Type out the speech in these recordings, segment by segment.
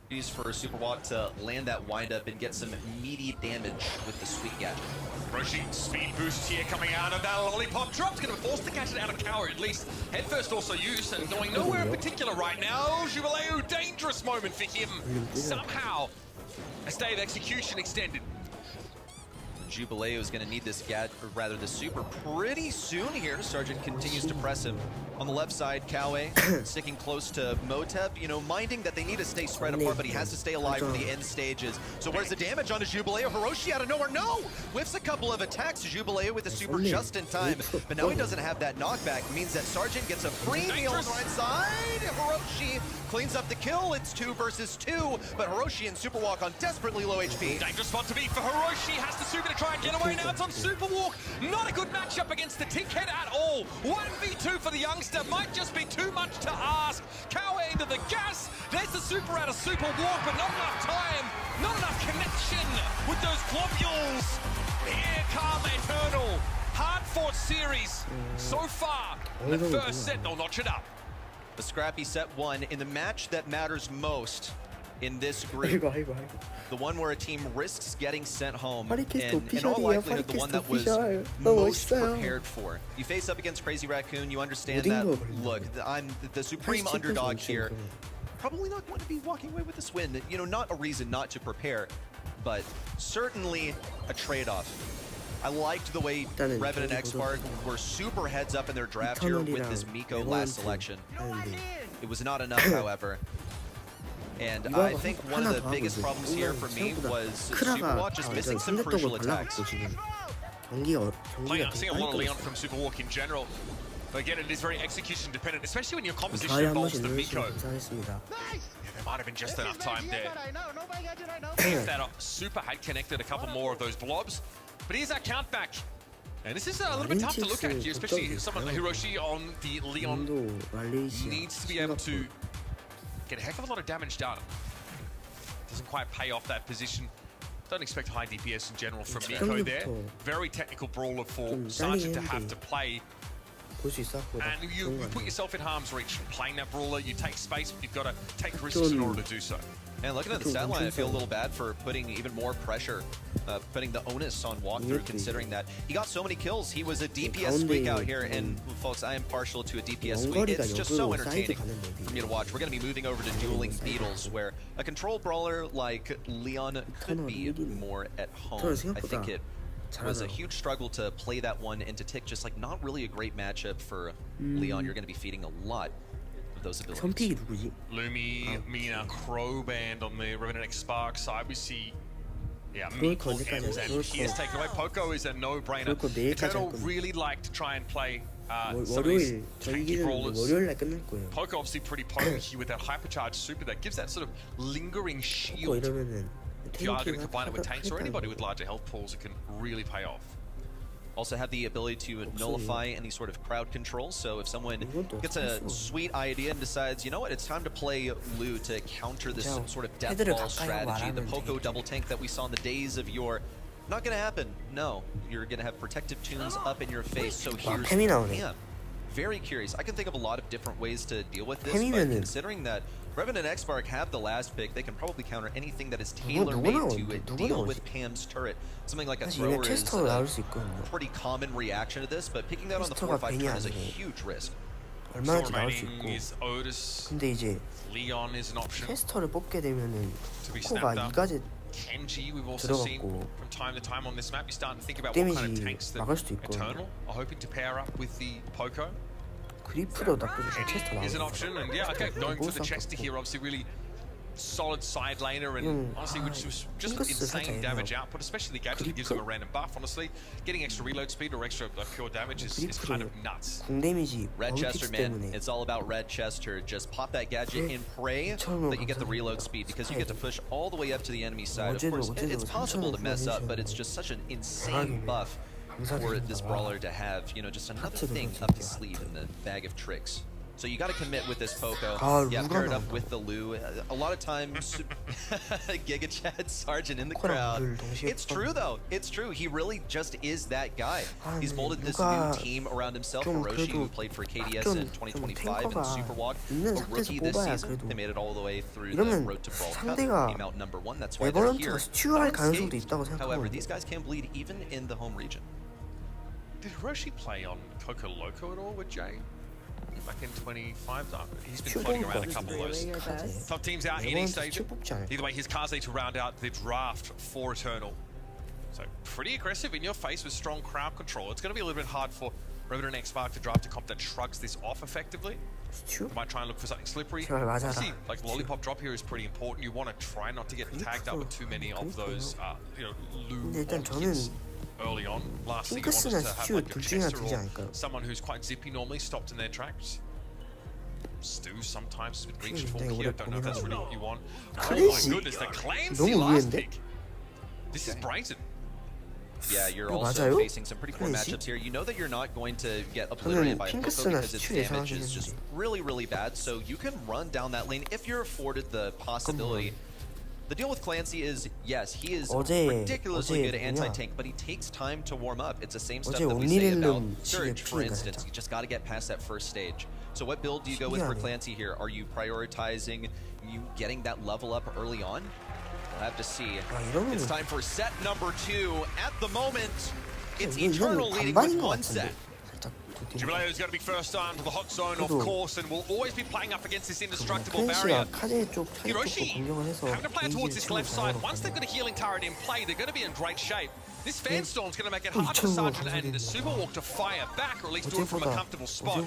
for Superwalk to land that windup and get some meaty damage with the sweet gadget. Roshi, speed boost here coming out of that lollipop drop's going to force the gadget out of cower at least. Head first also used and going nowhere in particular right now. Jubileu, dangerous moment for him. Somehow, a stay of execution extended. Jubileu is going to need this the super pretty soon here. Sergeant continues to press him. On the left side, Kawe sticking close to Motep, you know, minding that they need to stay spread apart, but he has to stay alive for the end stages. So where's the damage onto Jubileu? Hiroshi out of nowhere, no! Whiffs a couple of attacks. Jubileu with the super just in time, but now he doesn't have that knockback. It means that Sergeant gets a free meal on the right side. Hiroshi cleans up the kill. It's 2 versus 2, but Hiroshi and Superwalk on desperately low HP. Dangerous spot to be for Hiroshi. Has the super to try and get away. Now it's on Superwalk. Not a good matchup against the Tickhead at all. 1v2 for the youngster. Might just be too much to ask. Kawe into the gas. There's the super out of Superwalk, but not enough time. Not enough connection with those globules. Here come Eternal. Hard-fought series so far. The first set, they'll notch it up. The scrappy set 1 in the match that matters most in this group. The one where a team risks getting sent home, and in all likelihood the one that was most prepared for. You face up against Crazy Raccoon, you understand that, look, I'm the supreme underdog here. Probably not going to be walking away with this win. You know, not a reason not to prepare, but certainly a trade-off. I liked the way Revan and X-Spark were super heads up in their draft here with this Miko last selection. It was not enough, however. And I think one of the biggest problems here for me was Superwalk just missing some crucial attacks. Seeing a lot of Leon from Superwalk in general. But again, it is very execution dependent, especially when your composition involves the Miko. Yeah, there might have been just enough time there. If that super had connected a couple more of those blobs. But here's our count back. And this is a little bit tough to look at here, especially someone like Hiroshi on the Leon needs to be able to get a heck of a lot of damage done. Doesn't quite pay off that position. Don't expect high DPS in general from Miko there. Very technical brawler for Sergeant to have to play. And you put yourself in harm's reach. Playing that brawler, you take space, but you've got to take risks in order to do so. And looking at the stat line, I feel a little bad for putting even more pressure, putting the onus on Walkthrough, considering that he got so many kills. He was a DPS squeak out here, and folks, I am partial to a DPS squeak. It's just so entertaining for me to watch. We're going to be moving over to dueling Beetles, where a control brawler like Leon could be more at home. I think it was a huge struggle to play that one, and to tick just like not really a great matchup for Leon. You're going to be feeding a lot of those abilities. Lumi, Mina, Crow Band on the Revan and X-Spark side. We see, yeah, Miko and he is taken away. Poco is a no-brainer. Eternal really like to try and play some of these tanky brawlers. Poco obviously pretty potent here with that hypercharged super that gives that sort of lingering shield. If you are going to combine it with tanks or anybody with larger health pools, it can really pay off. Also have the ability to nullify any sort of crowd control, so if someone gets a sweet idea and decides, you know what, it's time to play Lu to counter this sort of death ball strategy, the Poco double tank that we saw in the days of yore, not gonna happen. No, you're gonna have protective tunes up in your face, so here's the very curious. I can think of a lot of different ways to deal with this, but considering that Revan and X-Spark have the last pick, they can probably counter anything that is tailor-made to deal with Pam's turret. Something like a thrower is a pretty common reaction to this, but picking that on the 4-5 turn is a huge risk. Still remaining is Otis. Leon is an option to be snapped up. Kenji, we've also seen from time to time on this map. You're starting to think about what kind of tanks that Eternal are hoping to pair up with the Poco. Is an option, and yeah, okay, going for the Chester here, obviously really solid side laner, and honestly, which was just insane damage output, especially the gadget that gives him a random buff. Honestly, getting extra reload speed or extra pure damage is kind of nuts. Red Chester, man, it's all about Red Chester. Just pop that gadget and pray that you get the reload speed, because you get to push all the way up to the enemy side. Of course, it's possible to mess up, but it's just such an insane buff for this brawler to have, you know, just another thing up his sleeve in the bag of tricks. So you got to commit with this Poco. Yeah, pair it up with the Lu. A lot of times, Giga Chad Sargent in the crowd. It's true though. It's true. He really just is that guy. He's molded this new team around himself. Hiroshi, who played for KDS in 2025 and Superwalk, a rookie this season. They made it all the way through the Road to Brawl Cup. Came out #1. That's why they're here. However, these guys can bleed even in the home region. Did Hiroshi play on Coco Loco at all with Jay? Back in 25, he's been floating around a couple of those top teams out in East Asia. Either way, his Kaze to round out the draft for Eternal. So pretty aggressive in your face with strong crowd control. It's going to be a little bit hard for Revenant X Spark to draft a comp that shrugs this off effectively. You might try and look for something slippery. See, like Lollipop drop here is pretty important. You want to try not to get tagged up with too many of those, Lu kids early on. Last thing you want is to have like a Chester or someone who's quite zippy normally stopped in their tracks. Stu sometimes with reach full here. Don't know if that's really what you want. Oh my goodness, the Clancy last pick. This is brazen. Yeah, you're also facing some pretty poor matchups here. You know that you're not going to get obliterated by a Poco because its damage is just really, really bad. So you can run down that lane if you're afforded the possibility. The deal with Clancy is, yes, he is ridiculously good at anti-tank, but he takes time to warm up. It's the same stuff that we say about Surge, for instance. You just got to get past that first stage. So what build do you go with for Clancy here? Are you prioritizing you getting that level up early on? We'll have to see. It's time for set #2. At the moment, it's Eternal leading with 1 set. Jubileo's going to be first on to the hot zone, of course, and will always be playing up against this indestructible barrier. Hiroshi having to play towards this left side. Once they've got a healing turret in play, they're going to be in great shape. This Fanstorm's going to make it hard for Sergeant and Superwalk to fire back, or at least do it from a comfortable spot.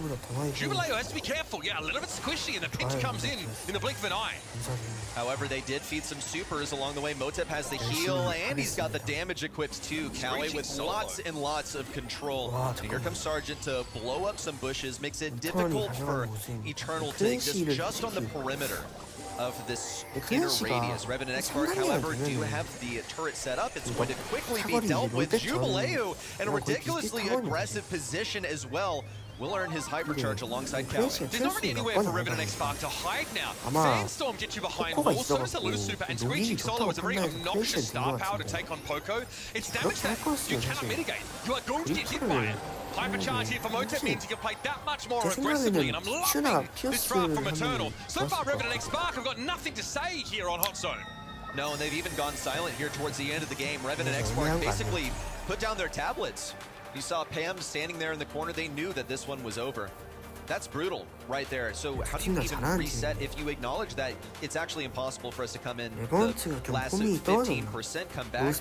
Jubileo has to be careful. Yeah, a little bit squishy, and the pinch comes in the blink of an eye. However, they did feed some supers along the way. Motep has the heal, and he's got the damage equipped too. Kawe with lots and lots of control. And here comes Sergeant to blow up some bushes, makes it difficult for Eternal to exist just on the perimeter of this inner radius. Revenant X Spark, however, do have the turret set up. It's going to quickly be dealt with. Jubileo in a ridiculously aggressive position as well. Will earn his hypercharge alongside Kawe. There's not really anywhere for Revenant X Spark to hide now. Sandstorm gets you behind walls, so does the Lose Super, and Screeching Solo is a very obnoxious star power to take on Poco. It's damage that you cannot mitigate. You are going to get hit by it. Hypercharge here for Motep means he can play that much more aggressively, and I'm loving this draft from Eternal. So far, Revenant X Spark have got nothing to say here on Hot Zone. No, and they've even gone silent here towards the end of the game. Revenant X Spark basically put down their tablets. You saw Pam standing there in the corner. They knew that this one was over. That's brutal right there. So how do you even reset if you acknowledge that it's actually impossible for us to come in the last 15% come back?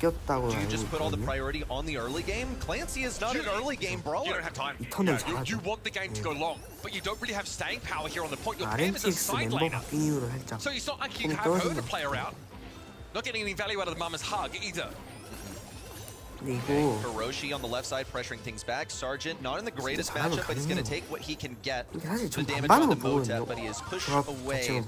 Do you just put all the priority on the early game? Clancy is not an early game brawler. You don't have time. You want the game to go long, but you don't really have staying power here on the point. Your Pam is a side laner. So it's not like you have her to play around. Not getting any value out of the mama's hug either. Hiroshi on the left side pressuring things back. Sergeant not in the greatest matchup, but he's going to take what he can get. The damage on the Motep, but he is pushed away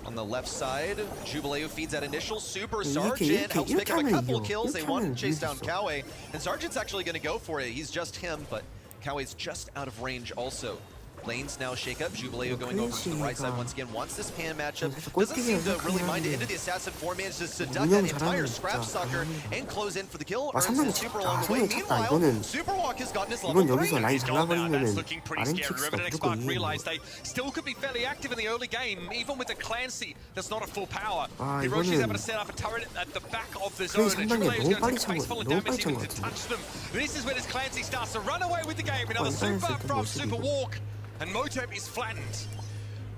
on the left side. Jubileo feeds that initial super. Sergeant helps pick up a couple of kills. They want to chase down Kawe, and Sergeant's actually going to go for it. He's just him, but Kawe's just out of range also. Lanes now shake up. Jubileo going over to the right side once again. Wants this Pan matchup. Doesn't seem to really mind it. Into the Assassin 4 manages to duck that entire Scrap Sucker and close in for the kill. Earns his super along the way. Meanwhile, Superwalk has gotten his level 3. He's gone now. That's looking pretty scary. Revenant X Spark realized they still could be fairly active in the early game, even with the Clancy that's not at full power. Hiroshi's able to set up a turret at the back of the zone, and Jubileo's going to take a face full of damage even to touch them. This is where this Clancy starts to run away with the game. Another super from Superwalk. And Motep is flattened.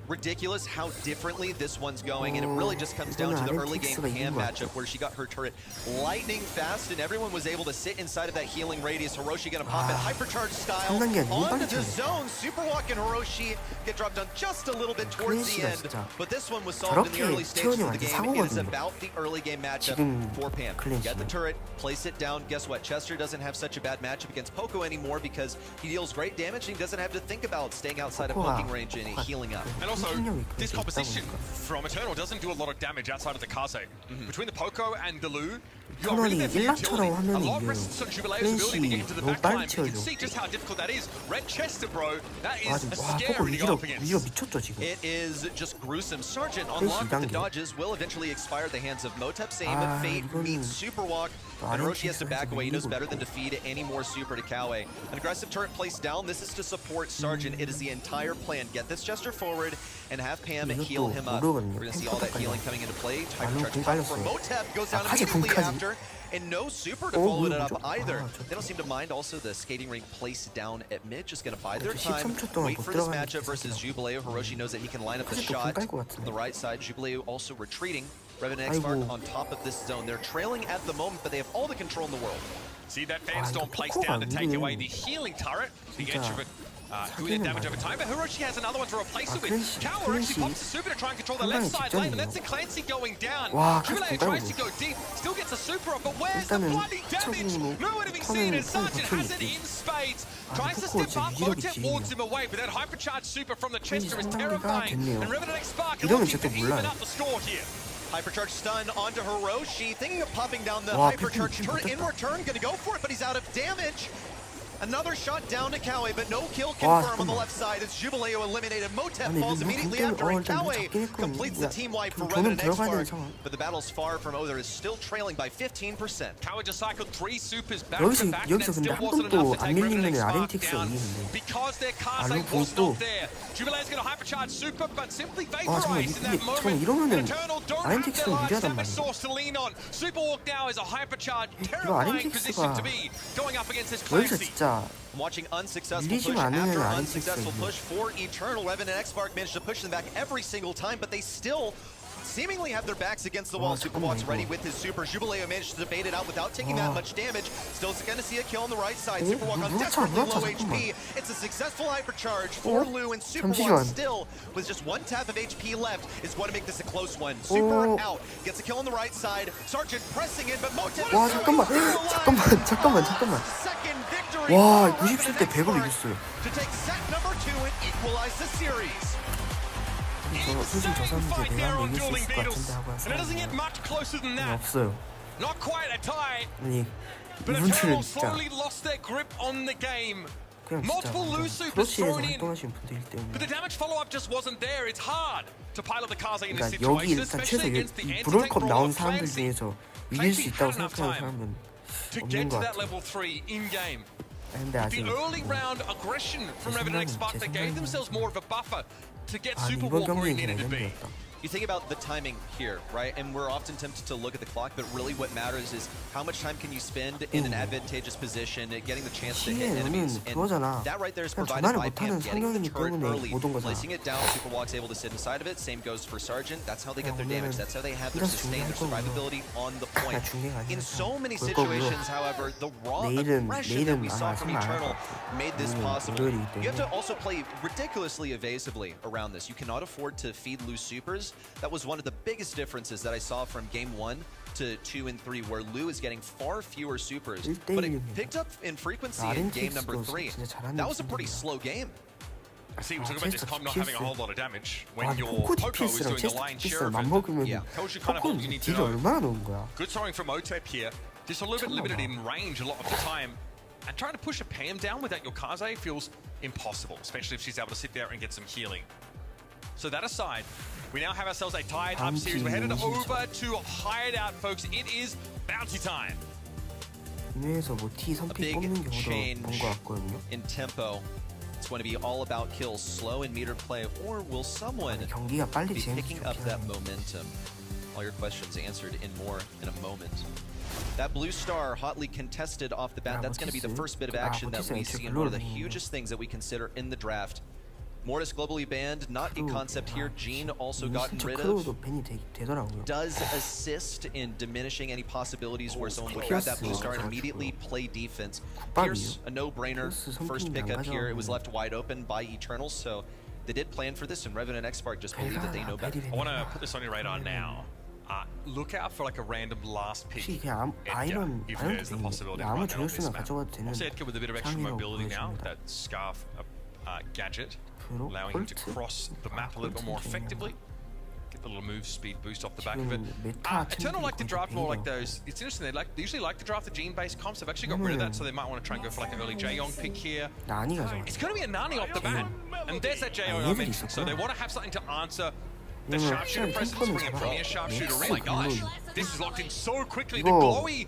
Ridiculous how differently this one's going, and it really just comes down to the early game Pam matchup where she got her turret lightning fast and everyone was able to sit inside of that healing radius. Hiroshi gonna pop it hypercharge style onto the zone. Superwalk and Hiroshi get dropped down just a little bit towards the end, but this one was solved in the early stages of the game. It is about the early game matchup for Pam. Get the turret, place it down. Guess what? Chester doesn't have such a bad matchup against Poco anymore because he deals great damage and he doesn't have to think about staying outside of poking range and healing up. And also, this composition from Eternal doesn't do a lot of damage outside of the Kaze. Between the Poco and the Lu, you are really their utility. A lot rests on Jubileo's ability to get into the backline. You can see just how difficult that is. Red Chester, bro, that is scary to go up against. It is just gruesome. Sergeant on lock with the dodges will eventually expire at the hands of Motep. Same fate meets Super Walk. And Hiroshi has to back away. He knows better than to feed any more super to Kawe. An aggressive turret placed down. This is to support Sergeant. It is the entire plan. Get this Jester forward and have Pam heal him up. We're going to see all that healing coming into play. Hypercharge for Motep goes down immediately after. And no super to follow it up either. They don't seem to mind also the skating ring placed down at mid. Just going to bide their time. Wait for this matchup versus Jubileo. Hiroshi knows that he can line up the shot on the right side. Jubileo also retreating. Revenant X-Mark on top of this zone. They're trailing at the moment, but they have all the control in the world. See that Fanstorm placed down to take away the healing turret. The edge of it doing the damage over time, but Hiroshi has another one to replace it with. Kawa actually pops the super to try and control the left side lane, and that's in Clancy going down. Jubilee tries to go deep, still gets a super off, but where's the bloody damage? Nowhere to be seen, and Sergeant has it in spades. Tries to step up, Motep wards him away, but that hypercharged super from the Chester is terrifying. And Revenant X-Spark looking to even up the score here. Hypercharge stun onto Hiroshi, thinking of popping down the hypercharge turret in return, gonna go for it, but he's out of damage. Another shot down to Kawe, but no kill confirmed on the left side as Jubileo eliminated. Motep falls immediately after, and Kawe completes the team wipe for Revenant X-Spark. But the battle's far from over, is still trailing by 15%. Kawe just cycled 3 supers back to back, and that still wasn't enough to take Revenant X-Spark down. Because their Kaze was not there. Jubileo's going to hypercharge super, but simply vaporize in that moment. And Eternal don't have their large damage source to lean on. Super Walk now is a hypercharge, terrifying position to be going up against this Clancy. Watching unsuccessful push after unsuccessful push for Eternal. Revenant X-Spark managed to push them back every single time, but they still seemingly have their backs against the wall. Superwalk's ready with his super. Jubileo managed to bait it out without taking that much damage. Still going to see a kill on the right side. Superwalk on desperately low HP. It's a successful hypercharge for Lu, and Superwalk still, with just 1 tap of HP left, is going to make this a close one. Super out. Gets a kill on the right side. Sergeant pressing in, but Motep. 잠깐만. Second victory. 와, 97대 100으로 이겼어요. To take set number 2 and equalize the series. 솔직히 저 사람인데 내가 한번 이길 수 있을 것 같은데 하고 한 사람은 없어요. Not quite a tie. 아니 But 이분들은 Eternal 진짜 slowly lost their grip on the game. 그냥 Multiple 진짜 loose supers 프로시에서 thrown in. 활동하시는 분들이기 때문에 But the damage follow-up just wasn't there. It's hard to pilot the Kaze in this 그러니까 여기 situation, 일단 최소 especially against the 이 anti-tank 브롤컵 brawler 나온 of 사람들 Clancy. 중에서 이길 수 있다고 생각하는 사람은 To 없는 get to 것 that 같아요. level 3 in-game. 근데 아직 The early round aggression from Revenant X-Spark, they gave themselves more of a buffer to get Super 이번 Walk where he 경기는 needed to be. 레전드였다. You think about the timing here, right? And we're often tempted to look at the clock, but really what matters is how much time can you spend in an advantageous position, getting the chance to hit enemies. And that right there is provided by Pam getting the turret early, placing it down. Superwalk's able to sit inside of it. Same goes for Sergeant. That's how they get their damage. That's how they have their sustain, their survivability on the point. In so many situations, however, the raw aggression that we saw from Eternal made this possible. You have to also play ridiculously evasively around this. You cannot afford to feed loose supers. That was one of the biggest differences that I saw from game 1 to 2 and 3, where Lu is getting far fewer supers, but it picked up in frequency in game number 3. That was a pretty slow game. See, we're talking about this comp not having a whole lot of damage when your Poco is doing the lion's share of it. Tells you kind of what you need to know. Good throwing from Motep here. Just a little bit limited in range a lot of the time. And trying to push a Pam down without your Kaze feels impossible, especially if she's able to sit there and get some healing. So that aside, we now have ourselves a tied up series. We're headed over to Hideout, folks. It is bounty time. A big change in tempo. It's going to be all about kills, slow and metered play, or will someone be picking up that momentum? All your questions answered in a moment. That blue star hotly contested off the bat. That's going to be the first bit of action that we see, and one of the hugest things that we consider in the draft. Mortis globally banned, not a concept here. Gene also gotten rid of. Does assist in diminishing any possibilities where someone would grab that blue star and immediately play defense. Pierce, a no-brainer. First pickup here, it was left wide open by Eternal, so they did plan for this, and Revenant X-Spark just believe that they know better. I want to put this on your radar now. Look out for like a random last pick. If there's the possibility right now on this map. Also Edgar with a bit of extra mobility now, that scarf gadget. allowing him to cross the map a little bit more effectively. Get the little move speed boost off the back of it. Eternal like to draft more like those. It's interesting. They usually like to draft the gene-based comps. They've actually got rid of that, so they might want to try and go for like an early Jaeyoung pick here. It's going to be a Nani off the bat, and there's that Jaeyoung I mentioned. So they want to have something to answer the sharpshooter presence, bring a premier sharpshooter. Oh my gosh, this is locked in so quickly. The glowy.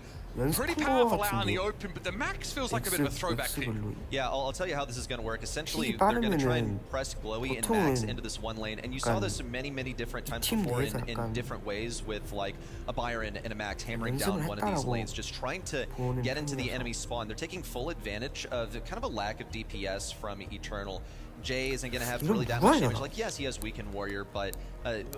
Pretty powerful out in the open, but the max feels like a bit of a throwback pick. Yeah, I'll tell you how this is going to work. Essentially, they're going to try and press Glowy and Max into this one lane, and you saw this many different times before in different ways with like a Byron and a Max hammering down one of these lanes, just trying to get into the enemy spawn. They're taking full advantage of kind of a lack of DPS from Eternal. Jay isn't going to have really that much damage. Like, yes, he has Weaken Warrior, but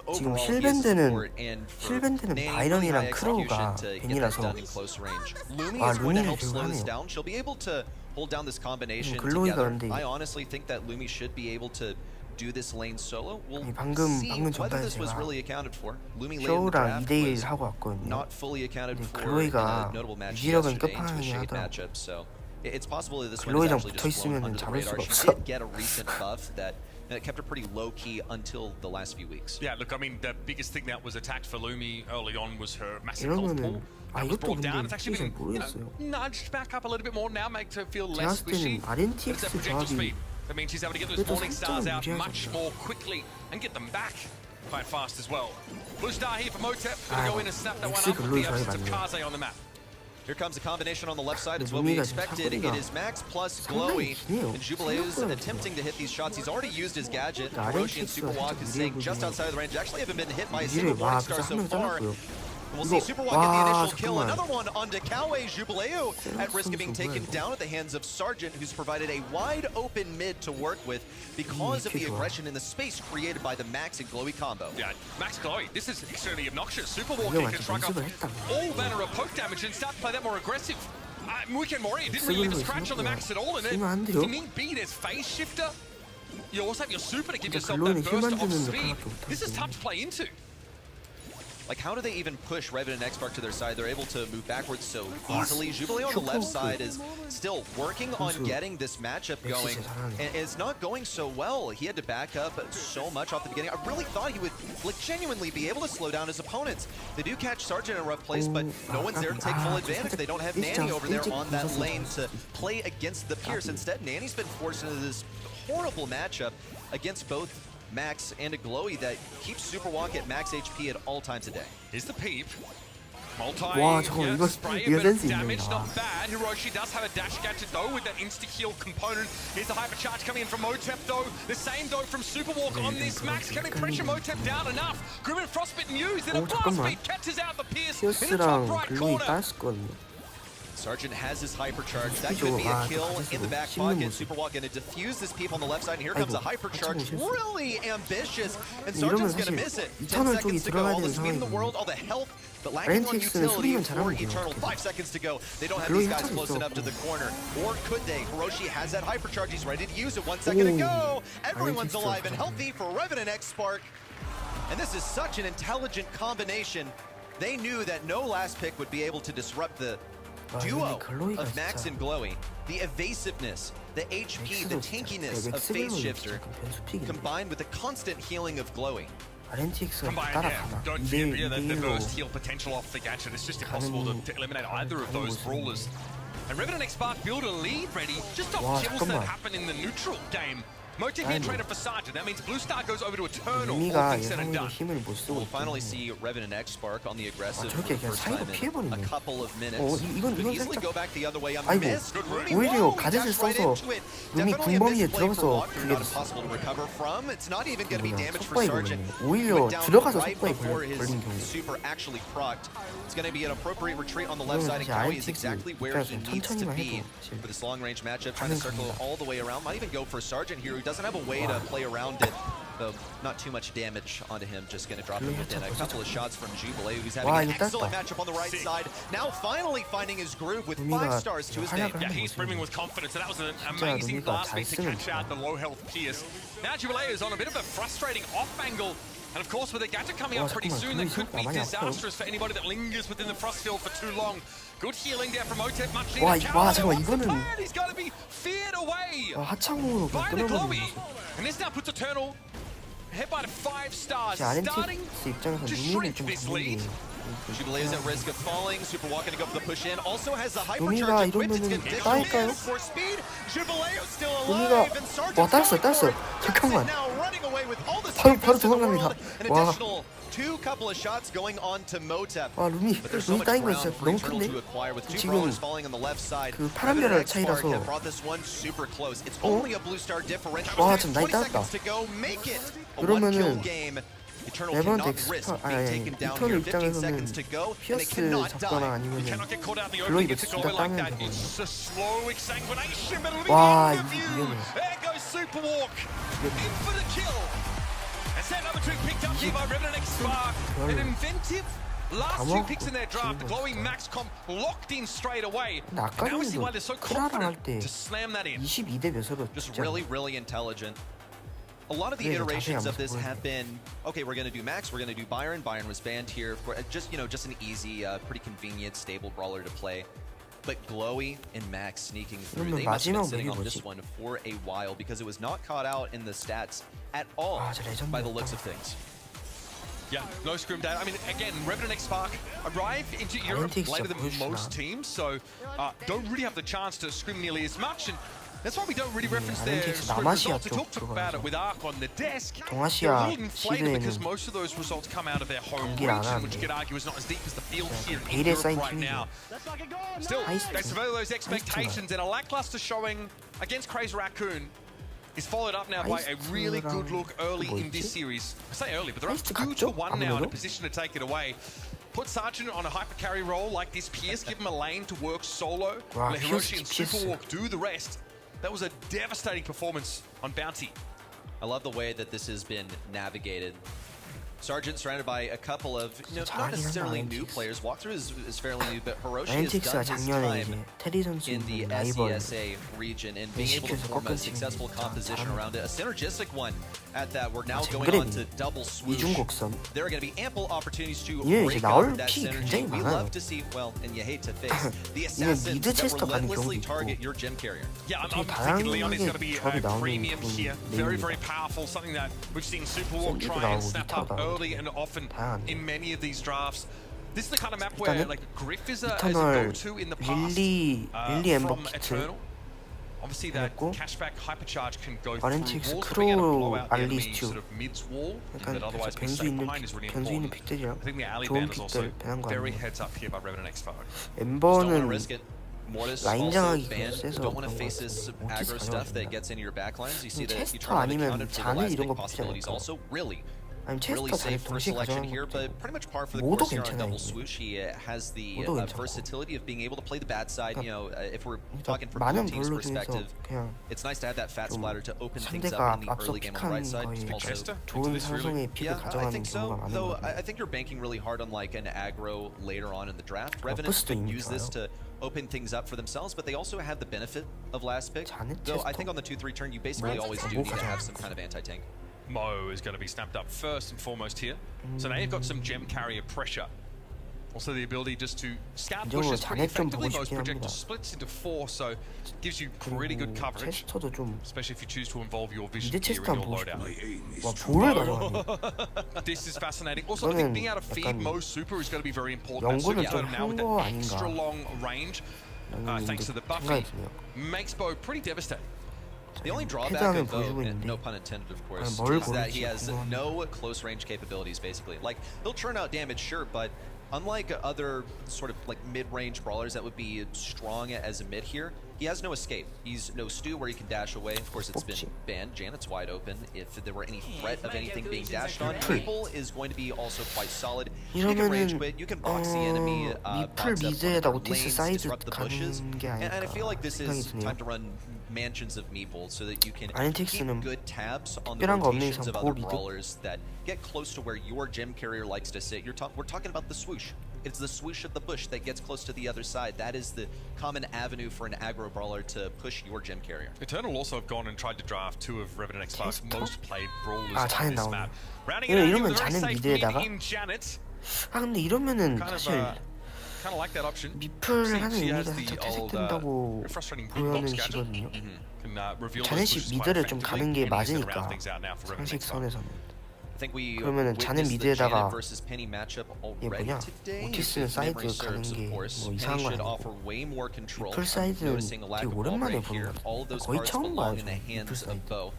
overall he is support, and for Nanny, high execution to get that done in close range. Lumi is going to help slow this down. She'll be able to hold down this combination together. I honestly think that Lumi should be able to do this lane solo. We'll see whether this was really accounted for. Lumi late in the draft was not fully accounted for in a notable match yesterday into a Shade matchup, so it's possible that this one is actually just flown under the radar. She did get a recent buff that kept her pretty low-key until the last few weeks. Yeah, look, I mean, the biggest thing that was attacked for Lumi early on was her massive health pool. That was brought down. It's actually been nudged back up a little bit more now, makes her feel less squishy. It's that projectile speed. That means she's able to get those Morning Stars out much more quickly and get them back quite fast as well. Blue Star here for Motep. Gonna go in and snap that one up with the absence of Kaze on the map. Here comes a combination on the left side. It's what we expected. It is Max plus Glowy. And Jubileu's attempting to hit these shots. He's already used his gadget. Hiroshi and Superwalk is staying just outside of the range. Actually haven't been hit by a single Morning Star so far. We'll see Superwalk get the initial kill. Another one on Dekawe. Jubileu at risk of being taken down at the hands of Sargent, who's provided a wide open mid to work with because of the aggression in the space created by the Max and Glowy combo. Yeah, Max Glowy, this is extremely obnoxious. Superwalk can shrug off all manner of poke damage and start to play that more aggressive. Weekend Warrior didn't really leave a scratch on the Max at all, and if you need B, there's phase shifter. You also have your super to give yourself that burst of speed. This is tough to play into. Like, how do they even push Revan and X-Spark to their side? They're able to move backwards so easily. Jubileu on the left side is still working on getting this matchup going, and it's not going so well. He had to back up so much off the beginning. I really thought he would like genuinely be able to slow down his opponents. They do catch Sargent in a rough place, but no one's there to take full advantage. They don't have Nanny over there on that lane to play against the Pierce. Instead, Nanny's been forced into this horrible matchup against both Max and a Glowy that keeps Superwalk at max HP at all times a day. Here's the peep. Multi, spray a bit of damage, not bad. Hiroshi does have a dash gadget though with that insta-heal component. Here's the hypercharge coming in from Motep though. The same though from Superwalk on this Max. Can he pressure Motep down enough? Grim and Frostbitten used in a blast speed catches out the Pierce in the top right corner. Sargent has his hypercharge. That could be a kill in the back pocket. Superwalk going to defuse this peep on the left side, and here comes a hypercharge. Really ambitious, and Sargent's going to miss it. 10 seconds to go. All the speed in the world, all the health, but lacking on utility for Eternal. 5 seconds to go. They don't have these guys close enough to the corner. Or could they? Hiroshi has that hypercharge. He's ready to use it. 1 second to go. Everyone's alive and healthy for Revan and X-Spark. And this is such an intelligent combination. They knew that no last pick would be able to disrupt the duo of Max and Glowy. The evasiveness, the HP, the tankiness of Phase Shifter, combined with the constant healing of Glowy. Combined, don't fear the burst heal potential off the gadget. It's just impossible to eliminate either of those brawlers. And Revan and X-Spark build a lead ready just off kills that happen in the neutral game. Motep here traded for Sargent. That means Blue Star goes over to Eternal. All things said and done. We'll finally see Revan and X-Spark on the aggressive for the first time in a couple of minutes. Could easily go back the other way. Missed. 오히려 가젯을 써서 룸이 궁범위에 들어가서 그게 not impossible to recover from. It's not even going to be damage for 속바에 Sargent. 걸리네. 오히려 들어가서 right 속바에 before his 걸린 경우. super actually procced. It's going to be an appropriate retreat on the left side, and Glowy is exactly where he needs to be for this long-range matchup. Trying to circle all the way around. Might even go for Sargent here, who doesn't have a way to play around it. Though not too much damage onto him, just going to drop him within a couple of shots from Jubileu, who's having an excellent matchup on the right side. Now finally finding his groove with 5 stars to his name. Yeah, he's brimming with confidence, and that was an amazing blast speed to catch out the low health Pierce. Now Jubileu is on a bit of a frustrating off angle. And of course, with the gadget coming up pretty soon, that could be disastrous for anybody that lingers within the frost field for too long. Good healing there from Otep, much needed. 와 잠깐만 이거는 He's got to be feared away 하창으로 by the Glowy. 끊어버리는 And this now puts Eternal head by the 5 stars, 아렌틱스 starting 입장에서 to 루미를 shrink 좀 this 잡는 lead. 게 Jubilee is at risk of falling. Super Walk gonna go for the push in. Also has the 루미가 hypercharge equipped. It's 이러면은 gonna 따일까요? for speed. Jubilee still 루미가 alive. And Sergeant's 와 따랐어 going for it. 잠깐만 Now running away with all the 바로 speed in the 도망갑니다. world. An 와. additional couple of shots going on to Motep. 와 루미 따인 거 진짜 너무 큰데? 지금 그 파란 별의 차이라서 와 지금 나이 따랐다. 그러면은 레버넌트 엑스파 아니 이터널 입장에서는 피어스 잡거나 아니면은 글로이 매치 둘다 따면 되거든요. 와 이게 위험해. Last 2 picks in their draft, the glowing max comp locked in straight away. 근데 아까 Now we see why 전에도 they're so 크라랑 confident 할때 to slam that in. 22대 몇으로 Just 진짜 really intelligent. A lot of the iterations of this have been, okay, we're going to do Max, we're going to do Byron. Byron was banned here for just, just an easy, pretty convenient, stable brawler to play. But Glowy and Max sneaking through, they must have been sitting on this one for a while because it was not caught out in the stats at all by the looks of things. Yeah, no scrim data. I mean, again, Revenant X Spark arrive into Europe later than most teams, so don't really have the chance to scrim nearly as much. And that's why we don't really reference their scrim results. We talked about it with Ark on the desk. They're a little inflated because most of those results come out of their home region, which you could argue is not as deep as the field here in Europe right now. Still, they survey those expectations, and a lackluster showing against Crazy Raccoon is followed up now by a really good look early in this series. I say early, but they're up 2-1 now in a position to take it away. Put Sergeant on a hyper carry role like this, Pierce, give him a lane to work solo, let Hiroshi and Superwalk do the rest. That was a devastating performance on Bounty. I love the way that this has been navigated. Sergeant surrounded by a couple of not necessarily new players. Walkthrough is fairly new, but Hiroshi has done his time in the SESA region and being able to form a successful composition around it. A synergistic one at that. We're now going on to double swoosh. There are going to be ample opportunities to break up that synergy. We love to see, well, and you hate to face, the assassins that relentlessly target your gem carrier. Yeah, I'm thinking Leon is going to be a premium here. Very powerful. Something that we've seen Superwalk try and snap up early and often in many of these drafts. This is the kind of map where like Griff is a go-to in the past from Eternal. Obviously that cashback hypercharge can go through walls to be able to blow out the enemy sort of mid-wall that otherwise be safe behind is really important. I think the alley ban is also very heads up here by Revenant X5. 엠버는 라인장하기 세서 don't want to face this aggro stuff that gets into your backlines. You see that you turn on the counter for the last big possibilities. Also really safe first selection here, but pretty much par for the course here on double swoosh. He has the versatility of being able to play the bad side. If we're talking from the team's perspective, it's nice to have that fat splatter to open things up in the early game on the right side. I think so. Though I think you're banking really hard on like an aggro later on in the draft. Revenant could use this to open things up for themselves, but they also have the benefit of last pick. Though I think on the 2-3 turn, you basically always do need to have some kind of anti-tank. Mo is going to be snapped up first and foremost here. So now you've got some gem carrier pressure. Also the ability just to scout pushes pretty effectively. Most projector splits into 4, so gives you pretty good coverage. Especially if you choose to involve your vision here in your loadout. This is fascinating. Also I think being able to feed Mo super is going to be very important. So now with that extra long range, thanks to the buffing, makes Bo pretty devastating. The only drawback, though, and no pun intended, of course, is that he has no close range capabilities, basically. Like, he'll churn out damage, sure, but unlike other sort of like mid-range brawlers that would be strong as a mid here, he has no escape. He's no stew where he can dash away. Of course, it's been banned. Janet's wide open. If there were any threat of anything being dashed on, Maple is going to be also quite solid. You can rage quit. You can box the enemy. Box up lanes, disrupt the bushes. And I feel like this is time to run mansions of Meeple so that you can keep good tabs on the rotations of other brawlers that get close to where your gem carrier likes to sit. We're talking about the swoosh. It's the swoosh of the bush that gets close to the other side. That is the common avenue for an aggro a brawler to push your gem carrier. Eternal also have gone and tried to draft two of Revenant X Spark's most played brawlers 아, on 자넨 this 나오네. map. Rounding it out 이러면 with a very 자넨 safe 미드에다가? mid in Janet. 아 근데 이러면은 사실 Kind of like that option. 미플 하는 She 의미가 has the 살짝 old, 퇴색된다고 frustrating brute 보여는 box gadget. 시거든요. Can reveal those 자넷이 pushes quite 미드를 좀 effectively, 가는 게 and he's gonna 맞으니까 round things out now for Revenant X Spark. 상식선에서는. 그러면은 자네 미드에다가 얘 뭐냐 오티스는 사이드 가는 게 뭐 이상한 건 아니고 미플 사이드는 되게 오랜만에 보는 것 같아요. 거의 처음 봐요 미플 사이드.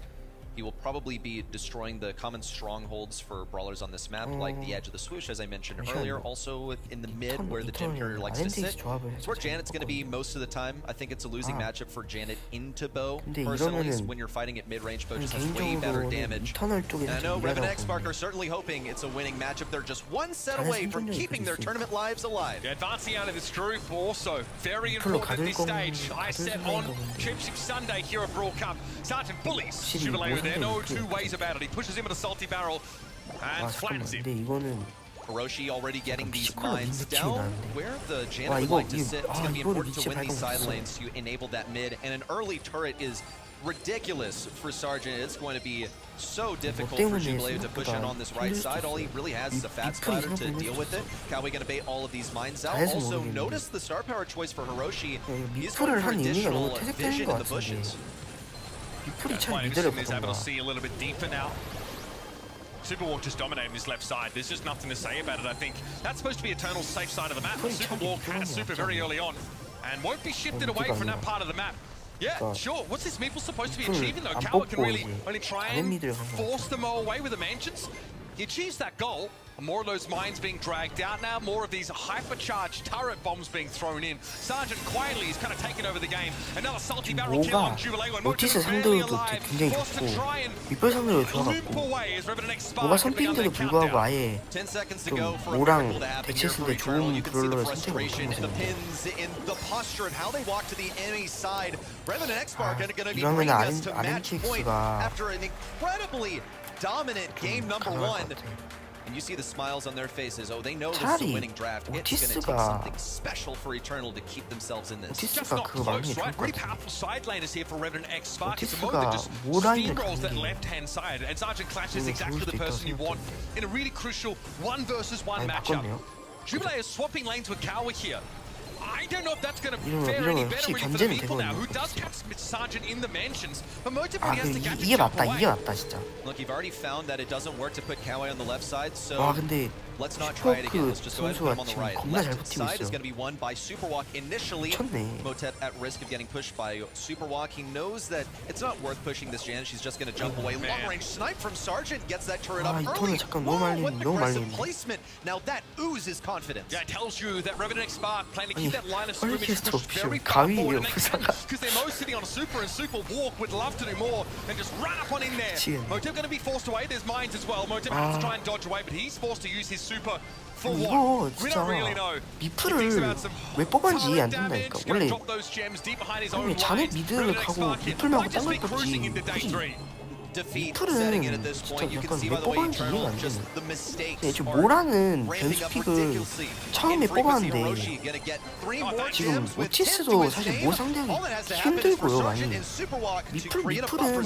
He will probably be destroying the common strongholds for brawlers on this map, like the edge of the swoosh, as I mentioned earlier. Also in the mid, where the gem carrier likes to sit. It's where Janet's going to be most of the time. I think it's a losing matchup for Janet into Bow. Personally, is when you're fighting at mid-range, Bow just has way better damage. And I know Revenant X Spark are certainly hoping it's a winning matchup. They're just one set away from keeping their tournament lives alive. Yeah, advancing out of this group also very important at this stage. I set on Championship Sunday here at Brawl Cup. Sergeant bullies Jubilee with there, no two ways about it. He pushes him with a salty barrel and flattens him. Hiroshi already getting these mines down. Where the Janet would like to sit, it's going to be important to win these side lanes to enable that mid. And an early turret is ridiculous for Sergeant. It's going to be so difficult for Jubilee to push in on this right side. All he really has is a fat splatter to deal with it. Kawi going to bait all of these mines out. Also, notice the star power choice for Hiroshi. He's going for additional vision in the bushes. Is able to see a little bit deeper now. Superwalk just dominating this left side. There's just nothing to say about it, I think. That's supposed to be Eternal's safe side of the map. Superwalk has super very early on and won't be shifted away from that part of the map. Yeah, sure. What's this Meeple supposed to be achieving though? Kawa can really only try and force them all away with the mansions. He achieves that goal. More of those mines being dragged out now, more of these hypercharged turret bombs being thrown in. Sergeant quietly is kind of taking over the game. Another salty barrel kill on Jubilee when 오티스 상대로도 굉장히 좋고 미플 상대로 좋아갖고 뭐가 선픽인데도 불구하고 아예 좀 뭐랑 대치했을 때 좋은 브롤러를 선택을 못한 이러면 RNTX가 dominant game number one. And you see the smiles on their faces. Oh, they know this is a winning draft. It's going to take something special for Eternal to keep themselves in this. Just not close, right? Really powerful side laners here for Revenant X Spark. It's a moment that just steamrolls that left-hand side. And Sergeant Clash is exactly the person you want in a really crucial 1 versus 1 matchup. Jubilee is swapping lanes with Kawa here. I don't know if that's going to fare any better really for the people now. Who does catch Sergeant in the mansions? But Motive really has to catch 이게 맞다 진짜. Look, you've already found that it doesn't work to put Kawa on the left side, so let's not try it again. Let's just go ahead and put him on the right. Left side is going to be won by Superwalk initially. Motep at risk of getting pushed by Superwalk. He knows that it's not worth pushing this Jan. She's just going to jump away. Long range snipe from Sergeant gets that turret up early. Whoa, what an aggressive placement. Now that oozes confidence. Yeah, it tells you that Revenant X Spark planning to keep that line of scrimmage pushed very far forward because they're most sitting on a super, and Superwalk would love to do more and just run up on in there. Motep going to be forced away. There's mines as well. Motep has to try and dodge away, but he's forced to use his super for what? We don't really know. 미플을 왜 뽑았는지 이해 안 된다니까. 원래 아니 자네 미드를 가고 미플 말고 딴 걸 뽑지. 미플은 진짜 약간 왜 뽑았는지 이해가 안 되네. 지금 모라는 변수픽을 처음에 뽑았는데 지금 오티스도 사실 모 상대하기 힘들고요 많이. 미플은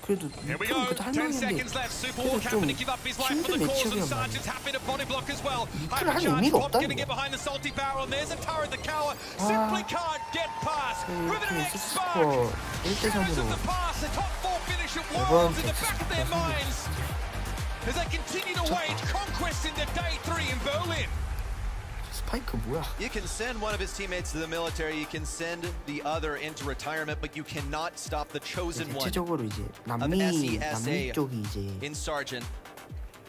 그래도 미플은 그래도 할만한데 그래도 좀 힘든 매치업이란 말이야. 미플을 할 의미가 없다는 거야. 이렇게 엑스스코어 1대3으로 이번 스파이크 뭐야? You can send one of his teammates to the military, you can send the other into retirement, but you cannot stop the chosen one 대체적으로 이제 남미 쪽이 이제 in Sergeant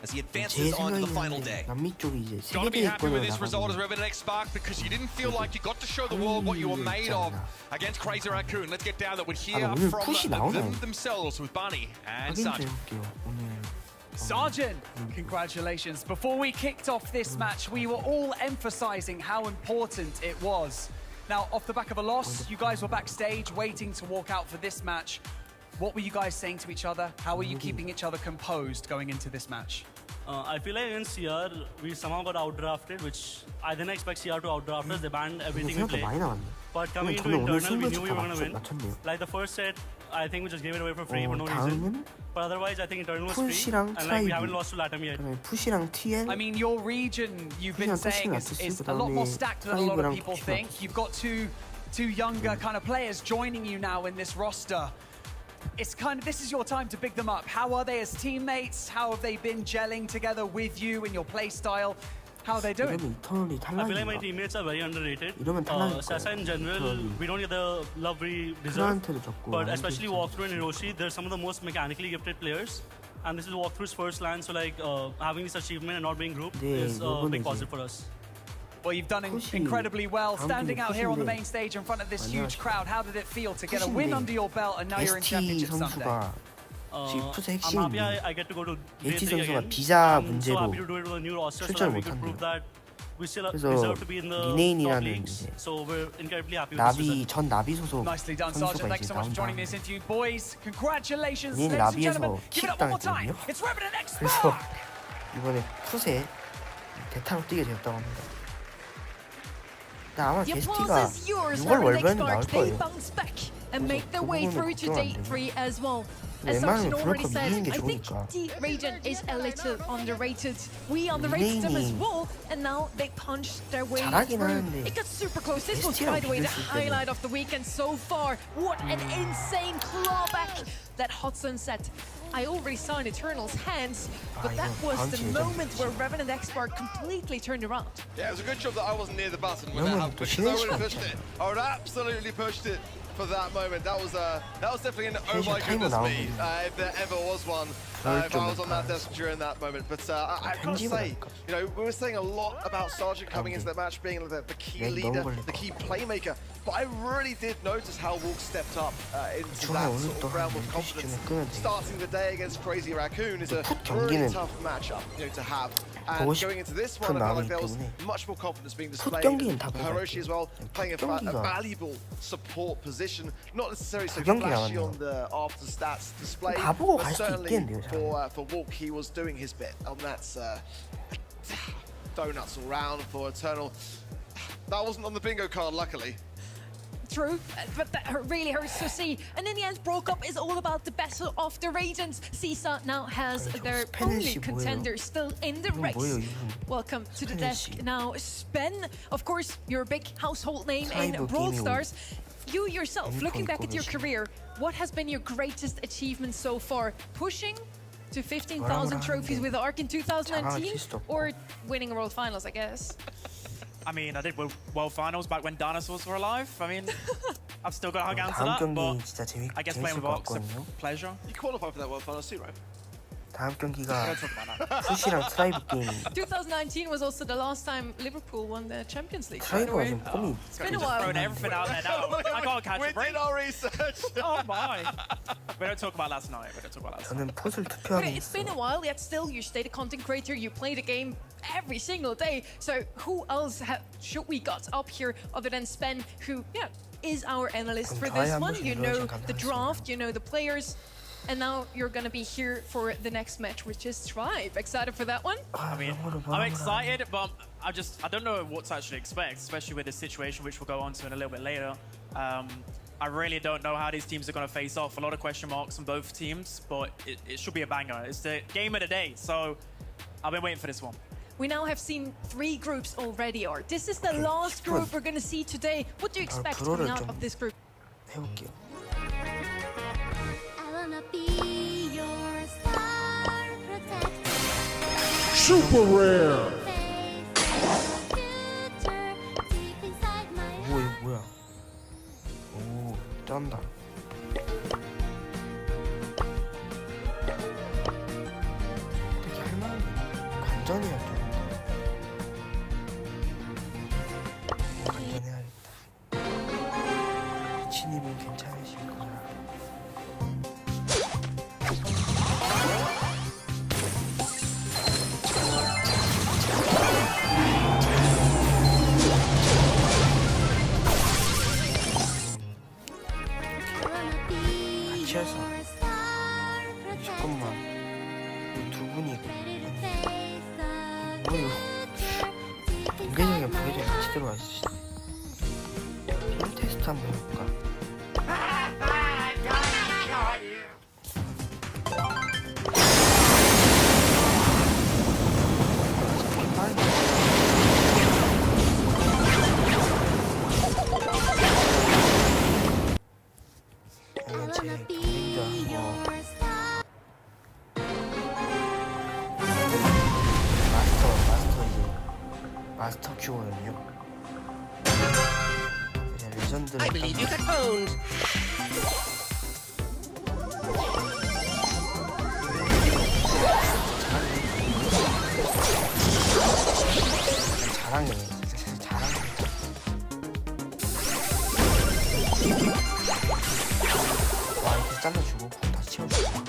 as he advances on to the final day. 남미 쪽이 이제 세계대회 거는 나가고 because you didn't feel like you got to show the world what you were made of against Crazy Raccoon. Let's get down that would hear from them themselves with Bunny and Sergeant. Sergeant, congratulations. Before we kicked off this match, we were all emphasizing how important it was. Now, off the back of a loss, you guys were backstage waiting to walk out for this match. What were you guys saying to each other? How were you keeping each other composed going into this match? I feel like in CR we somehow got outdrafted, which I didn't expect CR to outdraft us. They banned everything we 생각보다 played. 많이 나왔네. But coming into 저는 오늘 internal, we 승부 knew we were gonna win. 맞췄네요. Like the first set, I think we just gave it away for free for no reason. 다음은 But otherwise, I think internal was free, 푸시랑 and like we 트라이브. haven't lost to Latam yet. 그다음에 푸시랑 TL. I mean, your region, you've been 그냥 saying, 푸시랑 is 아티스, a lot more 그다음에 stacked than a lot of 트라이브랑 people 푸시랑 think. You've got two younger kind of players joining you now in this roster. It's kind of, this is your time to big them up. How are they as teammates? How have they been gelling together with you and your play style? How are they doing? 이러면 이터널이 I feel like my 탈락인가? teammates are very underrated. 이러면 탈락일 Sasa in 거예요. general, we don't get the love we deserve. 크라한테도 졌고. But especially Walkthrough and Hiroshi, they're some of the most mechanically gifted players. And this is Walkthrough's first LAN, so like having this achievement and not being grouped 네, is a 요거는 big 이제 positive for us. Well, you've done 푸시, incredibly well, 다음 standing 팀이 out here on the 푸시인데 main stage in front of this 많이 huge 하시고. crowd. How did it feel to get a win 푸시인데 under your belt and now you're in ST Championship Sunday? 선수가 지금 푸스 I'm happy 핵심인데 I get to go to ST J3 선수가 again. 비자 I'm so 문제로 happy to do it with a new roster so 출전을 that we could prove 못한대요. that we still 그래서 deserve to be in the top 리네인이라는 leagues. 이제 So we're incredibly happy with this 나비 result. 전 나비 소속 Nicely done, Sergeant. 선수가 Thanks 이제 so much for 나온 joining 다음에 me this interview. Boys, congratulations, 얘는 ladies and gentlemen. 나비에서 Give it up one more time. 킥당했거든요. It's Revenant X 그래서 Spark. 이번에 풋에 대타로 뛰게 되었다고 합니다. 근데 아마 The 게스티가 applause is yours, 6월 Revenant 월변에 나올 Spark. They 거예요. bounce back and 그래서 make their 그 way 부분은 through to 걱정 안 day 되고. 3 as well. As 웬만하면 Sergeant already 브로커 said, 미는 게 I think 좋으니까. the region is a little underrated. We underrated them as 리네인이 well, and now they punched their way 잘하긴 through. 하는데 It got super close. This was, ST랑 by the way, the 비교했을 때는 highlight of the weekend so far. What an insane clawback that Hudson set. I already saw in Eternal's hands, but that was the moment where Revenant X-Spark completely turned around. Yeah, it was a good job that I wasn't near the button when 이러면 that happened, 또 because I would have 신의 pushed it. I would have absolutely pushed it for that moment. That was definitely an oh my 타이머 goodness me, 나오는데. if there ever was one. If I was on that desk during that moment, but I've got to say, you know, we were saying a lot about Sergeant coming into that match being the key leader, the key playmaker, but I really did notice how Wolf stepped up into that sort of realm of confidence. Starting the day against Crazy Raccoon is a really tough matchup, you know, to have. And going into this one, I felt like there was much more confidence being displayed. Hiroshi as well, playing a valuable support position, not necessarily so flashy on the after stats display, but certainly for Walk, he was doing his bit, and that's donuts all round for Eternal. That wasn't on the bingo card, luckily. True, but that really hurts to see. And in the end, Broke Up is all about the battle of the regions. CISA now has their only contender still in the race. Welcome to the desk now, Spen. Of course, you're a big household name in Brawl Stars. You yourself, looking back at your career, what has been your greatest achievement so far? Pushing to 15,000 trophies with ARC in 2019, or winning a World Finals, I guess? I mean, I did World Finals back when dinosaurs were alive. I mean, I've still got to hug on to that, but I guess playing with ARC's a pleasure. You qualified for that World Finals too, right? 다음 경기가 푸시랑 트라이브 게임입니다. 2019 was also the last time Liverpool won the Champions League. By the 트라이브가 way. 지금 폼이 It's been a while. Throwing everything out there now. I can't catch We a break. did our research. Oh my. We don't talk about last night. We don't talk about last night. 저는 풋을 But 투표하긴 it's been a 했어요. while, yet still you stayed a content creator, you play the game every single day. So who else should we got up here other than Spen, who is our analyst for this one? You know the draft, you know the players. And now you're gonna be here for the next match, which is Tribe. Excited for that one? I mean, I'm excited, but I don't know what to actually expect, especially with this situation, which we'll go on to in a little bit later. I really don't know how these teams are going to face off. A lot of question marks on both teams, but it should be a banger. It's the game of the day, so I've been waiting for this one. We now have seen 3 groups already, Art. This is the last group we're gonna see today. What do you expect coming out of this group? 해볼게요. Super rare. 오 이거 뭐야? 오 쩐다. 되게 할만한데 관전해야 좀. 관전해야겠다. 미친님은 괜찮으실 거야. 공개적이랑 부계적이 같이 들어와 있으시네. 힐 테스트 한번 해볼까? 마스터 큐거든요. 레전드를 잘하네. 진짜 잘하네. 와 이렇게 잘라주고 다시 채워주고.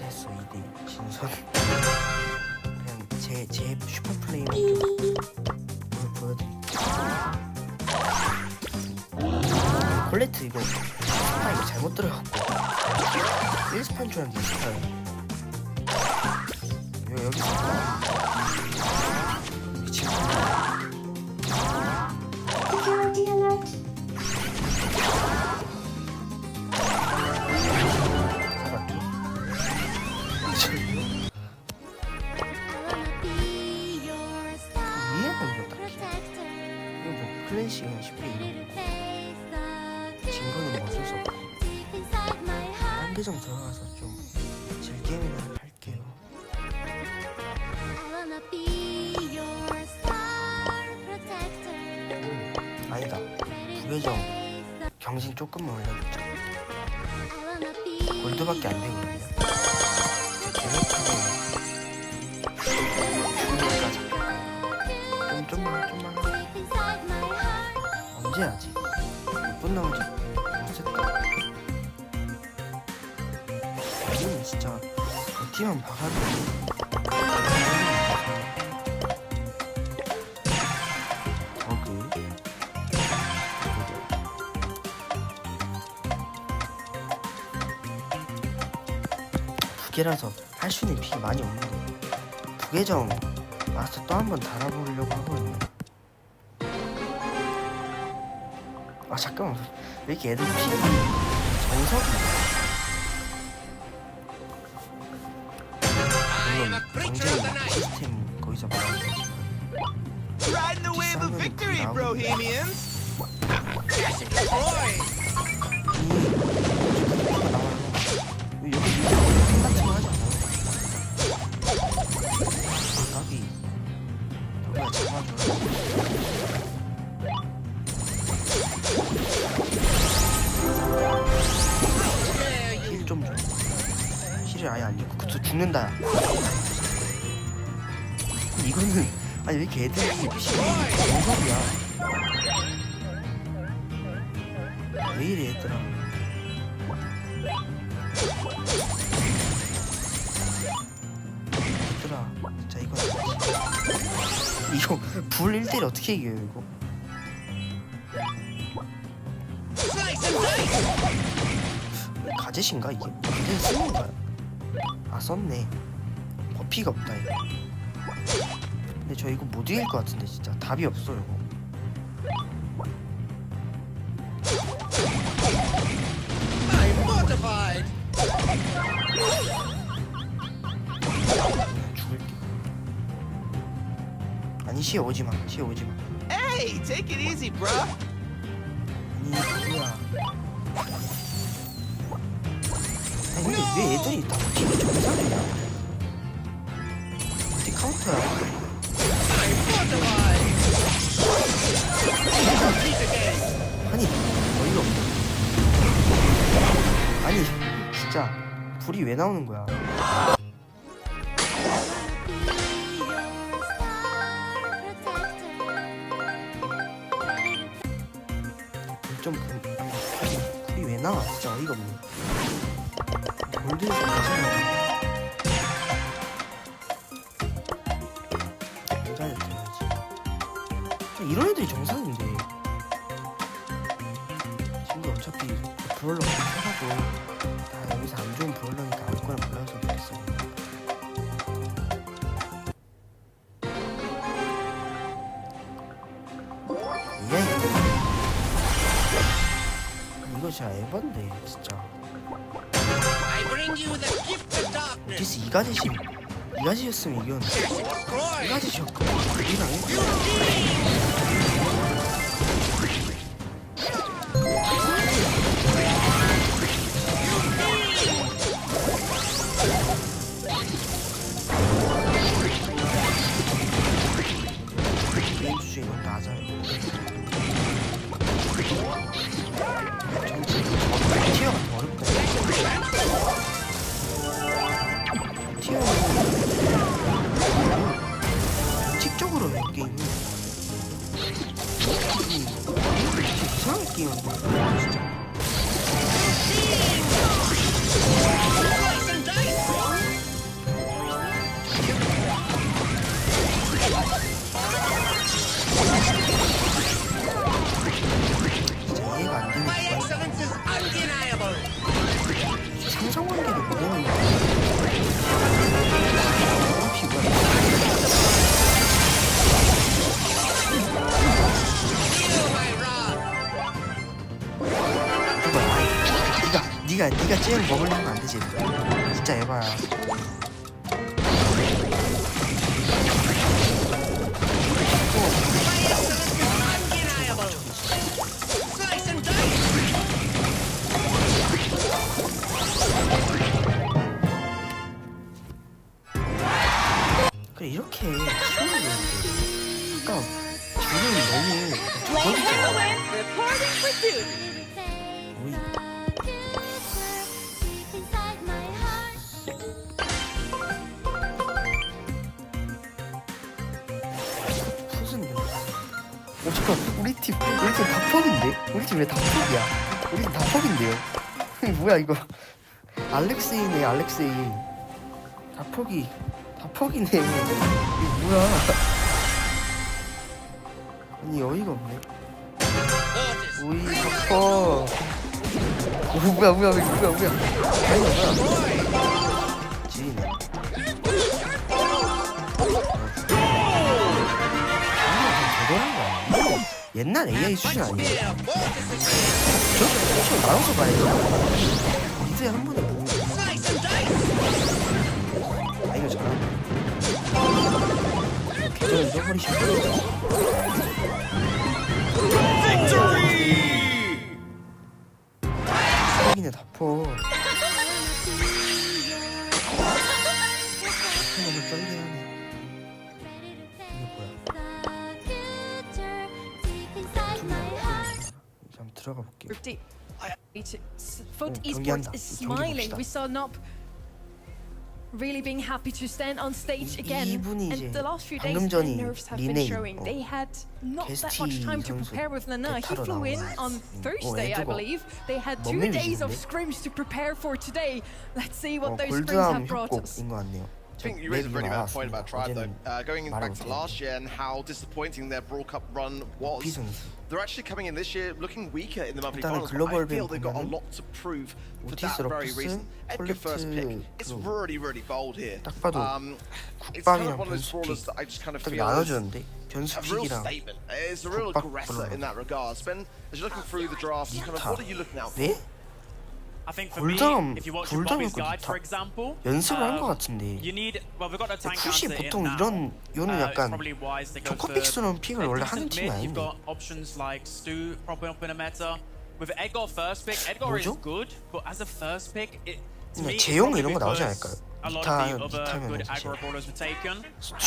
했어. 2대1 진선. 그냥 제 슈퍼 플레이만 좀 보여드릴게요. 콜레트 이거 스파이 잘못 들어갔고 1스판 줄 알았는데 2스파요. 여기서 미친. 클래식은 쉽게 이기고 진거는 뭐 어쩔 수 없고 한 계정 들어가서 좀 즐게임이나 할게요. 아니다. 부계정 경신 조금만 올려주자. 골드밖에 안 되거든요. 좀만 언제 하지? 몇 분 나오지? 어쨌다. 이건 진짜 버티만 박아도 버그 두 개라서 할 수 있는 픽이 많이 없는데 부계정 마스터 또 한 번 달아보려고 하거든요. 아 잠깐만 왜 이렇게 애들 픽이 정석이야. 물론 경쟁 시스템 거기서 말하는 거지. Riding the wave of victory, Bohemians. 여기 유튜브 같은 거 하지 않아? 나비 너가 잡아줘. 힐 좀 줘. 힐을 아예 안 주고 그저 죽는다. 이거는 아니 왜 이렇게 애들이 정석이야. 왜 이래 얘들아. 얘들아 진짜 이거 불 1대1 어떻게 이겨요 이거. 가젯인가 이게? 가젯 쓰는 거야? 아 썼네. 버피가 없다 이거. 근데 저 이거 못 이길 것 같은데 진짜 답이 없어 이거. 그냥 죽을게. 아니 시에 오지마. 시에 오지마. Hey, take it easy, bro. 아니 뭐야. 아니 근데 왜 애들이 다 버티기 정상이야. 어디 카운터야. 아니 어이가 없네. 아니 진짜 불이 왜 나오는 거야. 좀 쿨이 왜 나와? 진짜 어이가 없네. 골드에서 괜찮아. 이런 애들이 정상인데 지금 어차피 브롤러 사가도 다 여기서 안 좋은 브롤러니까 아무거나 골라서 되겠어. 이거 진짜 에반데 진짜. 그래서 이가지였으면 이겼는데 이가지셨고 이랑 게임 주제에 너무 낮아요. 티어가 더 어렵다. 티어는 직적으로 해 게임을. 이상한 게임을 진짜. 이해가 안 되는 상상관계를 모르는 거야. 네가 쟤를 먹으려면 안 되지. 진짜 에바야. 그래 이렇게 쉬운 게 아까 줄을 너무 저거잖아. 잠깐 우리 팀 다 퍽인데? 우리 팀 왜 다 퍽이야? 우리 팀 다 퍽인데요? 뭐야 이거? 알렉세이네 알렉세이. 다 퍽이네. 이게 뭐야? 아니 어이가 없네. 오이 다 퍽. 오 뭐야? 아니 뭐야? 지리네. 대단한 거 아니야? 옛날 AI 수준 아니에요? 저 나눠서 봐야죠. 이제 한 번에 보고. 아 이거 잘하네. 계절을 써버리시면 퍽이네 다 퍽. 너무 쩔긴 하네. 들어가 볼게요. Foot Esports is smiling. We saw Nop really being happy to stand on stage again. And the last few days, their nerves have been showing. They had not that much time to prepare with Nana. He flew in on Thursday, I believe. They had 2 days of scrims to prepare for today. Let's see what those scrims have brought us. I think you raise a really valid point about Tribe though. Going back to last year and how disappointing their Brawl Cup run was. They're actually coming in this year looking weaker in the monthly finals. I feel they've got a lot to prove for that very reason. Edgar first pick. It's really bold here. It's kind of one of those brawlers that I just kind of feel is a real statement. It's a real aggressor in that regard. Ben, as you're looking through the draft, kind of what are you looking out for? I think for me, if you watch Bobby's guide, for example, 연습을 한 것 같은데. you need, well, we've got a tank 푸시 counter in 보통 now. 이거는 약간 Probably wise to go 조커 for 픽스는 픽을 원래 하는 decent 팀이 mid. You've 아닌데. got options like Stu propping up in a meta. With Edgar first pick, Edgar is good, but as a first pick, it to me it's 재용 probably 이런 거 나오지 because 않을까요? a lot of the other good aggro brawlers were taken,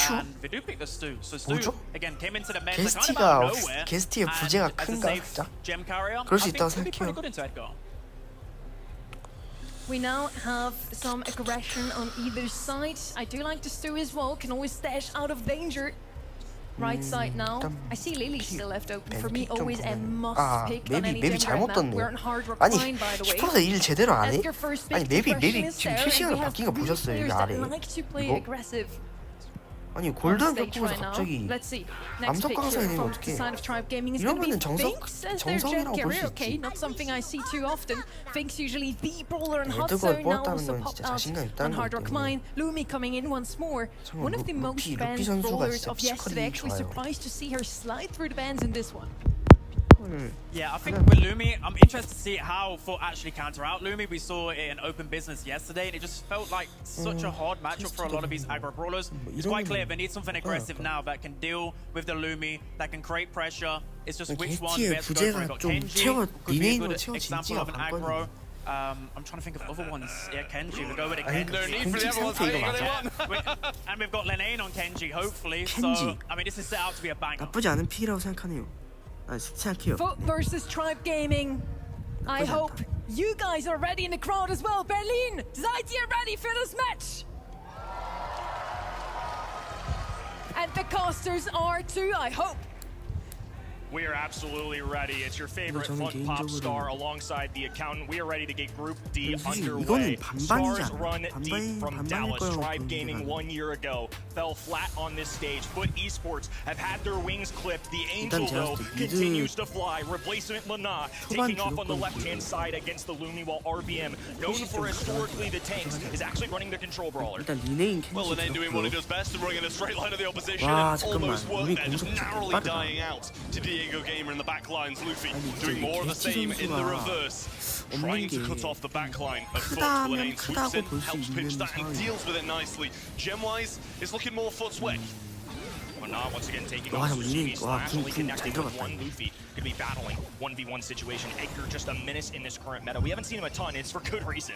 and they do pick the Stu. So Stu again came into the meta kind of out of nowhere, 게스트의 부재가 and as a 큰가 safe 진짜? gem carrier, 그럴 수 I think 있다고 he'll be pretty 생각해요. good into Edgar. We now have some aggression on either side. I do like the Stu as well, can always stash out of danger. Right side now. I see Lily still left open. For me, always a must pick on any 맵이 잘못 떴네. We're on hard rock 아니 line, by the way. 슈퍼에서 일 제대로 안 해? As your first 아니 big 맵이 impression is 지금 there, and 실시간으로 we have 바뀐 거 three 보셨어요? 여기 players 아래 that like to play 이거? aggressive. 아니 골든 Stage 벽보고서 right now. 갑자기 Let's see. Next pick 암석 here 강사님 from 어떻게 the side of Tribe Gaming is going to be 이러면은 Finks as their jet 정성이라고 볼 carrier. 수 Okay, 있지. not something I see too often. Finks usually the brawler in hot 월드컵 zone now 뽑았다는 also 건 popped 진짜 out 자신감 on 있다는 Hard 거기 Rock 때문에. Mine. Lumi coming in once more. One of the most banned 선수가 brawlers 진짜 of yesterday. Actually 좋아요. surprised to see her slide through the bans in this one. Yeah, I think with Lumi, I'm interested to see how Foot actually counter out Lumi. We saw it in open business yesterday, and it just felt like such a hard matchup for a lot of these aggro brawlers. It's quite clear they need something aggressive now that can deal with the Lumi, that can create pressure. It's just which one best to go for. We've got Kenji, could be a good example of an aggro. I'm trying to think of other ones. Yeah, Kenji. We go with a Kenji. No need for the other ones. And we've got Lenane on Kenji, hopefully. So, I mean, this is set out to be a banger. 나쁘지 않은 픽이라고 생각하네요. 생각해요. Foot versus Tribe Gaming. I hope you guys are ready in the crowd as well. Berlin, seid ihr ready for this match? And the casters are too, I hope. We are absolutely ready. It's your favorite fun pop star alongside the accountant. We are ready to get Group D underway. Stars run deep from Dallas. Tribe Gaming 1 year ago fell flat on this stage. Foot Esports have had their wings clipped. The Angel, though, continues to fly. Replacement Lana taking off on the left-hand side against the Lumi, while RBM, known for historically the tanks, is actually running the control brawler. Well, Lenane doing what he does best and running in a straight line of the opposition. And almost worked there, just narrowly dying out to Diego Gamer in the back lines. Luffy doing more of the same in the reverse, trying to cut off the back line of Foot. Lenane swoops in, helps pinch that and deals with it nicely. Gem-wise, it's looking more Foot's way. Not once again taking off Suzuki, actually connecting with one Luffy. Gonna be battling 1v1 situation. Edgar just a menace in this current meta. We haven't seen him a ton, it's for good reason.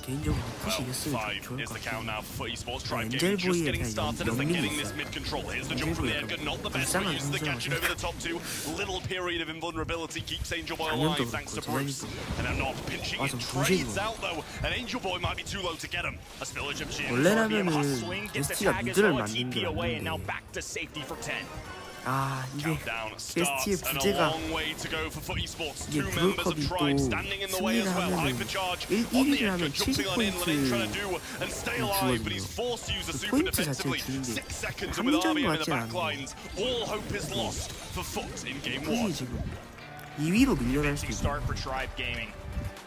개인적으로 푸시 이겼으면 5 좋을 is 것 the count 같아요. now for esports. Tribe Gaming just getting started as they're getting this mid control. Here's the jump from the Edgar, not the best, but uses the gadget over the top two. Little period of invulnerability keeps Angel Boy alive thanks to Bruce. And they're not pinching it. Trades out though, and Angel Boy might be too low to get him. A spillage of shield. 원래라면은 베스티가 미드를 만든 게 away and now 맞는데 back to safety for 10. 아 이게 베스티의 부재가 이게 브로컵이 또 승리를 하면은 1위를 하면 70포인트를 주거든요. 그 포인트 자체를 주는 게 함정 같진 않은데 굳이 지금 2위로 밀려날 수도 있고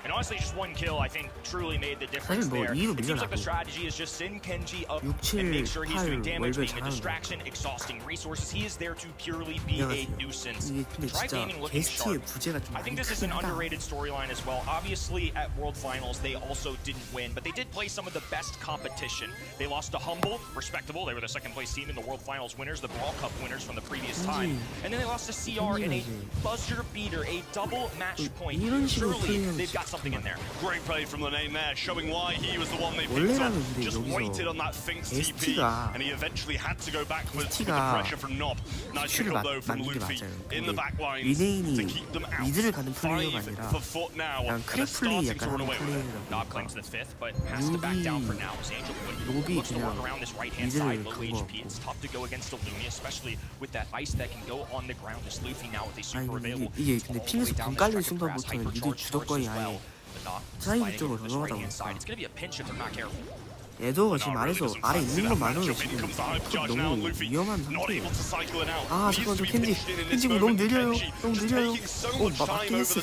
And honestly, just one kill, I think, truly made the difference there. It seems like the strategy is just send Kenji up and make sure he's doing damage, being a distraction, exhausting resources. He is there to purely be a nuisance. Tribe Gaming looking sharp. I think this is an underrated storyline as well. Obviously, at World Finals, they also didn't win, but they did play some of the best competition. They lost to Humble, respectable. They were the second place team in the World Finals winners, the Brawl Cup winners from the previous time. And then they lost to CR in a buzzer beater, a double match point. Surely, they've got something in there. Great play from Lenane there, showing why he was the one they picked up. Just waited on that Finks TP, and he eventually had to go back with the pressure from Nob. Nice pick up though from Luffy in the back lines to keep them out. 5 for Foot now, and they're starting to run away with it. Nob claims the 5th, but has to back down for now. As Angel looks to work around this right-hand side, low HP. It's tough to go against the Lumi, especially with that ice that can go on the ground. This Luffy now with a super available. 이게 근데 핑에서 분 깔린 순간부터는 미드 주도권이 아예 사이드 쪽으로 넘어가다 보니까 얘도 지금 아래 있는 것만으로 지금 너무 위험한 상태예요. 아 잠깐만 저 켄지가 너무 느려요. 맞긴 했어.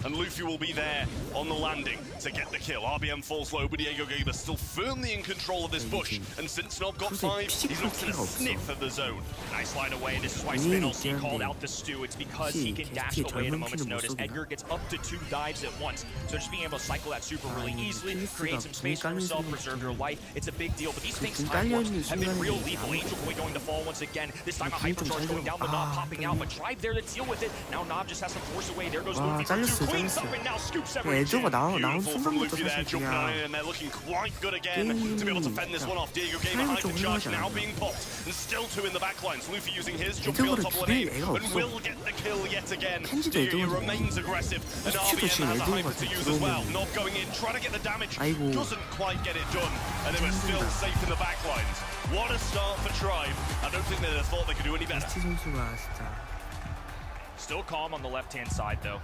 And Luffy will be there on the landing to get the kill. RBM falls low, but Diego Gamer still firmly in control of this bush. And since Nob got 5, he's not going to sniff of the zone. Nice slide away. This is why Spinelsi called out the stew. It's because he can dash away at a moment's notice. Edgar gets up to 2 dives at once. So just being able to cycle that super really easily, create some space for himself, preserve your life. It's a big deal. But these things have been real lethal. Angel Boy going to fall once again. This time a hypercharge going down the Nob, popping out, but Tribe there to deal with it. Now Nob just has to force away. There goes Luffy for 2. Cleans up and now scoops everything. 나온 순간부터 사실 그냥 and they're looking quite good again to be able to fend this one off. Diego Gamer hypercharge now being popped, and still 2 in the back lines. Luffy using his jumping on top of Lenane and will get the kill yet again. Diego remains aggressive, and RBM has a hyper to use as well. Not going in, trying to get the damage. Doesn't quite get it done, and they were still safe in the back lines. What a start for Tribe. I don't think they thought they could do any better. Still calm on the left-hand side, though.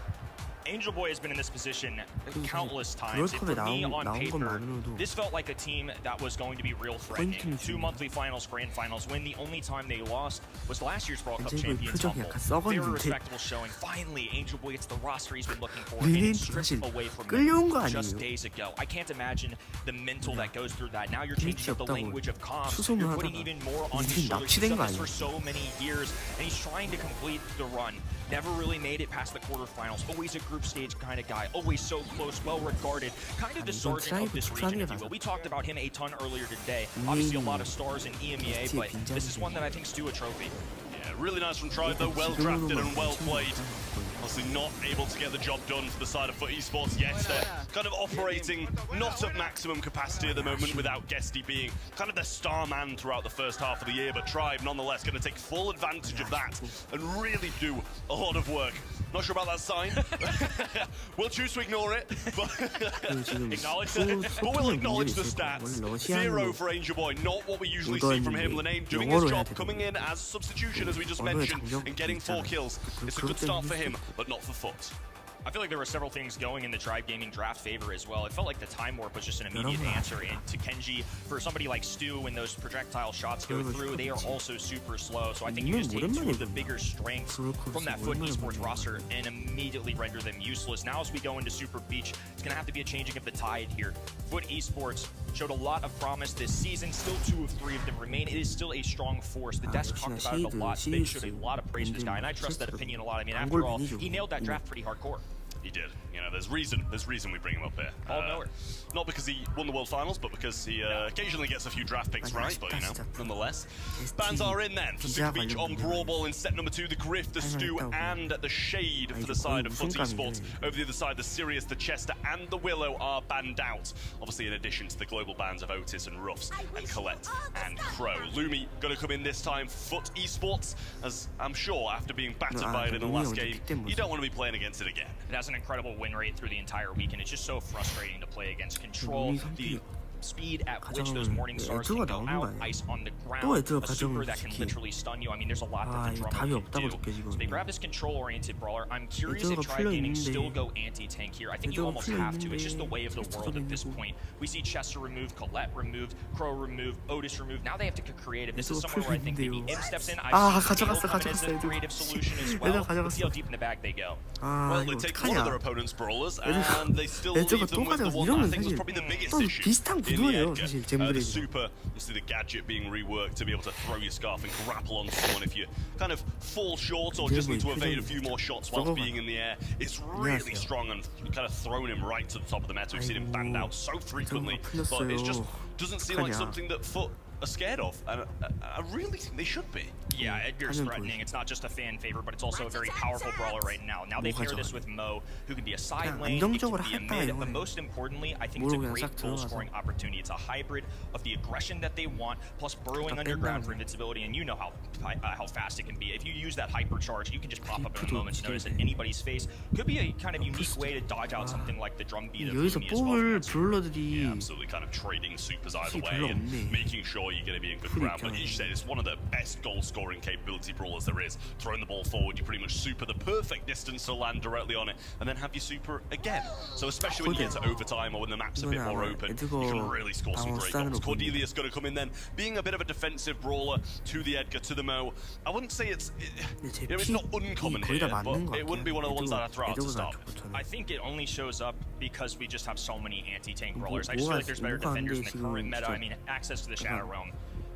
Angel Boy has been in this position countless times. And for me, on paper, this felt like a team that was going to be real threatening. 2 monthly finals, grand finals, when the only time they lost was last year's World Cup champions humble. Very respectable showing. Finally, Angel Boy gets the roster he's been looking for, and it's stripped away from him just days ago. I can't imagine the mental that goes through that. Now you're changing up the language of comms. You're putting even more on his shoulders. He's done this for so many years, and he's trying to complete the run. Never really made it past the quarterfinals. Always a group stage kind of guy. Always so close, well regarded. Kind of the sergeant of this region, if you will. We talked about him a ton earlier today. Obviously a lot of stars in EMEA, but this is one that I think is due a trophy. Yeah, really nice from Tribe though. Well drafted and well played. Obviously not able to get the job done for the side of FUT Esports yet. They're kind of operating not at maximum capacity at the moment, without Guesty being kind of their star man throughout the first half of the year, but Tribe nonetheless going to take full advantage of that and really do a lot of work. Not sure about that sign. We'll choose to ignore it, but acknowledge but we'll acknowledge the stats. 0 for Angel Boy, not what we usually see from him. Linane doing his job, coming in as substitution, as we just mentioned, and getting 4 kills. It's a good start for him, but not for FUT. I feel like there were several things going in the Tribe Gaming draft favor as well. It felt like the time warp was just an immediate answer into Kenji. For somebody like Stu, when those projectile shots go through, they are also super slow. So I think you just take 2 of the bigger strengths from that FUT Esports roster and immediately render them useless. Now as we go into Super Beach, it's going to have to be a changing of the tide here. FUT Esports showed a lot of promise this season. Still 2 of 3 of them remain. It is still a strong force. The desk talked about it a lot. They showed a lot of praise for this guy, and I trust that opinion a lot. I mean, after all, he nailed that draft pretty hardcore. He did. You know, there's reason we bring him up here. Not because he won the World Finals, but because he occasionally gets a few draft picks right, but you know, nonetheless. Bans are in then for Super Beach on Brawl Ball in set number 2. The Griff, the Stu, and the Shade for the side of FUT Esports. Over the other side, the Sirius, the Chester, and the Willow are banned out. Obviously, in addition to the global bans of Otis and Ruffs and Colette and Crow. Lumi gonna come in this time, FUT Esports, as I'm sure after being battered by it in the last game, you don't want to be playing against it again. It has an incredible win rate through the entire weekend. It's just so frustrating to play against. Control the speed at which those morning stars can go out, ice on the ground, a super that can literally stun you. I mean, there's a lot that the drummer can do. So they grab this control-oriented brawler. I'm curious if Tribe Gaming still go anti-tank here. I think you almost have to. It's just the way of the world at this point. We see Chester removed, Colette removed, Crow removed, Otis removed. Now they have to get creative. This is somewhere where I think maybe Im steps in. I've seen as a creative solution as well. Let's see how deep in the bag they go. Well, they take one of their opponent's brawlers, and they still leave them with the one that I think was probably the biggest issue. The super, you see the gadget being reworked to be able to throw your scarf and grapple on someone if you kind of fall short or just need to evade a few more shots whilst being in the air. It's really strong and kind of thrown him right to the top of the meta. We've seen him banned out so frequently, but it just doesn't seem like something that FUT are scared of, and I really think they should be. Yeah, Edgar's threatening. It's not just a fan favorite, but it's also a very powerful brawler right now. Now they pair this with Mo, who can be a side lane, it can be a mid, but most importantly, I think it's a great goal-scoring opportunity. It's a hybrid of the aggression that they want, plus burrowing underground for invincibility, and you know how fast it can be. If you use that hypercharge, you can just pop up in a moment's notice at anybody's face. Could be a kind of unique way to dodge out something like the drum beat of Lumi as well. Yeah, absolutely, kind of trading supers either way and making sure you're going to be in good ground. But as you said, it's one of the best goal-scoring capability brawlers there is. Throwing the ball forward, you pretty much super the perfect distance to land directly on it, and then have you super again. So especially when you get to overtime or when the map's a bit more open, you can really score some great goals. Cordelia's going to come in then, being a bit of a defensive brawler to the Edgar, to the Mo. I wouldn't say it's not uncommon here, but it wouldn't be one of the ones that I throw out to start with. I think it only shows up because we just have so many anti-tank brawlers. I just feel like there's better defenders in the current meta. I mean, access to the Shadow Realm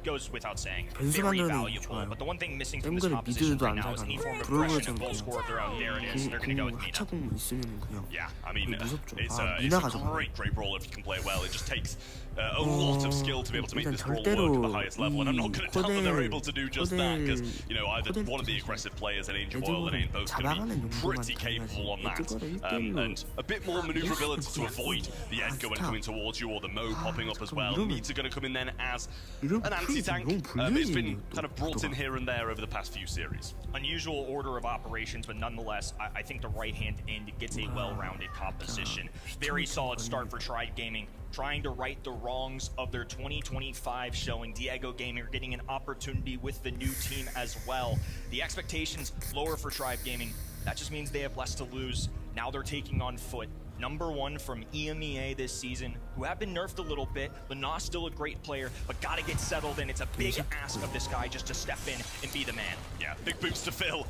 goes without saying. Very valuable, but the one thing missing from this composition right now is any form of aggression and goal score of their own. There it is. They're going to go with Mina. Yeah, I mean, it's a great brawler if you can play it well. It just takes a lot of skill to be able to make this brawl work at the highest level, and I'm not going to doubt that they're able to do just that, because, you know, either one of the aggressive players and Angel Boy and Lane both going to be pretty capable on that, and a bit more maneuverability to avoid the Edgar when coming towards you, or the Mo popping up as well. Nita going to come in then as an mobility tank. It's been kind of brought in here and there over the past few series. Unusual order of operations, but nonetheless, I think the right-hand end gets a well-rounded composition. Very solid start for Tribe Gaming, trying to right the wrongs of their 2025 showing. Diego Gamer getting an opportunity with the new team as well. The expectations lower for Tribe Gaming. That just means they have less to lose. Now they're taking on Foot. #1 from EMEA this season, who have been nerfed a little bit. Lenaw's still a great player, but gotta get settled in. It's a big ask of this guy just to step in and be the man. Yeah, big boots to fill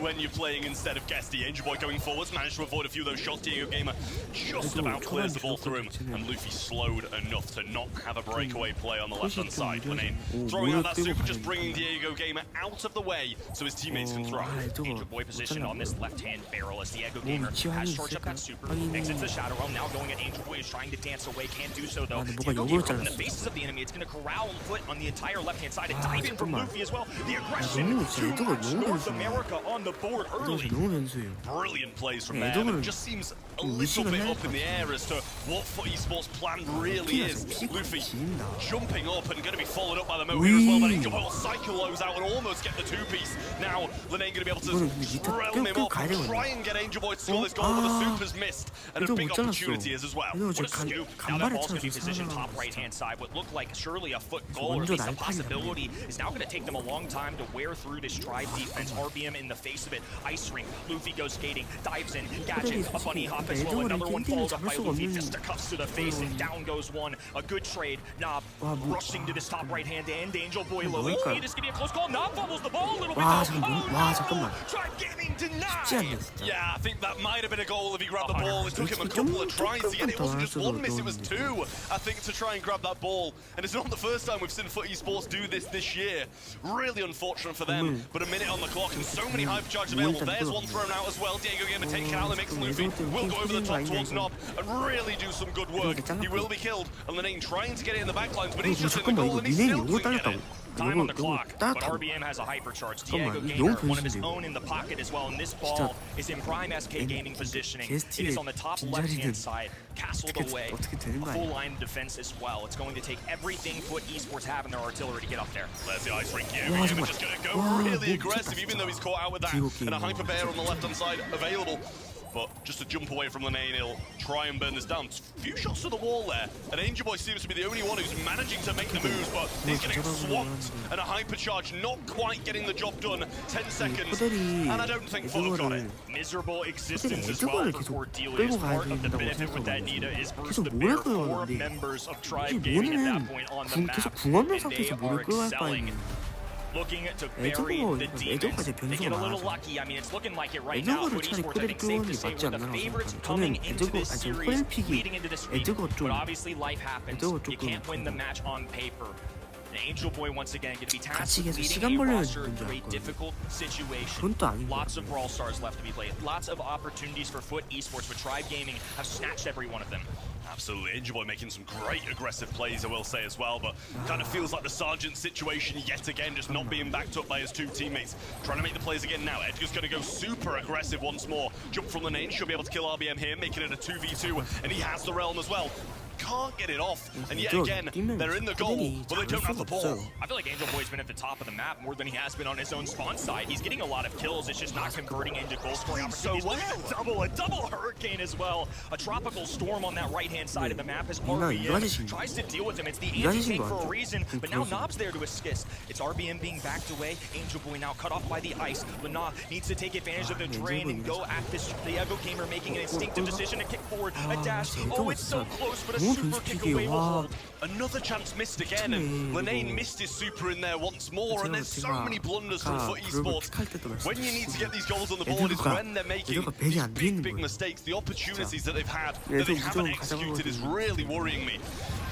when you're playing instead of Guesty. Angel Boy going forwards, managed to avoid a few of those shots. Diego Gamer just about clears the ball through him, and Luffy slowed enough to not have a breakaway play on the left-hand side. Lenane throwing out that super, just bringing Diego Gamer out of the way so his teammates can throw. Angel Boy positioned on this left-hand barrel as Diego Gamer has charged up that super. Exits the Shadow Realm, now going at Angel Boy, is trying to dance away, can't do so though. Diego Gamer in the faces of the enemy, it's going to corral Foot on the entire left-hand side and dive in from Luffy as well. The aggression, too much North America on the board early. Brilliant plays from there, but it just seems a little bit up in the air as to what Foot Esports' plan really is. Luffy jumping up and going to be followed up by the Mo here as well, but Angel Boy will cycle those out and almost get the two-piece. Now, Lenane going to be able to realm him up, try and get Angel Boy to score this goal, but the super's missed, and a big opportunity is as well. What a scoop. Now that ball's going to be positioned top right-hand side. What looked like surely a Foot goal, or at least a possibility, is now going to take them a long time to wear through this Tribe defense. RBM in the face of it. Ice ring. Luffy goes skating, dives in, gadget, a bunny hop as well. Another one followed up by Luffy. Fisticuffs to the face, and down goes one. A good trade. Knob rushing to this top right-hand end. Angel Boy low HP. This could be a close call. Knob fumbles the ball a little bit. Tribe Gaming denied. Yeah, I think that might have been a goal if he grabbed the ball. It took him a couple of tries to get it. It wasn't just one miss, it was two, I think, to try and grab that ball. And it's not the first time we've seen Foot Esports do this year. Really unfortunate for them, but a minute on the clock and so many hypercharges available. There's one thrown out as well. Diego Gamer taking out the mix. Luffy will go over the top towards Knob and really do some good work. He will be killed, and Lenane trying to get it in the backlines, but he's just in the goal and he's still doesn't get it. Time on the clock, but RBM has a hypercharge. Diego Gamer, one of his own in the pocket as well, and this ball is in prime SK Gaming positioning. It is on the top left-hand side, castled away, a full line of defense as well. It's going to take everything Foot Esports have in their artillery to get up there. There's the ice rink here. Gamer just going to go really aggressive, even though he's caught out with that, and a hyper bear on the left-hand side available. But just to jump away from Lenane, he'll try and burn this down. A few shots to the wall there, and Angel Boy seems to be the only one who's managing to make the moves, but he's getting swamped, and a hypercharge not quite getting the job done. 10 seconds, and I don't think Foot got it. Miserable existence as well for Cordelia. Part of the benefit with that Nita is Bruce the Bear, 4 members of Tribe Gaming at that point on the map, and they are excelling. Looking to bury the demons. They get a little lucky. I mean, it's looking like it right now. Foot Esports, I think, safe to say, were the favorites coming into this series, leading into this week. But obviously, life happens. You can't win the match on paper. And Angel Boy once again going to be tasked with leading a roster through a difficult situation. Lots of Brawl Stars left to be played. Lots of opportunities for Foot Esports, but Tribe Gaming have snatched every one of them. Absolutely, Angel Boy making some great aggressive plays, I will say as well, but kind of feels like the Sergeant situation yet again, just not being backed up by his two teammates. Trying to make the plays again now. Edgar's going to go super aggressive once more. Jump from Lenane, should be able to kill RBM here, making it a 2v2, and he has the realm as well. Can't get it off, and yet again, they're in the goal, but they don't have the ball. I feel like Angel Boy's been at the top of the map more than he has been on his own spawn side. He's getting a lot of kills, it's just not converting into goal scoring opportunities. So a double hurricane as well. A tropical storm on that right-hand side of the map as RBM tries to deal with him. It's the anti-tank for a reason, but now Nob's there to assist. It's RBM being backed away. Angel Boy now cut off by the ice. Lana needs to take advantage of the drain and go at this. Diego Gamer making an instinctive decision to kick forward, a dash. Oh, it's so close, but a super kick away will hold. Another chance missed again, and Lenane missed his super in there once more, and there's so many blunders from Foot Esports. When you need to get these goals on the board is when they're making these big mistakes. The opportunities that they've had that they haven't executed is really worrying me.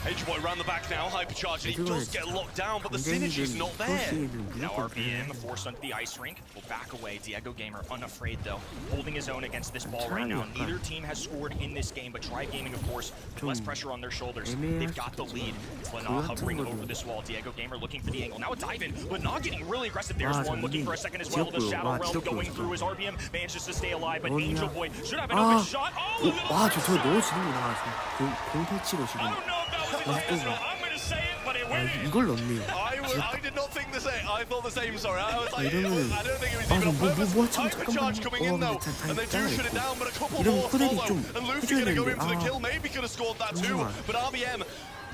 Angel Boy around the back now, hypercharged. He does get locked down, but the synergy's not there. Now RBM forced onto the ice rink. Will back away. Diego Gamer unafraid though, holding his own against this ball right now. Neither team has scored in this game, but Tribe Gaming, of course, with less pressure on their shoulders. They've got the lead. It's Lana hovering over this wall. Diego Gamer looking for the angle. Now a dive in. Lana getting really aggressive. There's one looking for a second as well. The Shadow Realm going through as RBM manages to stay alive, but Angel Boy should have an open shot. Oh, I don't know if that was intentional. I'm going to say it, but it went in. 이걸 넣네요. I I did not think the same. I thought the same. Sorry, I was like, I 이러면은 don't think it was even on purpose. Hypercharge coming in though, and they do shut it down, but a couple more follow. And Luffy gonna go in for the kill. Maybe could have scored that too, but RBM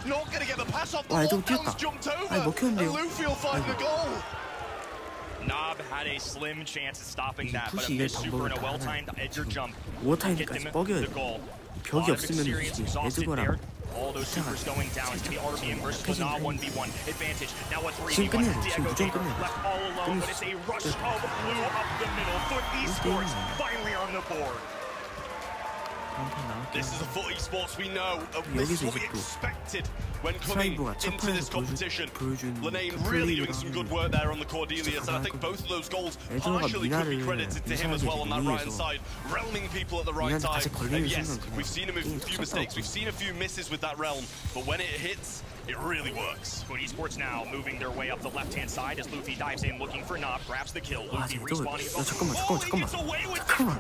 not gonna get the pass off. The lockdown's jumped over, and Luffy will find the goal. Nob had a slim chance of stopping that, but a missed super and a well-timed edger jump. Get them the goal. 벽이 없으면 애드거랑 All those supers going down. It's gonna be RBM versus Lana 1v1 advantage. Now a 3v1. 지금 끝내야 돼. 지금 Diego 무조건 Jaeger 끝내야 left all alone, but it's a rush of blue up the middle. Foot Esports finally on the board. This is a Foot Esports we know. This is what we expected when coming into this competition. Lenane really doing some good work there on the Cordelius, and I think both of those goals partially could be credited to him as well on that right-hand side, realming people at the right time. And yes, we've seen him with a few mistakes, we've seen a few misses with that realm, but when it hits, it really works. Foot Esports now moving their way up the left-hand side as Luffy dives in looking for Nob, grabs the kill. Luffy respawning. 잠깐만.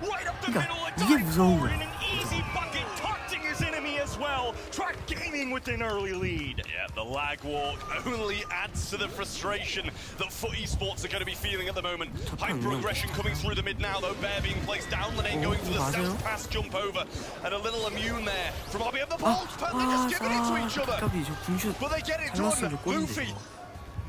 Right up the middle, a 이게 무서운 and 거야. an easy bucket, taunting his enemy as well. Track Gaming with an early lead. Yeah, the lag walk only adds to the frustration that Foot Esports are going to be feeling at the moment. Hyper aggression coming through the mid now, though. Bear being placed down, Lenane going for the south pass jump over, and a little immune there from RBM. The pulse, but they're just giving it to each other. But they get it done. Luffy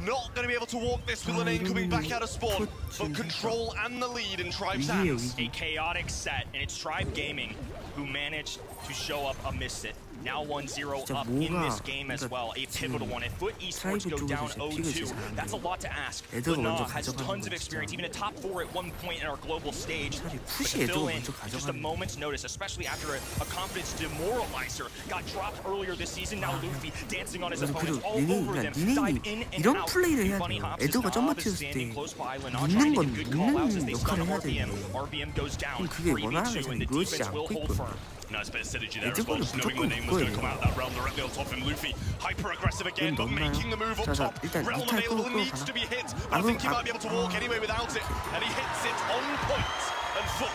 not going to be able to walk this with Lenane coming back out of spawn, but control and the lead in Tribe's hands. A chaotic set, and it's Tribe Gaming who managed to show up amidst it. Now 1-0 up in this game as well. A pivotal one. If Foot Esports go down 0-2, that's a lot to ask. Lana has tons of experience, even a top 4 at one point in our global stage. But to fill in just a moment's notice, especially after a confidence demoralizer got dropped earlier this season. Now Luffy dancing on his opponents all over them. Dive in and out. Bunny hops his Nob is standing close by. Lana trying to give good call-outs as they stun RBM. RBM goes down 3v2 and the defense will hold firm. Nice bit of synergy there as well, just knowing Lenane was going to come out of that realm directly on top of him. Luffy, hyper-aggressive again, but making the move up top. Realm available and needs to be hit, but I think he might be able to walk anyway without it. And he hits it on point, and Foot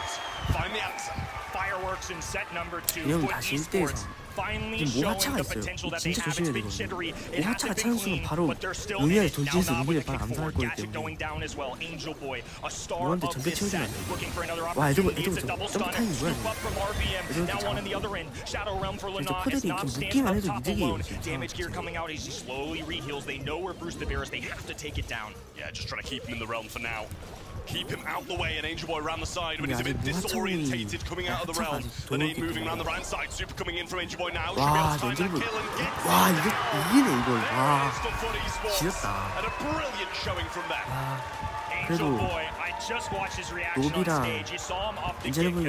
find the answer. Fireworks in set number 2. Foot Esports finally showing the potential that they have. It's been jittery. It hasn't been clean, but they're still in it. Now Nob with a kick forward. Gadget going down as well. Angel Boy, a star of this set, looking for another opportunity. It's a double stun. Scoop up from RBM. Now one in the other end. Shadow Realm for Lana as Nob stands up top alone. Damage gear coming out. He slowly reheals. They know where Bruce the Bear is. They have to take it down. Yeah, just trying to keep him in the realm for now. Keep him out the way, and Angel Boy around the side when he's a bit disorientated coming out of the realm. Lenane moving around the right side, super coming in from Angel Boy now. Should be able to find that kill and get 지렸다. and a brilliant showing from them. Angel Boy, I just watched his reaction on stage. You saw him off the get-go.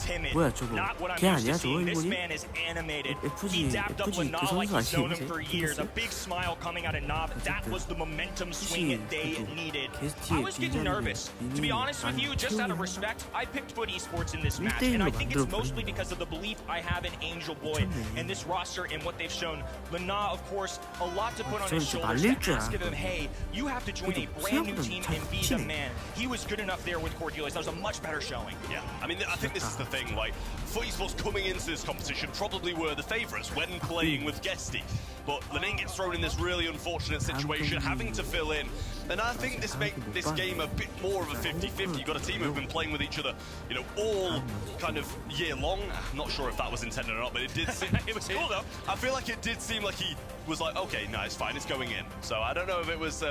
Timid. Not what I'm used to seeing. This man is animated. He dapped up with Nob like he's known him for years. A big smile coming out of Nob. That was the momentum swing they needed. I was getting nervous. To be honest with you, just out of respect, I picked Foot Esports in this match. And I think it's mostly because of the belief I have in Angel Boy and this roster and what they've shown. Lana, of course, a lot to put on his shoulders to ask of him, hey, you have to join a brand new team and be the man. He was good enough there with Cordelius. That was a much better showing. Yeah, I mean, I think this is the thing, like, Foot Esports coming into this competition probably were the favourites when playing with Guesty. But Lenane gets thrown in this really unfortunate situation, having to fill in. And I think this makes this game a bit more of a 50-50. You've got a team who've been playing with each other, you know, all kind of year long. I'm not sure if that was intended or not, but it did seem... It was cool, though. I feel like it did seem like he was like, okay, no, it's fine, it's going in. So I don't know if it was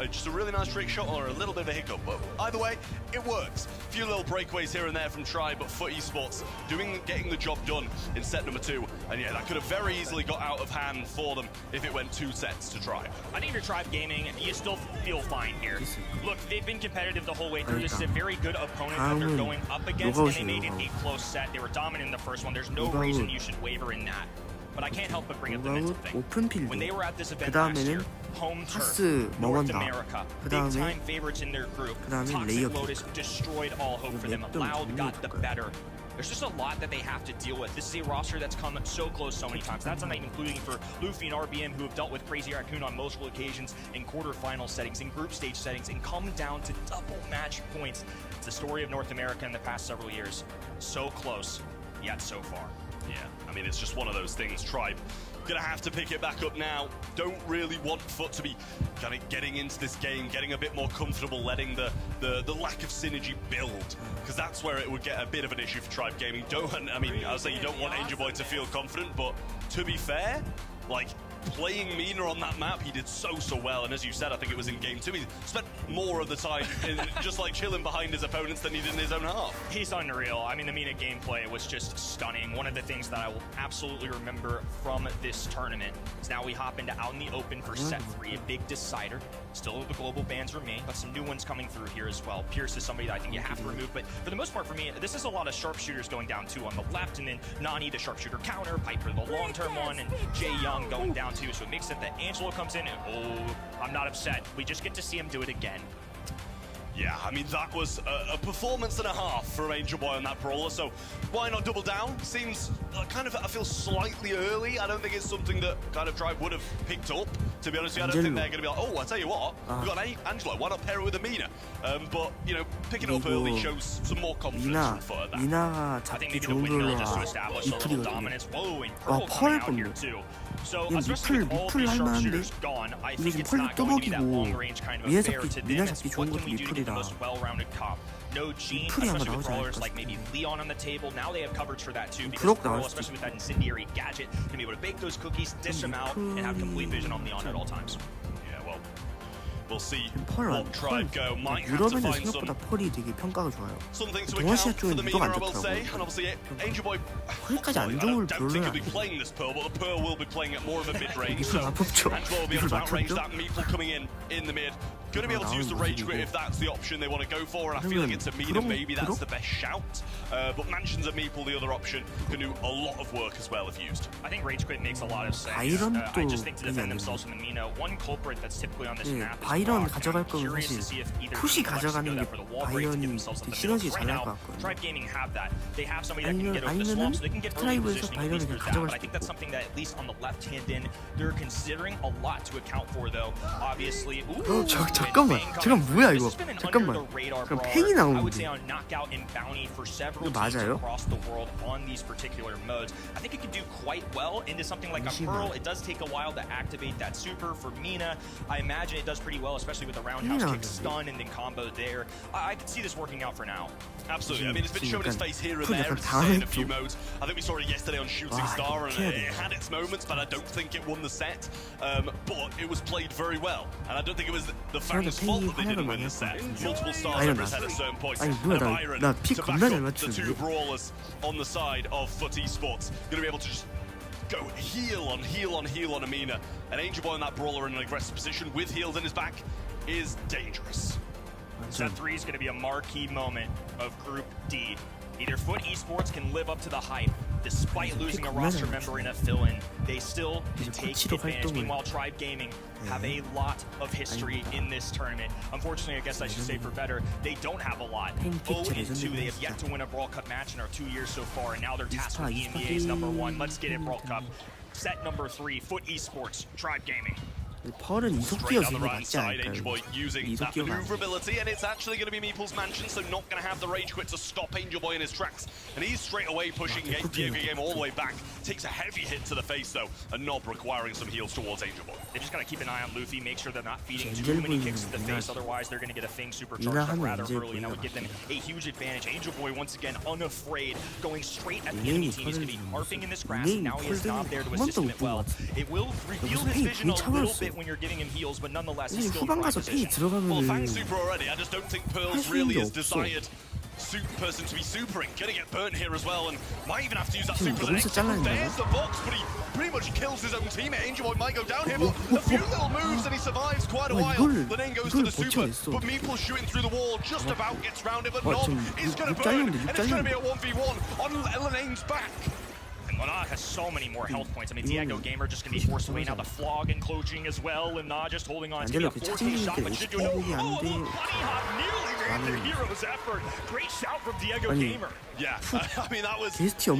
just a really nice trick shot or a little bit of a hiccup, but either way, it works. A few little breakaways here and there from Tribe, but Foot Esports getting the job done in set number 2. And yeah, that could have very easily got out of hand for them if it went 2 sets to Tribe. I think if you're Tribe Gaming, you still feel fine here. Look, they've been competitive the whole way through. This is a very good opponent that they're going up against, and they made it a close set. They were dominant in the first one. There's no reason you should waver in that. But I can't help but bring up the mental thing. When they were at this event last year, home turf, North America, big-time favorites in their group, Toxic Lotus destroyed all hope for them. Loud got the better. There's just a lot that they have to deal with. This is a roster that's come so close so many times. That's not even including for Luffy and RBM, who have dealt with Crazy Raccoon on multiple occasions in quarterfinal settings, in group stage settings, and come down to double match points. It's the story of North America in the past several years. So close, yet so far. Yeah, I mean, it's just one of those things. Tribe gonna have to pick it back up now. Don't really want Foot to be kind of getting into this game, getting a bit more comfortable, letting the lack of synergy build, because that's where it would get a bit of an issue for Tribe Gaming. I mean, I would say you don't want Angel Boy to feel confident, but to be fair, like, playing Mina on that map, he did so well, and as you said, I think it was in game 2, he spent more of the time just like chilling behind his opponents than he did in his own half. He's unreal. I mean, the Mina gameplay was just stunning. One of the things that I will absolutely remember from this tournament is now we hop into out in the open for set 3, a big decider. Still the global bans remain, but some new ones coming through here as well. Pierce is somebody that I think you have to remove, but for the most part for me, this is a lot of sharpshooters going down too on the left, and then Nani, the sharpshooter counter, Piper, the long-term one, and Jay Young going down too. So it makes it that Angelo comes in and, oh, I'm not upset. We just get to see him do it again. Yeah, I mean, that was a performance and a half from Angel Boy on that brawler, so why not double down? Seems kind of, I feel, slightly early. I don't think it's something that kind of Tribe would have picked up, to be honest with you. I don't think they're going to be like, oh, I tell you what, we've got Angelo, why not pair it with Amina? But, you know, picking it up early shows some more confidence from Foot at that. 미나가 잡기 좋은 걸로가 미플이거든요. 펄 건데. 미플 할만한데? 이거 지금 펄로 떠먹이고 미나 잡기 좋은 것도 미플이라 미플이 아마 나오지 않을까 싶은데 브록 나올 수도 있고 We'll see what Tribe go. Might have to find some 펄이 되게 평가가 좋아요. something to account for the Mina, I will say. And obviously, Angel Boy, 펄까지 안 I 좋을 don't think he'll 별로야. be playing this Pearl, but the Pearl will be playing at more of a mid-range. 미플 So 맞췄죠. Angelo will be able to outrange that Meeple coming in the mid. Going to be able to use the Rage Quit if that's the option they want to go for, and I feel like it's Amina, maybe that's the best shout. But Mansions and Meeple, the other option, can do a lot of work as well if used. I think Rage Quit makes a lot of sense. I just think to defend themselves from the Mina, one culprit that's typically on this map is 바이런 가져갈 거면 사실 푸시 가져가는 게 바이런이 시너지 잘 날 것 같거든요. Tribe Gaming have that. They have somebody that can get over the swamp, so they can get early positioning at least through that. But I think that's something that at least on the left hand end, they're considering a lot to account for, though. Obviously, 잠깐만 뭐야 이거? 잠깐만. 그럼 팽이 I would say 나오는데. on knockout and bounty for several 이거 teams 맞아요? across the world on these particular modes. I think it could do quite well into something like a Pearl. It does take a while to activate that super. For Mina, I imagine it does pretty well, especially with the roundhouse kick stun and then combo there. I could see this working out for now. Absolutely. I mean, it's been showing its face here and there in a few modes. I think we saw it yesterday on Shooting Star, and it had its moments, but I don't think it won the set. But it was played very well, and I don't think it was the fans' fault that they didn't win the set. Multiple stars over his head at certain points. And Byron to back up the two brawlers on the side of Foot Esports. Going to be able to just go heel on Amina. And Angel Boy on that brawler in an aggressive position with heals in his back is dangerous. Set 3 is going to be a marquee moment of Group D. Either Foot Esports can live up to the hype, despite losing a roster member in a fill-in. They still can take advantage. Meanwhile, Tribe Gaming have a lot of history in this tournament. Unfortunately, I guess I should say for better, they don't have a lot. 0-2, they have yet to win a Brawl Cup match in our 2 years so far, and now they're tasked with EMEA's #1. Let's get it, Brawl Cup. Set number 3, Foot Esports, Tribe Gaming. 펄은 이속기어 on the 주는 게 right 맞지 side, 않을까요? Angel Boy using that 이속기어가 maneuverability, and it's actually going to be Meeple's Mansion, so not going to have the Rage Quit to stop Angel Boy in his tracks. And he's straight away pushing Diego Game all the way back. Takes a heavy hit to the face, though, and Nob requiring some heals towards Angel Boy. They just got to keep an eye on Luffy, make sure they're not feeding too many kicks to the face, otherwise they're going to get a Fang supercharged up rather early, and that would give them a huge advantage. Angel Boy, once again, unafraid, going straight at the enemy team. He's going to be harping in this grass, and now he is not there to assist him well. It will reveal his vision a little bit when you're giving him heals, but nonetheless, he's still in prime position. Well, Fang super already. I just don't think Pearl's really his desired person to be supering. Gonna get burnt here as well, and might even have to use that super. There's the box, but he pretty much kills his own teammate. Angel Boy might go down here, but a few little moves and he survives quite a while. The name goes to the super, but Meeple shooting through the wall just about gets rounded, but Nob is gonna burn, and it's gonna be a 1v1 on Elenane's back. Monarch has so many more health points. I mean, Diego Gamer just going to be forced away now. The Flog encroaching as well, and Na just holding on to be a 4K shot, but should do it. Oh, a little bunny hop nearly ran their hero's effort. Great shout from Diego Gamer. Yeah, I mean, that was a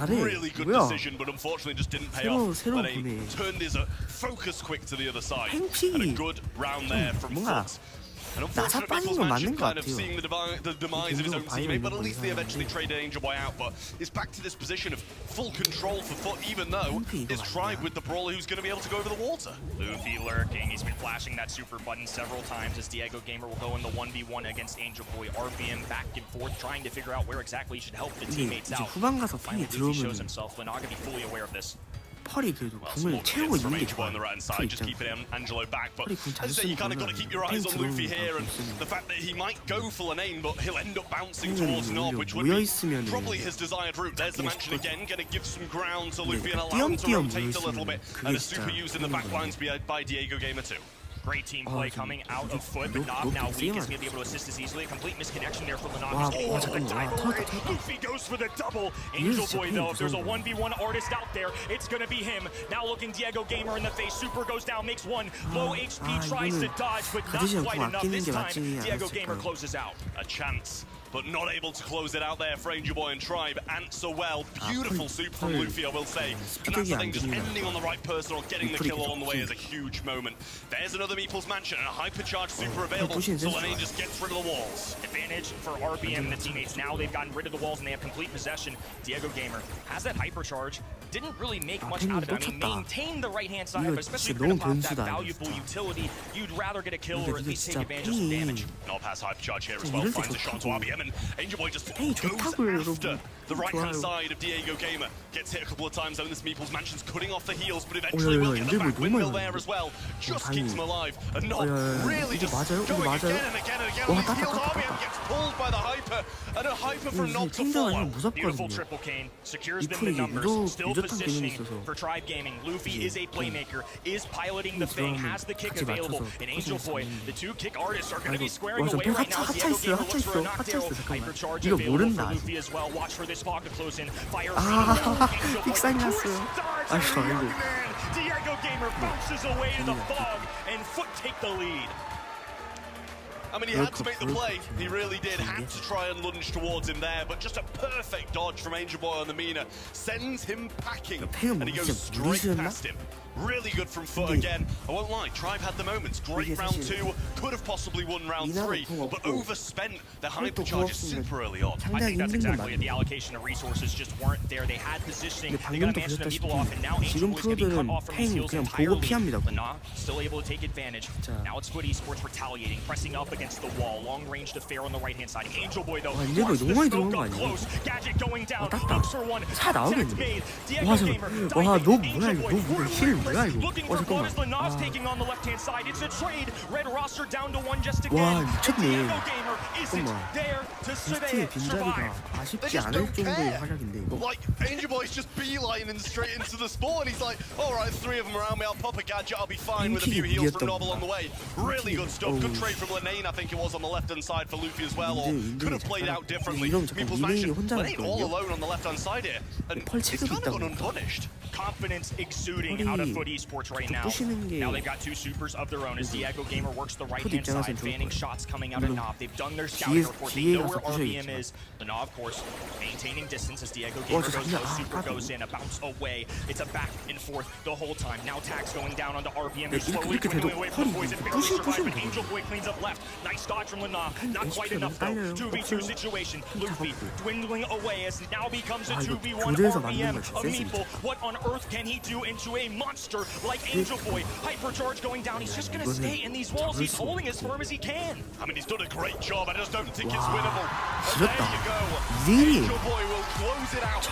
really good decision, but unfortunately just didn't pay off. But he turned his focus quick to the other side. And a good round there from Foot. unfortunately, People's Mansion kind of seeing the demise of his own teammate, but at least they eventually traded Angel Boy out. But is back to this position of full control for Foot, even though it's Tribe with the brawler who's going to be able to go over the water. Luffy lurking. He's been flashing that super button several times as Diego Gamer will go in the 1v1 against Angel Boy. RBM back and forth, trying to figure out where exactly he should help the teammates out. Finally, Luffy shows himself. Lina gonna be fully aware of this. 펄이 그래도 궁을 채우고 있는 게 좋아요. Just keeping Angelo back, but as I say, you kind of got to keep your eyes on Luffy here, and the fact that he might go for Lane, but he'll end up bouncing towards Nob, which would be probably his desired route. There's the Mansion again, going to give some ground to Luffy and allow him to rotate a little bit, and a super used in the backlines by Diego Gamer too. Great team play coming out of Foot, but Nob now weak is going to be able to assist as easily. A complete misconnection there from the Nob. Oh, the dive. Luffy goes for the double. Angel Boy, though, if there's a 1v1 artist out there, it's going to be him. Now looking Diego Gamer in the face. Super goes down, makes one. Low HP, tries to dodge, but not quite enough this time. Diego Gamer closes out. A chance, but not able to close it out there for Angel Boy and Tribe. Answer well. Beautiful super from Luffy, I will say. And that's the thing, just ending on the right person or getting the kill along the way is a huge moment. There's another Meeple's Mansion and a hypercharged super available, so Lane just gets rid of the walls. Advantage for RBM and the teammates. Now they've gotten rid of the walls and they have complete possession. Diego Gamer has that hypercharge. Didn't really make much out of it. I mean, maintain the right-hand side, but especially if you're going to pop that valuable utility, you'd rather get a kill or at least take advantage of some damage. Nob has hypercharge here as well, finds a shot to RBM, and Angel Boy just goes after the right-hand side of Diego Gamer. Gets hit a couple of times, though, and this Meeple's Mansion's cutting off the heels, but eventually will get the back windmill there as well. Just keeps him alive, and Nob really just going again and again and again. These heels, RBM gets pulled by the hyper, and a hyper from Nob to follow. Beautiful triple cane, secures them the numbers, still positioning for Tribe Gaming. Luffy is a playmaker, is piloting the Fang, has the kick available, and Angel Boy, the two kick artists are going to be squaring away right now. Diego Gamer looks for a knockdown. Hypercharge available for Luffy as well. Watch for this fog to close in. Fire Diego Gamer bounces away to the fog, and Foot take the lead. I mean, he had to make the play. He really did. Had to try and lunge towards him there, but just a perfect dodge from Angel Boy on the Mina sends him packing, and he goes straight past him. Really good from Foot again. I won't lie, Tribe had the moments. Great round 2, could have possibly won round 3, but overspent the hypercharges super early on. I think that's exactly it. The allocation of resources just weren't there. They had positioning, they got to manage the people off, and now Angel Boy's going to be cut off from these heals entirely. Lina still able to take advantage. Now it's Foot Esports retaliating, pressing up against the wall. Long range to fair on the right-hand side. Angel Boy, though, wants the smoke up close. Gadget going down, looks for one. Contact made. Diego Gamer diving. Angel Boy looking for bonus. Lenob's taking on the left-hand side. It's a trade. Red roster down to 1 just again. Diego Gamer isn't there to survive. They just don't care. Like, Angel Boy's just beelining straight into the spawn, and he's like, alright, 3 of them around me, I'll pop a gadget, I'll be fine with a few heals from Nob along the way. Really good stuff. Good trade from Lane, I think it was, on the left-hand side for Luffy as well, or could have played out differently. Meeple's Mansion, Lane all alone on the left-hand side here, and it's kind of gone unpunished. Confidence exuding out of Foot Esports right now. Now they've got 2 supers of their own as Diego Gamer works the right-hand side, fanning shots coming out of Nob. They've done their scouting report. They know where RBM is. The Nob, of course, maintaining distance as Diego Gamer goes low. Super goes in, a bounce away. It's a back and forth the whole time. Now tags going down onto RBM. They're slowly dwindling away from the poison. Barely surviving. Angel Boy cleans up left. Nice dodge from Lina. Not quite enough, though. 2v2 situation. Luffy dwindling away as it now becomes a 2v1 RBM. A Meeple. What on earth can he do into a monster like Angel Boy? Hypercharge going down. He's just going to stay in these walls. He's holding as firm as he can. I mean, he's done a great job. I just don't think it's winnable. But there you go. Angel Boy will close it out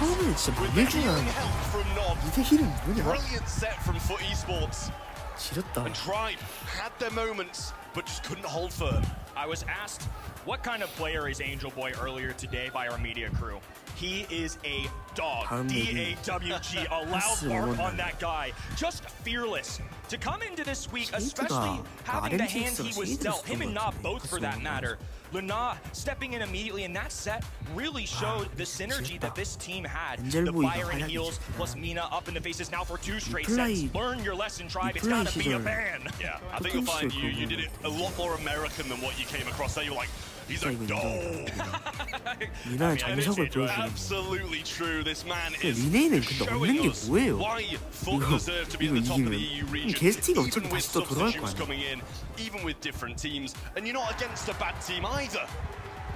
with healing help from Nob. Brilliant set from Foot Esports. And Tribe had their moments, but just couldn't hold firm. I was asked, what kind of player is Angel Boy earlier today by our media crew? He is a dog. D-A-W-G. A loud bark on that guy. Just fearless. To come into this week, especially having the hand he was dealt, him and Nob both for that matter, Lina stepping in immediately in that set really showed the synergy that this team had. The fire and heals plus Mina up in the faces now for 2 straight sets. Learn your lesson, Tribe. It's gotta be a ban. Yeah, I think you'll find you did it a lot more American than what you came across there. You were like, He's a dog. 리나의 정석을 보여주는 Absolutely true. This man is 리네이는 근데 없는 게 뭐예요? why FUT deserve to be at the top of the EU region. 게스트가 Even 어차피 with 다시 또 돌아올 거 substitutes 아니야. coming in, even with different teams, and you're not against a bad team either.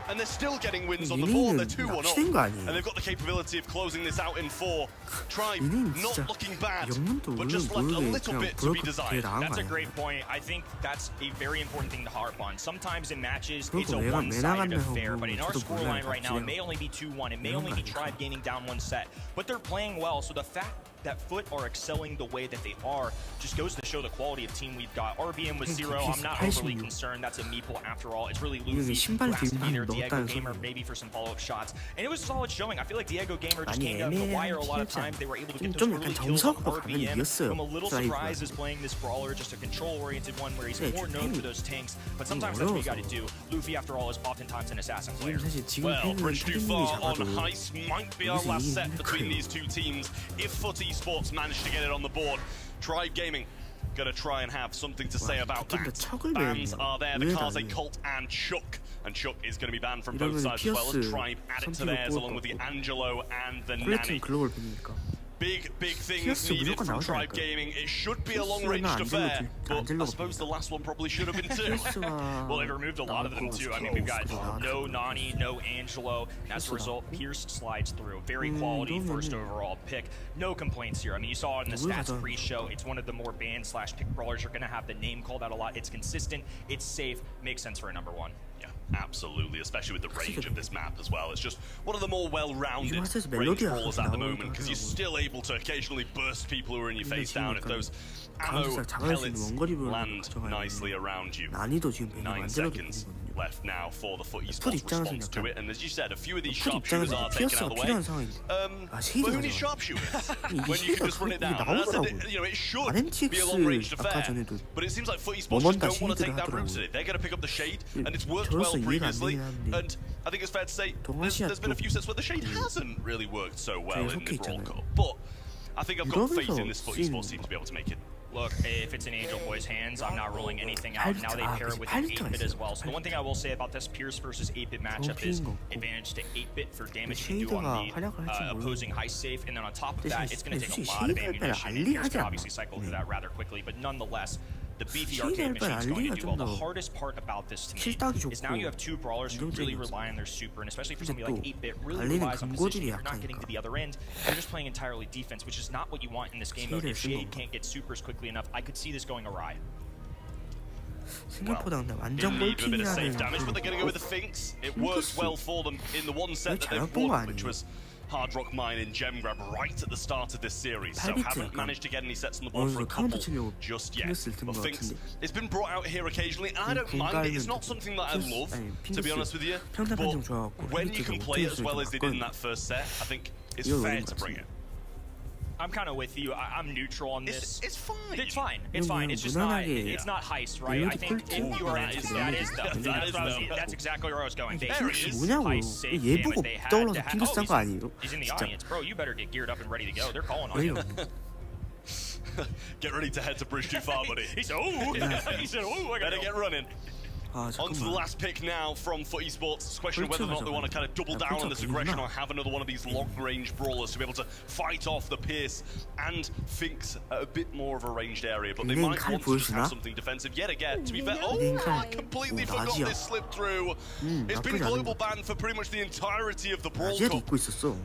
And they're still getting wins on the board. They're 2-1 up. And they've got the capability of closing this out in 4. Tribe not looking bad, but just left a little bit to be desired. That's a great point. I think that's a very important thing to harp on. Sometimes in matches, it's a one-sided affair, but in our scoreline right now, it may only be 2-1. It may only be Tribe gaining down one set, but they're playing well. So the fact that FUT are excelling the way that they are just goes to show the quality of team we've got. RBM with 0, I'm not overly concerned. That's a meeple after all. It's really Luffy who has to be there, Diego Gamer maybe for some follow-up shots. And it was a solid showing. I feel like Diego Gamer just came down the wire a lot of times. They were able to get those early kills on RBM. I'm a little surprised as playing this brawler, just a control-oriented one where he's more known for those tanks. But sometimes that's what you got to do. Luffy, after all, is oftentimes an assassin player. Well, Bridge too far on Heist might be our last set between these two teams. If FUT Esports manage to get it on the board, Tribe Gaming gonna try and have something to say about that. Bans are there, the Kaze Cult and Chuck. And Chuck is going to be banned from both sides as well as Tribe added to theirs along with the Angelo and the Nanny. Big things needed from Tribe Gaming. It should be a long-range affair, but I suppose the last one probably should have been too. Well, they've removed a lot of them too. I mean, we've got no Nani, no Angelo, and as a result, Pierce slides through. Very quality first overall pick. No complaints here. I mean, you saw it in the stats pre-show. It's one of the more banned/pick brawlers. You're going to have the name called out a lot. It's consistent. It's safe. Makes sense for a number 1. Yeah, absolutely, especially with the range of this map as well. It's just one of the more well-rounded range brawlers at the moment, because you're still able to occasionally burst people who are in your face down if those ammo pellets land nicely around you. 9 seconds left now for the FUT Esports response to it, and as you said, a few of these sharpshooters are taken out of the way. But who needs sharpshooters when you can just run it down? And as I said, you know, it should be a long-range affair, but it seems like FUT Esports just don't want to take that route today. They're going to pick up the Shade, and it's worked well previously, and I think it's fair to say there's been a few sets where the Shade hasn't really worked so well in the Brawl Cup, but I think I've got faith in this FUT Esports team to be able to make it. Look, if it's in Angel Boy's hands, I'm not ruling anything out. Now they pair it with an 8-bit as well. So the one thing I will say about this Pierce versus 8-bit matchup is advantage to 8-bit for damage you can do on the opposing heist safe. And then on top of that, it's going to take a lot of ammunition. And Pierce can obviously cycle through that rather quickly. But nonetheless, the beefy arcade machine is going to do well. The hardest part about this to me is now you have two brawlers who really rely on their super, and especially for somebody like 8-bit, really relies on position. You're not getting to the other end. You're just playing entirely defense, which is not what you want in this game mode. If Shade can't get supers quickly enough, I could see this going awry. Well, in need of a bit of safe damage, but they're going to go with the Finks. It worked well for them in the one set that they've won, which was Hard Rock Mine and Gem Grab right at the start of this series, so haven't managed to get any sets on the board for a couple just yet. But Finks, it's been brought out here occasionally, and I don't mind it. It's not something that I love, to be honest with you, but when you can play it as well as they did in that first set, I think it's fair to bring it. I'm kind of with you. I'm neutral on this. It's fine. It's fine. It's fine. It's just not. It's not heist, right? I think if you are into that's exactly where I was going. They heist safe damage. They had to have. He's in the audience, bro. You better get geared up and ready to go. They're calling on you. Get ready to head to Bridge too far, buddy. He said, "Oh, he said, oh, I gotta get running." On to the last pick now from FUT Esports. It's a question of whether or not they want to kind of double down on this aggression or have another one of these long-range brawlers to be able to fight off the Pierce and Finks at a bit more of a ranged area. But they might want to just have something defensive yet again. To be fair, I completely forgot this slipped through. It's been global banned for pretty much the entirety of the Brawl Cup,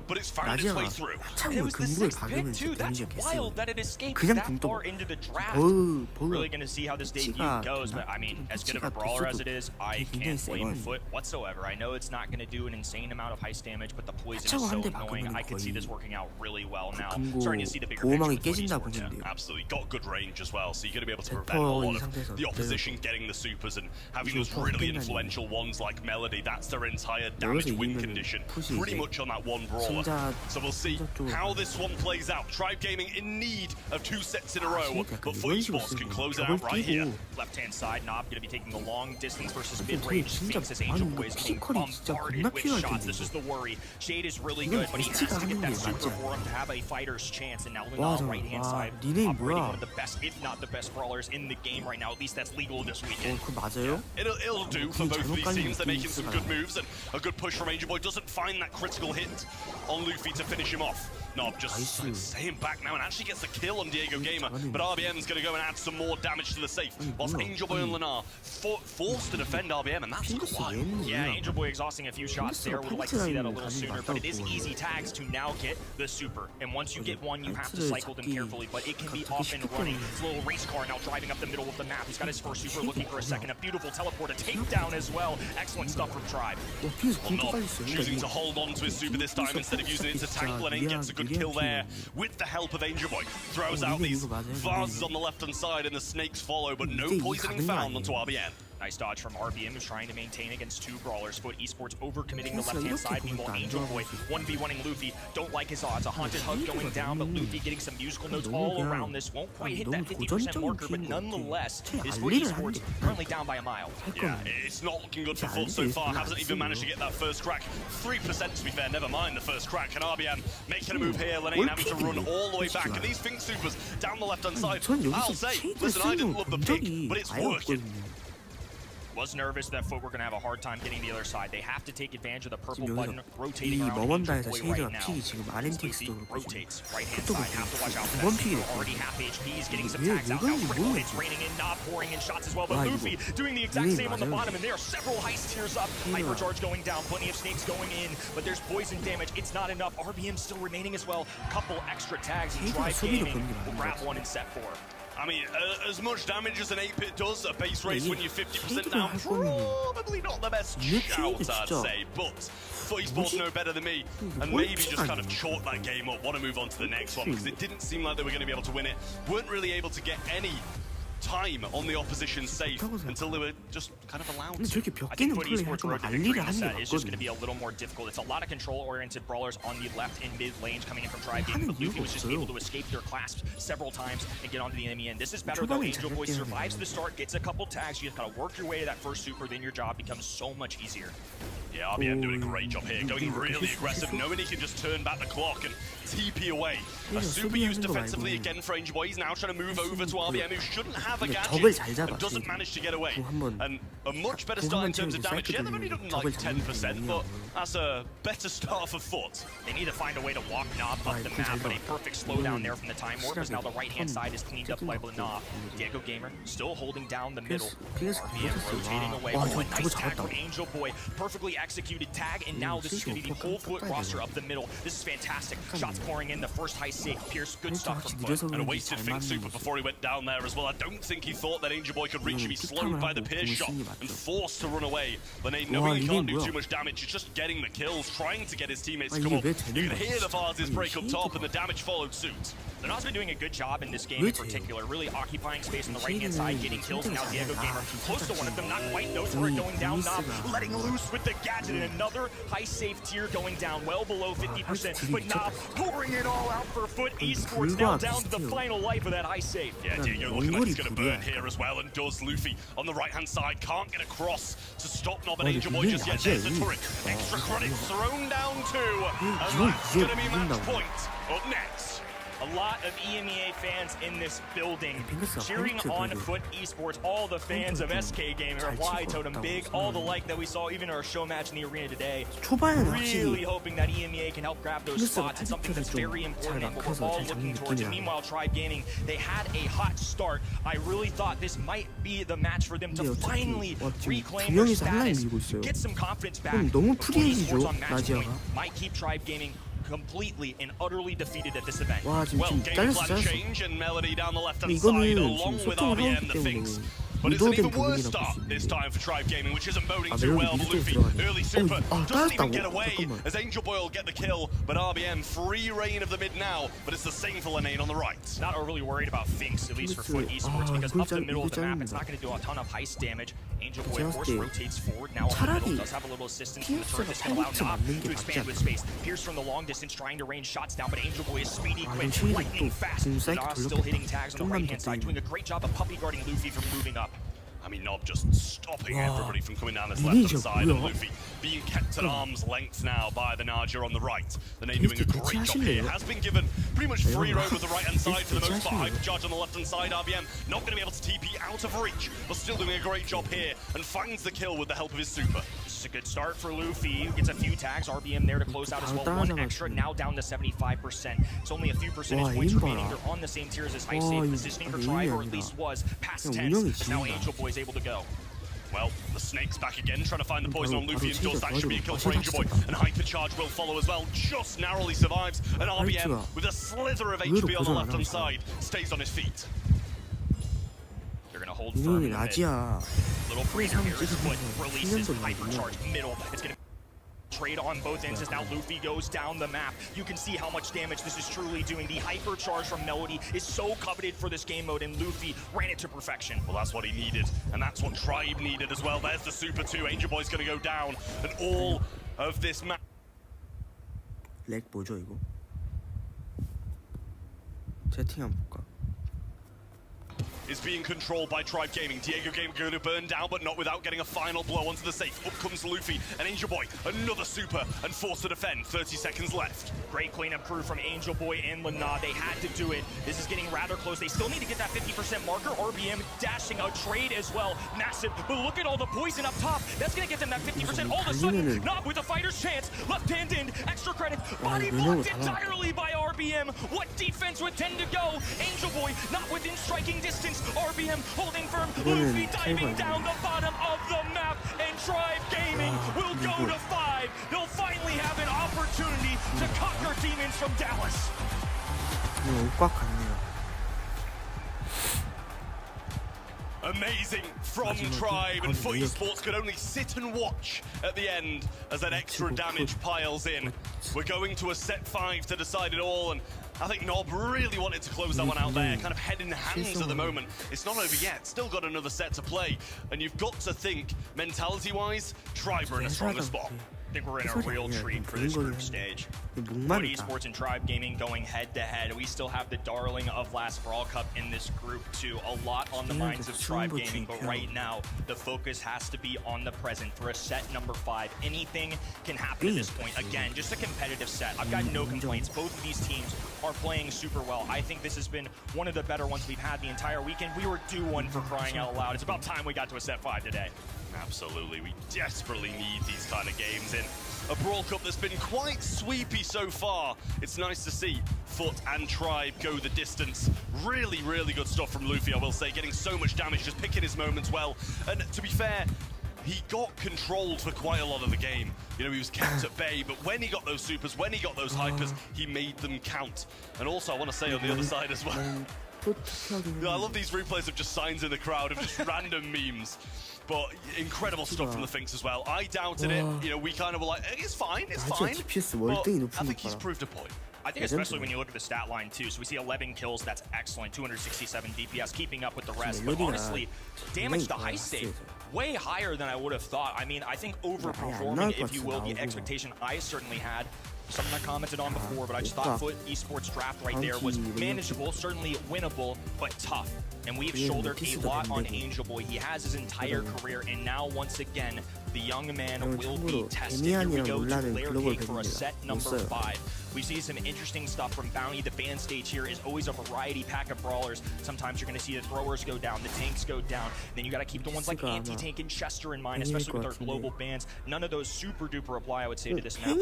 but it's found its way through. It was the 6th pick too. That's wild that it escaped that far into the draft. Really going to see how this debut goes, but I mean, as good of a brawler as it is, I can't blame FUT whatsoever. I know it's not going to do an insane amount of heist damage, but the poison is so annoying. I could see this working out really well now. Starting to see the bigger picture. Absolutely, got good range as well, so you're going to be able to prevent a lot of the opposition getting the supers and having those really influential ones like Melody. That's their entire damage win condition, pretty much on that one brawler. So we'll see how this one plays out. Tribe Gaming in need of 2 sets in a row, but FUT Esports can close it out right here. Left-hand side, Knob going to be taking the long distance versus mid-range Sphinx as Angel Boy is getting bombarded with shots. This is the worry. Shade is really good, but he has to get that super for him to have a fighter's chance. And now Luna on right-hand side, operating one of the best, if not the best brawlers in the game right now. At least that's legal this weekend. It'll do for both of these teams. They're making some good moves, and a good push from Angel Boy doesn't find that critical hit on Luffy to finish him off. Nob just staying back now and actually gets the kill on Diego Gamer, but RBM's going to go and add some more damage to the safe, whilst Angel Boy and Lunar forced to defend RBM, and that's wild. Yeah, Angel Boy exhausting a few shots there. Would like to see that a little sooner, but it is easy tags to now get the super. And once you get one, you have to cycle them carefully, but it can be off and running. It's a little race car now driving up the middle of the map. He's got his first super, looking for a second. A beautiful teleport, a takedown as well. Excellent stuff from Tribe. Nob choosing to hold on to his super this time instead of using it to tank. Lane gets a good kill there with the help of Angel Boy. Throws out these vases on the left-hand side and the snakes follow, but no poisoning found onto RBM. Nice dodge from RBM, who's trying to maintain against two brawlers. Foot Esports overcommitting the left-hand side. Meanwhile, Angel Boy 1v1ing Luffy. Don't like his odds. A haunted hug going down, but Luffy getting some musical notes all around this. Won't quite hit that 50% marker, but nonetheless, is Foot Esports currently down by a mile. Yeah, it's not looking good for Foot so far. Hasn't even managed to get that first crack. 3% to be fair, never mind the first crack. And RBM making a move here. Lane having to run all the way back. And these Finks supers down the left-hand side. I'll say, listen, I didn't love the pick, but it's working. Was nervous that Foot were going to have a hard time getting the other side. They have to take advantage of the purple button rotating around Angel Boy right now. Luffy rotates right-hand side. Have to watch out for that super. Already half HP. He's getting some tags out now. Critical hits raining in, not pouring in shots as well. But Luffy doing the exact same on the bottom, and there are several heist tiers up. Hypercharge going down, plenty of snakes going in, but there's poison damage. It's not enough. RBM still remaining as well. Couple extra tags, and Tribe Gaming will grab one in set 4. I mean, as much damage as an 8-pit does, a base race when you're 50% down, probably not the best shout, I'd say, but Foot Esports know better than me, and maybe just kind of chalk that game up, want to move on to the next one, because it didn't seem like they were going to be able to win it, weren't really able to get any time on the opposition safe until they were just kind of allowed to. I think Foot Esports' road to victory in the set is just going to be a little more difficult. It's a lot of control-oriented brawlers on the left and mid lanes coming in from Tribe Gaming, but Luffy was just able to escape their clasp several times and get onto the enemy end. This is better though. Angel Boy survives the start, gets a couple tags. You just gotta work your way to that first super, then your job becomes so much easier. Yeah, RBM doing a great job here, going really aggressive, knowing he can just turn back the clock and TP away. A super used defensively again for Angel Boy. He's now trying to move over to RBM, who shouldn't have a gadget and doesn't manage to get away. And a much better start in terms of damage. Yeah, they've only done like 10%, but that's a better start for Foot. They need to find a way to walk Nob up the map, but a perfect slowdown there from the Time Warp, as now the right-hand side is cleaned up by Nob. Diego Gamer still holding down the middle. RBM rotating away. Oh, a nice tag from Angel Boy. Perfectly executed tag, and now this is going to be the whole Foot roster up the middle. This is fantastic. Shots pouring in. The first high safe. Pierce, good stuff from Foot. And a wasted Fink super before he went down there as well. I don't think he thought that Angel Boy could reach him. He's slowed by the Pierce shot and forced to run away. Lane, knowing he can't do too much damage, he's just getting the kills, trying to get his teammates to come up. You can hear the vases break up top, and the damage followed suit. Lunar's been doing a good job in this game in particular, really occupying space on the right-hand side, getting kills. Now Diego Gamer close to one of them, not quite. Knows where it going down. Nob letting loose with the gadget, and another high safe tier going down, well below 50%. But Nob pouring it all out for Foot Esports, now down to the final life of that high safe. Yeah, Diego looking like he's going to burn here as well, and does. Luffy on the right-hand side, can't get across to stop Nob and Angel Boy just yet. There's the turret. Extra credits thrown down too, and that's going to be match point. Up next. A lot of EMEA fans in this building cheering on Foot Esports. All the fans of SK Gaming are Y Totem Big, all the like that we saw even in our show match in the arena today. Really hoping that EMEA can help grab those spots. It's something that's very important and what we're all looking towards. And meanwhile, Tribe Gaming, they had a hot start. I really thought this might be the match for them to finally reclaim their status, get some confidence back. Foot Esports on match point might keep Tribe Gaming completely and utterly defeated at this event. Well, game plan change and Melody down the left-hand side along with RBM, the Finks. But it's an even worse start this time for Tribe Gaming, which isn't boding too well. But Luffy, early super, doesn't even get away as Angel Boy will get the kill. But RBM, free reign of the mid now, but it's the same for Lane on the right. Not overly worried about Finks, at least for Foot Esports, because up the middle of the map, it's not going to do a ton of heist damage. Angel Boy, of course, rotates forward. Now up the middle, does have a little assistance from the turret. This can allow Nob to expand with space. Pierce from the long distance, trying to rain shots down, but Angel Boy is speedy, quick, lightning fast. Nob still hitting tags on the right-hand side, doing a great job of puppy guarding Luffy from moving up. I mean, Nob just stopping everybody from coming down this left-hand side, and Luffy being kept at arm's length now by the Naja on the right. The Nate doing a great job here. Has been given pretty much free roam with the right-hand side for the most part. Hypercharge on the left-hand side. RBM not going to be able to TP out of reach, but still doing a great job here and finds the kill with the help of his super. This is a good start for Luffy. Gets a few tags. RBM there to close out as well. One extra, now down to 75%. It's only a few percentage points remaining. They're on the same tiers as high safe positioning for Tribe, or at least was past 10. Now Angel Boy's able to go. Well, the Snake's back again, trying to find the poison on Luffy, and does. That should be a kill for Angel Boy, and Hypercharge will follow as well. Just narrowly survives, and RBM, with a slither of HP on the left-hand side, stays on his feet. They're gonna hold firm in the mid. Little freedom here is what releases Hypercharge middle. It's gonna trade on both ends as now Luffy goes down the map. You can see how much damage this is truly doing. The Hypercharge from Melody is so coveted for this game mode, and Luffy ran it to perfection. Well, that's what he needed, and that's what Tribe needed as well. There's the Super 2. Angel Boy's going to go down, and all of this map. 렉 뭐죠 이거? 채팅 한번 볼까? Is being controlled by Tribe Gaming. Diego Game going to burn down, but not without getting a final blow onto the safe. Up comes Luffy and Angel Boy, another super, and forced to defend. 30 seconds left. Great cleanup crew from Angel Boy and Lana. They had to do it. This is getting rather close. They still need to get that 50% marker. RBM dashing a trade as well. Massive, but look at all the poison up top. That's going to get them that 50%. All of a sudden, Nob with a fighter's chance. Left hand in, extra credit. Body blocked entirely by RBM. What defense would tend to go? Angel Boy not within striking distance. RBM holding firm. Luffy diving down the bottom of the map, and Tribe Gaming will go to 5. They'll finally have an opportunity to conquer demons from Dallas. 꽉 갔네요. Amazing from Tribe, and FUT Esports could only sit and watch at the end as that extra damage piles in. We're going to a set 5 to decide it all, and I think Nob really wanted to close that one out there, kind of head in hands at the moment. It's not over yet, still got another set to play, and you've got to think, mentality-wise, Tribe are in a stronger spot. I think we're in a real treat for this group stage. FUT Esports and Tribe Gaming going head-to-head. We still have the darling of last Brawl Cup in this group too. A lot on the minds of Tribe Gaming, but right now, the focus has to be on the present for a set number 5. Anything can happen at this point. Again, just a competitive set. I've got no complaints. Both of these teams are playing super well. I think this has been one of the better ones we've had the entire weekend. We were due one for crying out loud. It's about time we got to a set 5 today. Absolutely, we desperately need these kind of games in a Brawl Cup that's been quite sweepy so far. It's nice to see FUT and Tribe go the distance. Really, really good stuff from Luffy, I will say, getting so much damage, just picking his moments well. And to be fair, he got controlled for quite a lot of the game. You know, he was kept at bay, but when he got those supers, when he got those hypers, he made them count. And also, I want to say on the other side as well, I love these replays of just signs in the crowd, of just random memes. But incredible stuff from the Finks as well. I doubted it. You know, we kind of were like, it's fine, it's fine. But I think he's proved a point. I think especially when you look at the stat line too. So we see 11 kills, that's excellent. 267 DPS, keeping up with the rest. But honestly, damage to high save, way higher than I would have thought. I mean, I think overperforming, if you will, the expectation I certainly had. Something I commented on before, but I just thought FUT Esports draft right there was manageable, certainly winnable, but tough. And we've shouldered a lot on Angel Boy. He has his entire career, and now once again, the young man will be tested. Here we go to Layer Cake for a set number 5. We see some interesting stuff from Bounty. The ban stage here is always a variety pack of brawlers. Sometimes you're going to see the throwers go down, the tanks go down. Then you got to keep the ones like Anti-Tank and Chester in mind, especially with our global bans. None of those super duper apply, I would say, to this map.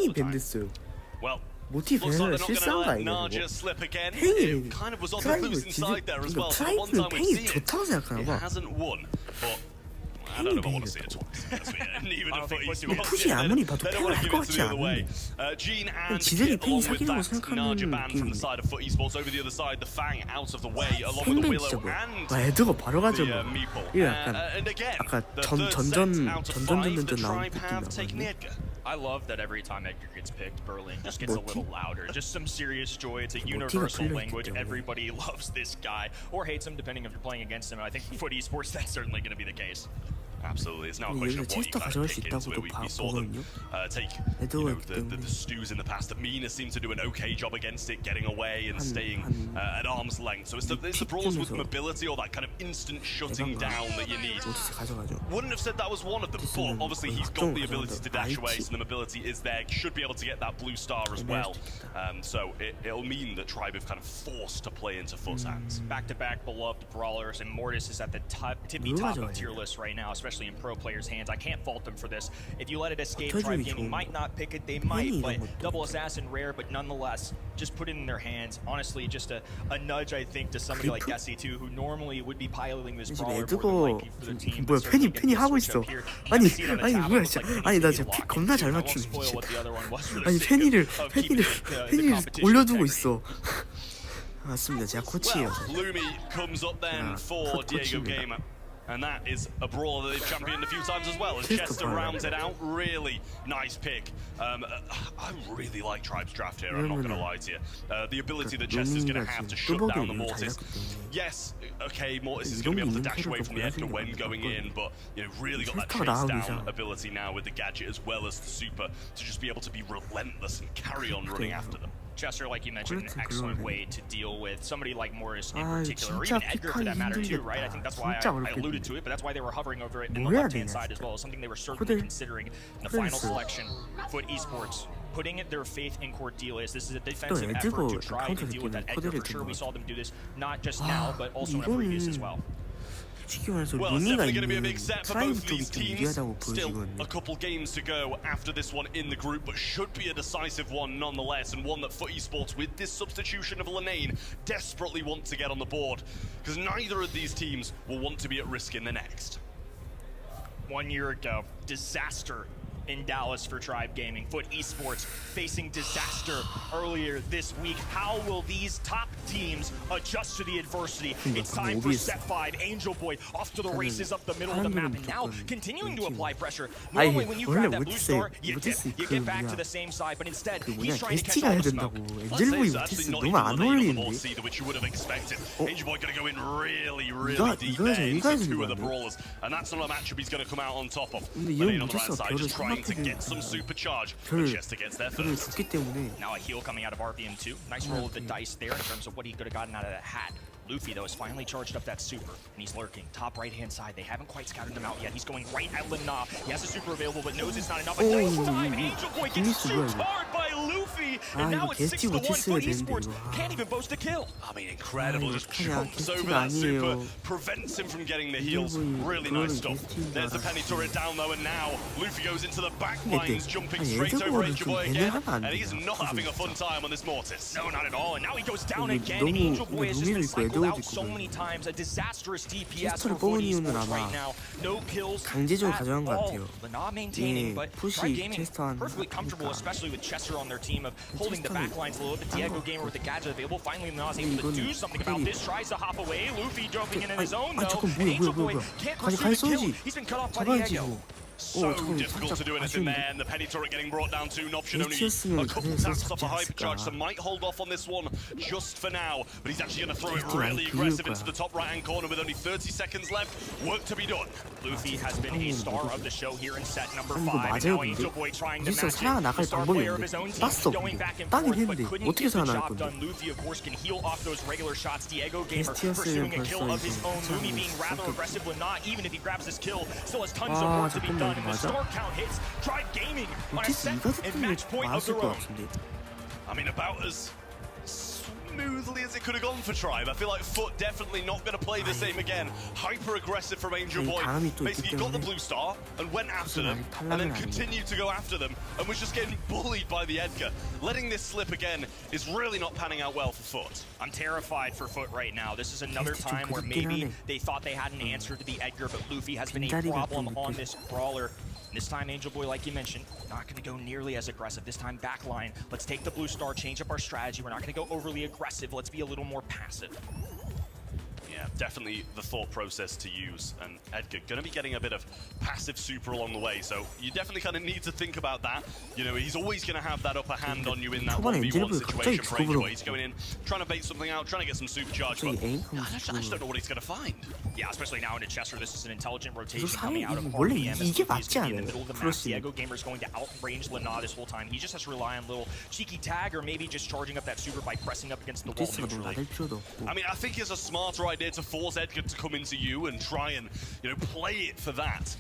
Well, looks like they're not going to let Naja slip again. It kind of was on the losing side there as well. So the one time we've seen it, it hasn't won. But I don't know if I want to see it twice. Even if 푸시 아무리 봐도 팽을 할 것 같지 않은데 지들이 팽이 사귀라고 생각하는 from the side of FUT Esports over the other side, the Fang out of the way along with the Willow and 애드가 바로 가죠 뭐. 이게 약간 아까 전전 나온 느낌이야. I love that every time Edgar gets picked, Berlin just gets a little louder. Just some serious joy. It's a universal language. Everybody loves this guy or hates him, depending if you're playing against him. I think FUT Esports, that's certainly going to be the case. Absolutely, it's now a question of what you kind of pick into it. We saw them take the stews in the past. The Mina seemed to do an okay job against it, getting away and staying at arm's length. So it's the brawlers with mobility or that kind of instant shutting down that you need. Wouldn't have said that was one of them, but obviously he's got the ability to dash away, so the mobility is there. Should be able to get that blue star as well. So it'll mean that Tribe have kind of forced to play into Foot's hands. Back-to-back beloved brawlers, and Mortis is at the tippy top of tier list right now, especially in pro players' hands. I can't fault them for this. If you let it escape, Tribe Gaming might not pick it, they might, but double assassin rare, but nonetheless, just put it in their hands. Honestly, just a nudge, I think, to somebody like Gessie too, who normally would be piloting this brawler more than likely for the team. 뭐야, 팬이 하고 있어. 아니 뭐야 진짜. 아니 나 진짜 픽 겁나 잘 맞추네. 아니 팬이를 올려두고 있어. 맞습니다. 제가 코치예요. Lumi comes up then for Diego Gamer. And that is a brawler that they've championed a few times as well. As Chester rounds it out, really nice pick. I really like Tribe's draft here, I'm not going to lie to you. The ability that Chester's going to have to shut down the Mortis. Yes, okay, Mortis is going to be able to dash away from the Edgar when going in, but really got that chase down ability now with the gadget as well as the super to just be able to be relentless and carry on running after them. Chester, like you mentioned, an excellent way to deal with somebody like Morris in particular, or even Edgar for that matter too, right? I think that's why I alluded to it, but that's why they were hovering over it in the left-hand side as well, something they were certainly considering in the final selection. Foot Esports putting their faith in Cordelis. This is a defensive effort to try to deal with that Edgar. For sure, we saw them do this not just now, but also in a previous as well. Well, it's definitely going to be a big set for both of these teams. Still a couple games to go after this one in the group, but should be a decisive one nonetheless, and one that Foot Esports, with this substitution of Lenane, desperately want to get on the board, because neither of these teams will want to be at risk in the next. 1 year ago, disaster in Dallas for Tribe Gaming. Foot Esports facing disaster earlier this week. How will these top teams adjust to the adversity? It's time for Set 5. Angel Boy off to the races up the middle of the map, and now continuing to apply pressure. Normally when you grab that blue star, you dip, you get back to the same side, but instead he's trying to catch all the smoke. 엔젤보이 모티스 너무 안 어울리는데. Which you would have expected. Angel Boy going to go in really deep there into two of the brawlers, and that's not a matchup he's going to come out on top of. Lenane on the right side just trying to get some supercharge. Chester gets there first. Now a heal coming out of RBM2. Nice roll of the dice there in terms of what he could have gotten out of that hat. Luffy, though, has finally charged up that super, and he's lurking. Top right-hand side. They haven't quite scouted him out yet. He's going right at Lina. He has a super available, but knows it's not enough. And this time, Angel Boy gets shoot hard by Luffy, and now it's 6-1. Foot Esports can't even boast a kill. I mean, incredible. Just jumps over that super, prevents him from getting the heals. Really nice stuff. There's the penny turret down, though, and now Luffy goes into the back lines, jumping straight over Angel Boy again, and he's not having a fun time on this Mortis. No, not at all. And now he goes down again. Angel Boy has just been cycled out so many times. A disastrous DPS for Foot Esports right now. No kills at all. Lina maintaining, but Tribe Gaming perfectly comfortable, especially with Chester on their team, of holding the back lines a little bit. Diego Gamer with the gadget available. Finally, Lina's able to do something about this. Tries to hop away. Luffy jumping in his own, though. Angel Boy can't pursue the kill. He's been cut off by Diego. So difficult to do anything there, and the penny turret getting brought down to an option. Only a couple taps off a hypercharge, so might hold off on this one just for now. But he's actually going to throw it really aggressive into the top right-hand corner with only 30 seconds left. Work to be done. Luffy has been a star of the show here in set number 5. And now Angel Boy trying to match it. The star player of his own team going back and forth, but couldn't get the job done. Luffy, of course, can heal off those regular shots. Diego Gamer pursuing a kill of his own. Lumi being rather aggressive when not, even if he grabs this kill, still has tons of work to be done. And the star count hits. Tribe Gaming on a set and match point of their own. I mean, about as smoothly as it could have gone for Tribe. I feel like Foot definitely not going to play the same again. Hyper aggressive from Angel Boy. Basically got the blue star and went after them, and then continued to go after them, and was just getting bullied by the Edgar. Letting this slip again is really not panning out well for Foot. I'm terrified for Foot right now. This is another time where maybe they thought they had an answer to the Edgar, but Luffy has been a problem on this brawler. This time, Angel Boy, like you mentioned, not going to go nearly as aggressive. This time, backline. Let's take the blue star, change up our strategy. We're not going to go overly aggressive. Let's be a little more passive. Yeah, Yeah, definitely the thought process to use. And Edgar going to be getting a bit of passive super along the way, so you definitely kind of need to think about that. You know, he's always going to have that upper hand on you in that 1v1 situation for Angel. He's going in, trying to bait something out, trying to get some supercharge, but I just don't know what he's going to find. Yeah, especially now into Chester, this is an intelligent rotation coming out of RPM. He's in the middle of the map. Diego Gamer's going to outrange Lana this whole time. He just has to rely on a little cheeky tag or maybe just charging up that super by pressing up against the wall neutrally. I mean, I think it's a smarter idea to force Edgar to come into you and try and, you know, play it for that.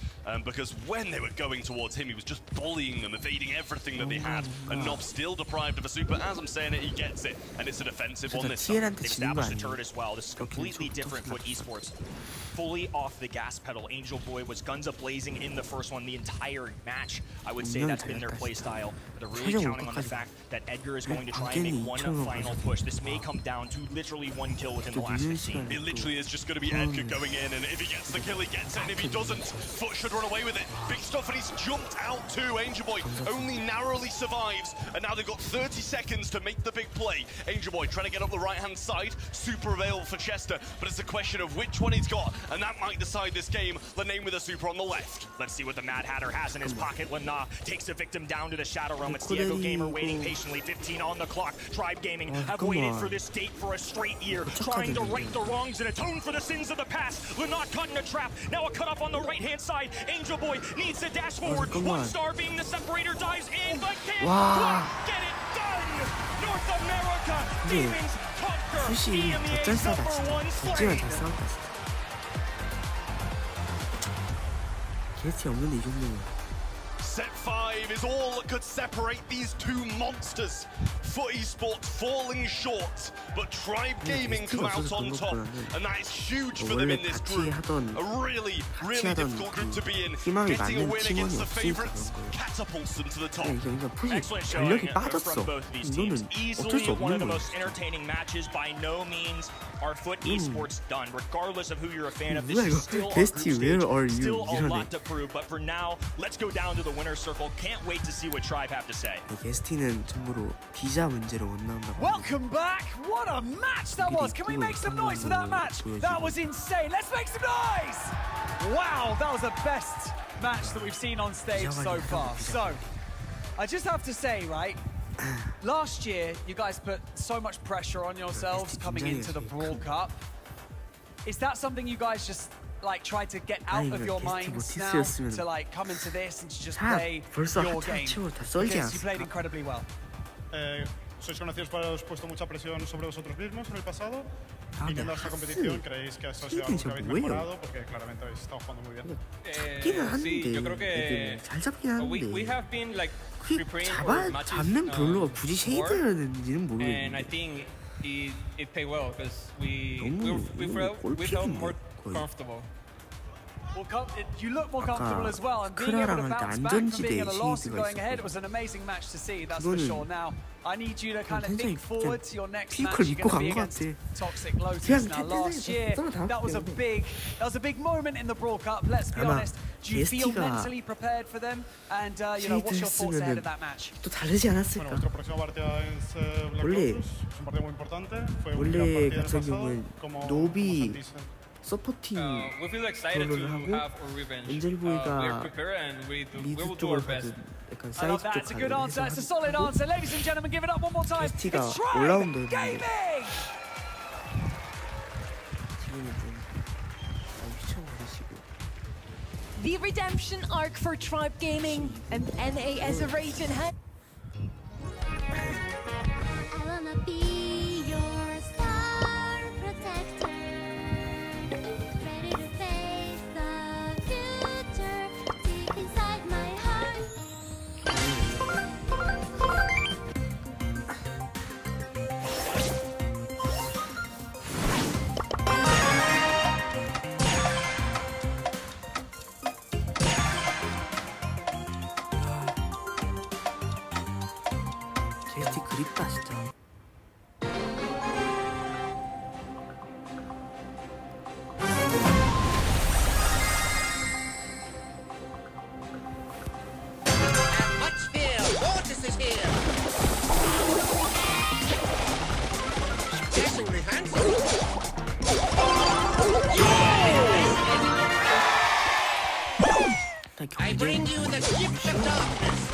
Because when they were going towards him, he was just bullying them, evading everything that they had. And Nob still deprived of a super. As I'm saying it, he gets it. And it's a defensive one this time. Established the turret as well. This is completely different Foot Esports. Fully off the gas pedal. Angel Boy was guns a-blazing in the first one the entire match. I would say that's been their play style. They're really counting on the fact that Edgar is going to try and make one final push. This may come down to literally one kill within the last 15. It literally is just going to be Edgar going in, and if he gets the kill, he gets it, and if he doesn't, Foot should run away with it. Big stuff, and he's jumped out too. Angel Boy only narrowly survives, and now they've got 30 seconds to make the big play. Angel Boy trying to get up the right-hand side, super available for Chester, but it's a question of which one he's got, and that might decide this game. Lenane with a super on the left. Let's see what the Mad Hatter has in his pocket. Lana takes the victim down to the Shadow Realm. It's Diego Gamer waiting patiently. 15 on the clock. Tribe Gaming have waited for this date for a straight year, trying to right the wrongs and atone for the sins of the past. Lana caught in a trap. Now a cutoff on the right-hand side. Angel Boy needs to dash forward. One star being the separator, dives in, but can't quite get it done. North America, Demons conquer. EMEA's #1 slay. Set 5 is all that could separate these two monsters. Foot Esports falling short, but Tribe Gaming come out on top, and that is huge for them in this group. A really, really difficult group to be in. Getting a win against the favorites catapults them to the top. Excellent showing from both of these teams. Easily one of the most entertaining matches. By no means are Foot Esports done. Regardless of who you're a fan of, this is still a group stage. Still a lot to prove, but for now, let's go down to the winner's circle. Can't wait to see what Tribe have to say. Welcome back! What a match that was! Can we make some noise for that match? That was insane! Let's make some noise! Wow, that was the best match that we've seen on stage so far. So, I just have to say, right, last year you guys put so much pressure on yourselves coming into the Brawl Cup. Is that something you guys just like try to get out of your minds now to like come into this and to just play your game? Because you played incredibly well. Sois conocidos por haberos puesto mucha presión sobre vosotros mismos en el pasado. Viniendo a esta competición, ¿creéis que esto ha sido algo que habéis mejorado? Porque claramente habéis estado jugando muy bien. Sí, yo creo que we have been like preparing for matches more, and I think it paid well because we felt more comfortable. Well, you look more comfortable as well, and being able to bounce back from being at a loss and going ahead, it was an amazing match to see, that's for sure. Now, I need you to kind of think forward to your next match. You're going to be against Toxic Lotus. Now, last year, that was a big moment in the Brawl Cup, let's be honest. Do you feel mentally prepared for them? And, you know, what's your thoughts ahead of that match? Bueno, nuestra próxima partida es Black Lotus. Es un partido muy importante. Fue una gran partida en el pasado. Como we feel excited to have our revenge. We're prepared and we will do our best. I love that. It's a good answer. It's a solid answer. Ladies and gentlemen, give it up one more time. It's Tribe Gaming! The redemption arc for Tribe Gaming and NA as a region. I bring you the gift of darkness.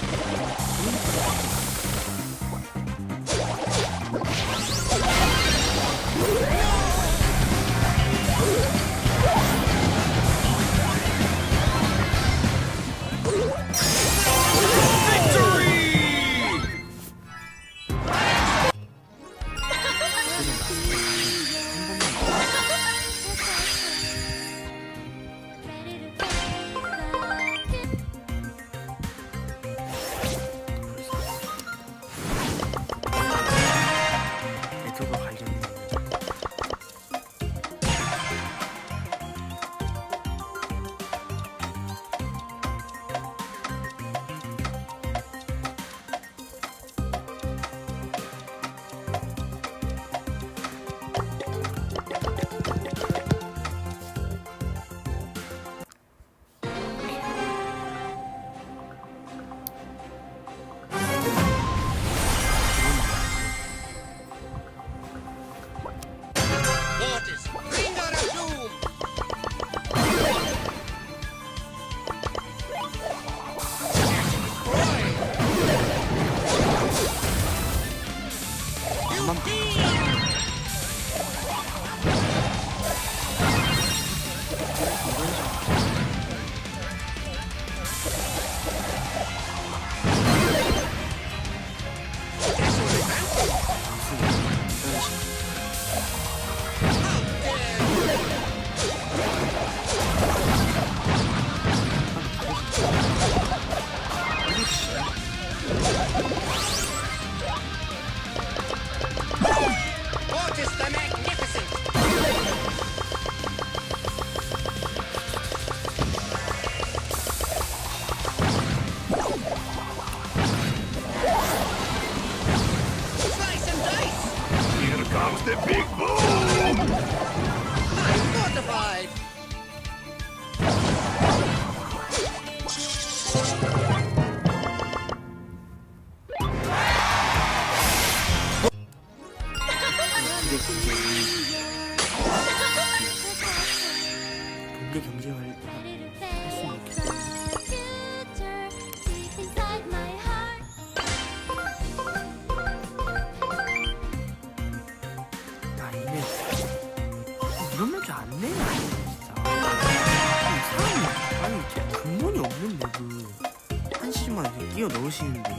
끼워 넣으시는데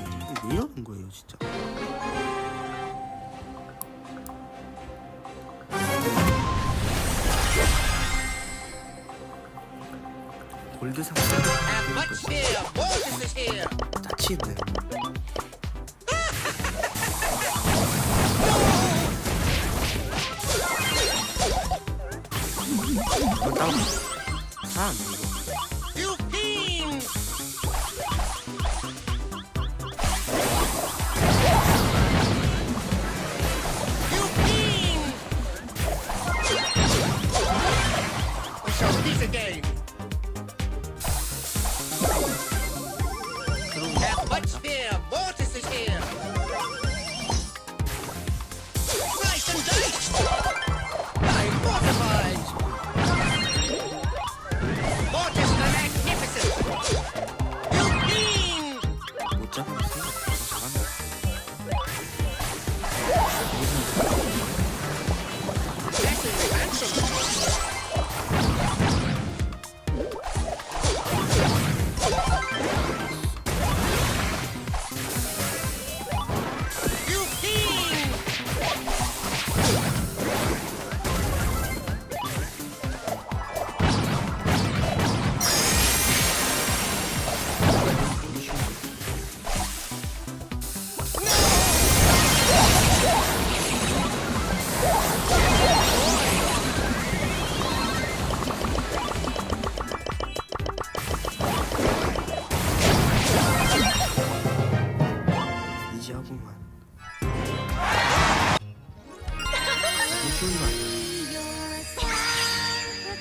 왜 이러는 거예요, 진짜? 골드 상품 짜치네. 이거 다운 사람 이거.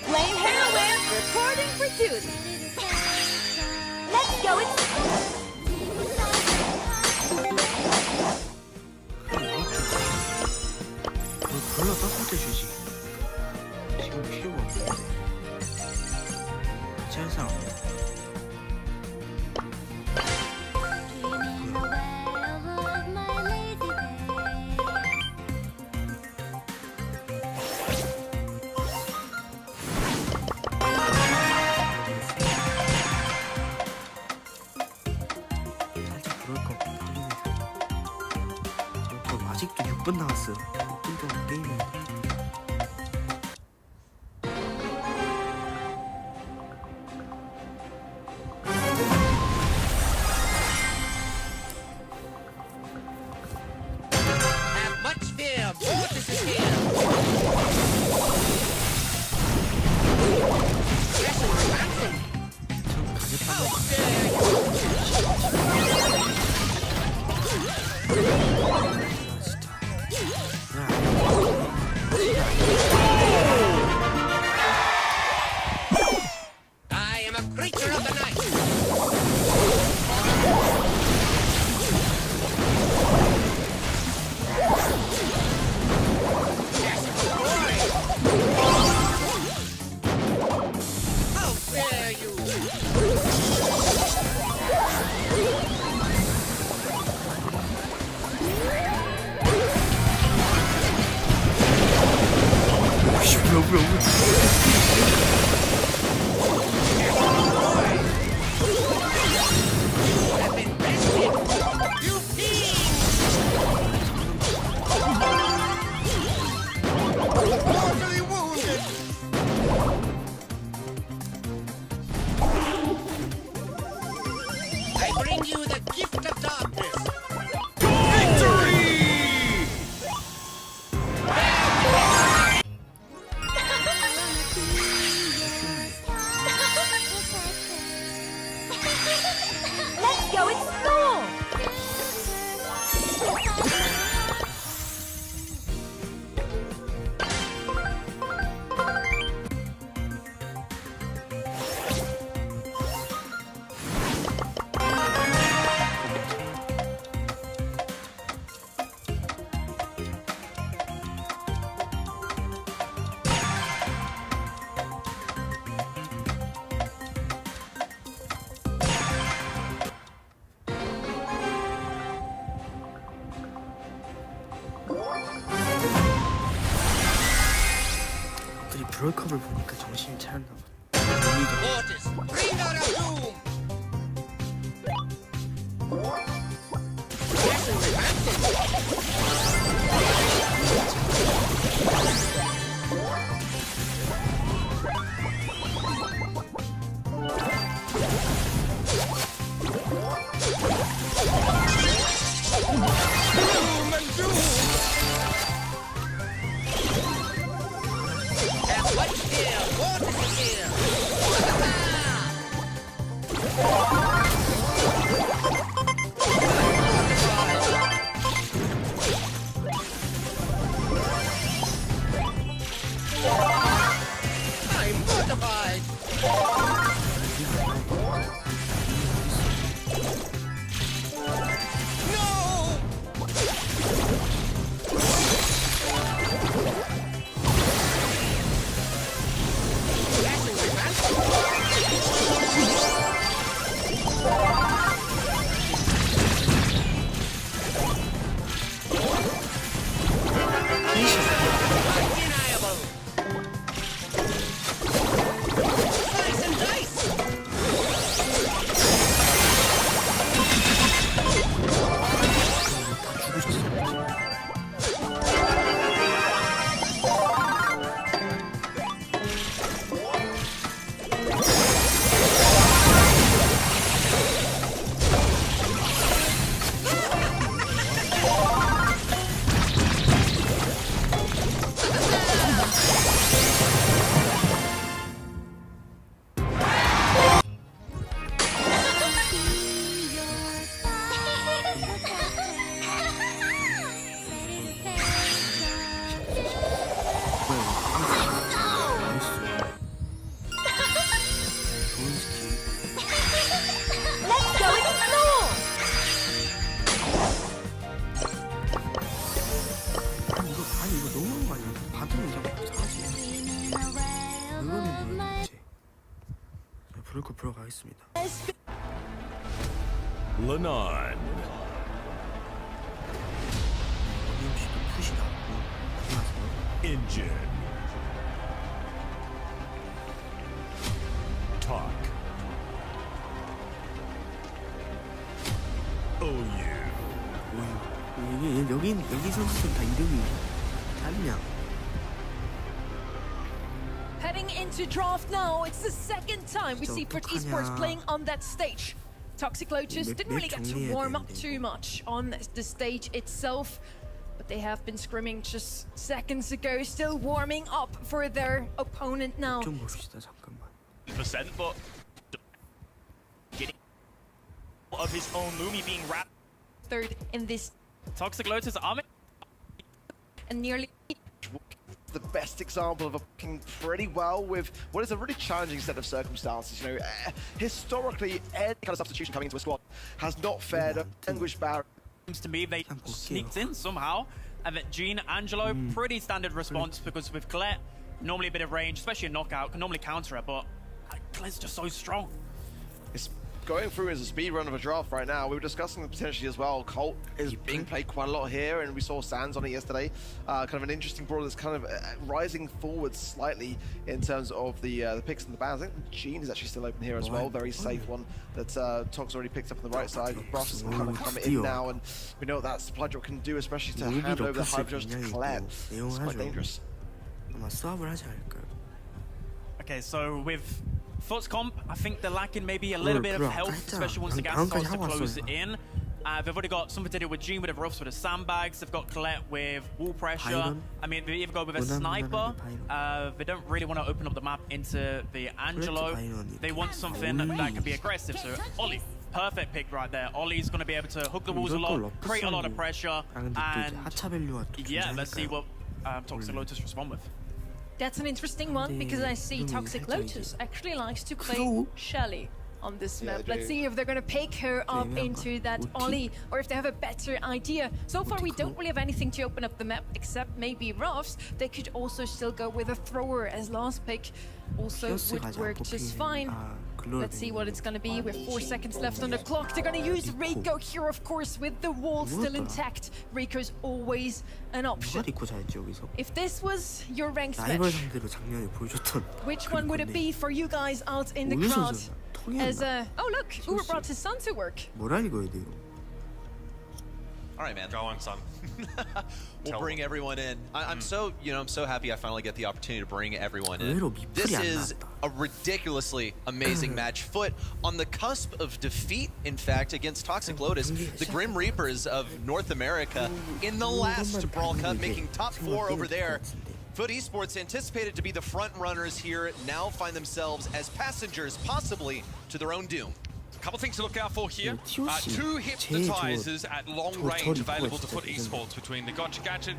Blame heroin, reporting for duty. Let's go. 별로 떴을 때 주지. 지금 필요가 없는데. 제사상 6번 나왔어요. 6분 동안 게임인데. 브롤컵을 보니까 정신이 차렸나 봐. 브롤컵 보러 가겠습니다. Lenon. 어림씨도 푸시 나왔고 Engine. Talk. OU. 여기 선수들 다 이름이 짧냐? Heading into draft now, it's the second time we see Foot Esports playing on that stage. Toxic Lotus didn't really get to warm up too much on the stage itself, but they have been scrimming just seconds ago, still warming up for their opponent now. 좀 봅시다 잠깐만. %, but getting of his own Lumi being wrapped. Third in this. Toxic Lotus are and nearly the best example of working pretty well with what is a really challenging set of circumstances. You know, historically, any kind of substitution coming into a squad has not fared a language barrier. Seems to me they sneaked in somehow, and that Gene, Angelo, pretty standard response because with Colette, normally a bit of range, especially a knockout, can normally counter it, but Colette's just so strong. It's going through as a speed run of a draft right now. We were discussing potentially as well. Colt is being played quite a lot here, and we saw Sands on it yesterday. Kind of an interesting brawler that's kind of rising forward slightly in terms of the picks and the bans. I think Gene is actually still open here as well. Very safe one that Tox already picked up on the right side. Ruff's kind of come in now, and we know what that supply drop can do, especially to hand over the high charge to Colette. It's quite dangerous. Okay, so with Foot's comp, I think they're lacking maybe a little bit of health, especially once the gas starts to close in. They've already got something to do with Gene with the roughs, with the sandbags. They've got Colette with wall pressure. I mean, they either go with a sniper. They don't really want to open up the map into the Angelo. They want something that can be aggressive. So Ollie, perfect pick right there. Ollie's going to be able to hook the walls a lot, create a lot of pressure, and yeah, let's see what Toxic Lotus respond with. That's an interesting one because I see Toxic Lotus actually likes to play Shelly on this map. Let's see if they're going to pick her up into that Ollie or if they have a better idea. So far we don't really have anything to open up the map except maybe Ruffs. They could also still go with a thrower as last pick. Also would work just fine. Let's see what it's going to be with 4 seconds left on the clock. They're going to use Rico here, of course, with the wall still intact. Rico's always an option. If this was your ranked match, which one would it be for you guys out in the crowd? As oh look, Uber brought his son to work. All right, man. Go on, son. We'll bring everyone in. I'm so happy I finally get the opportunity to bring everyone in. This is a ridiculously amazing match. Foot on the cusp of defeat, in fact, against Toxic Lotus, the Grim Reapers of North America, in the last Brawl Cup, making top 4 over there. Foot Esports, anticipated to be the front runners here, now find themselves as passengers, possibly to their own doom. Couple things to look out for here. 2 hypnotizers at long range available to Foot Esports between the Gotcha Gadget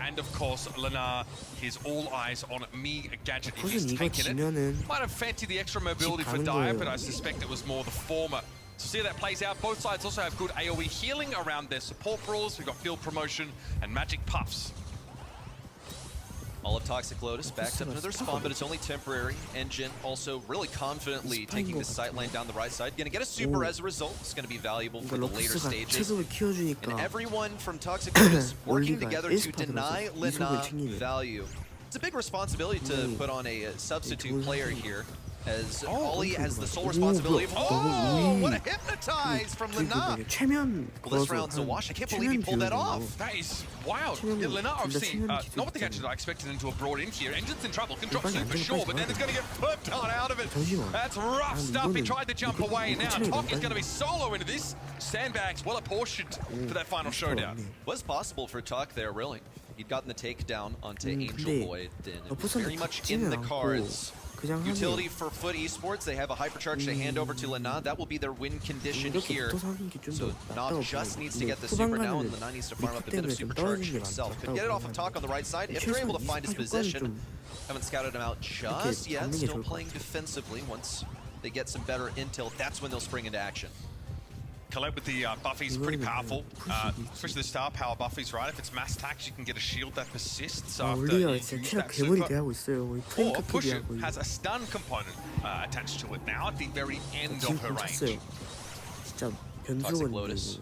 and, of course, Lenar. His all eyes on me Gadget if he's taking it. Might have fancied the extra mobility for Dire, but I suspect it was more the former. So see how that plays out. Both sides also have good AoE healing around their support brawls. We've got field promotion and magic puffs. All of Toxic Lotus backed up into their spawn, but it's only temporary. Engine also really confidently taking the sight lane down the right side. Gonna get a super as a result. It's gonna be valuable for the later stages. And everyone from Toxic Lotus working together to deny Lina value. It's a big responsibility to put on a substitute player here, as Ollie has the sole responsibility of... Oh, what a hypnotize from Lina! Well, this round's a wash. I can't believe he pulled that off. That is wild. Yeah, Lina, obviously, not with the gadget I expected him to have brought in here. Engine's in trouble, can drop soon for sure, but then it's going to get flipped on out of it. That's rough stuff. He tried to jump away, and now Tok is going to be solo into this. Sandbags well apportioned for that final showdown. Was possible for Tok there, really. He'd gotten the takedown onto Angel Boy, then it was very much in the cards. Utility for Foot Esports, they have a hypercharge to hand over to Lina. That will be their win condition here. So Nog just needs to get the super now, and Lina needs to farm up a bit of supercharge himself. Could get it off of Tok on the right side if they're able to find his position. Haven't scouted him out just yet, still playing defensively. Once they get some better intel, that's when they'll spring into action. Colette with the buffies, pretty powerful, especially the star power buffies, right? If it's mass attacks, you can get a shield that persists after you use that super. Or Pusher has a stun component attached to it now at the very end of her range. Toxic Lotus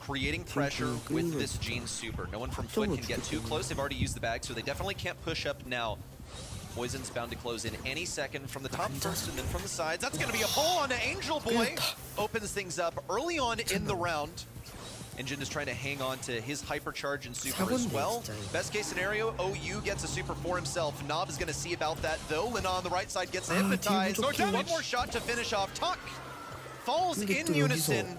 creating pressure with this Gene super. No one from Foot can get too close. They've already used the bag, so they definitely can't push up now. Poison's bound to close in any second from the top first and then from the sides. That's going to be a pull onto Angel Boy. Opens things up early on in the round. Engine is trying to hang on to his hypercharge and super as well. Best case scenario, OU gets a super for himself. Nob is going to see about that though. Lina on the right side gets hypnotized. One more shot to finish off. Tuck falls in unison.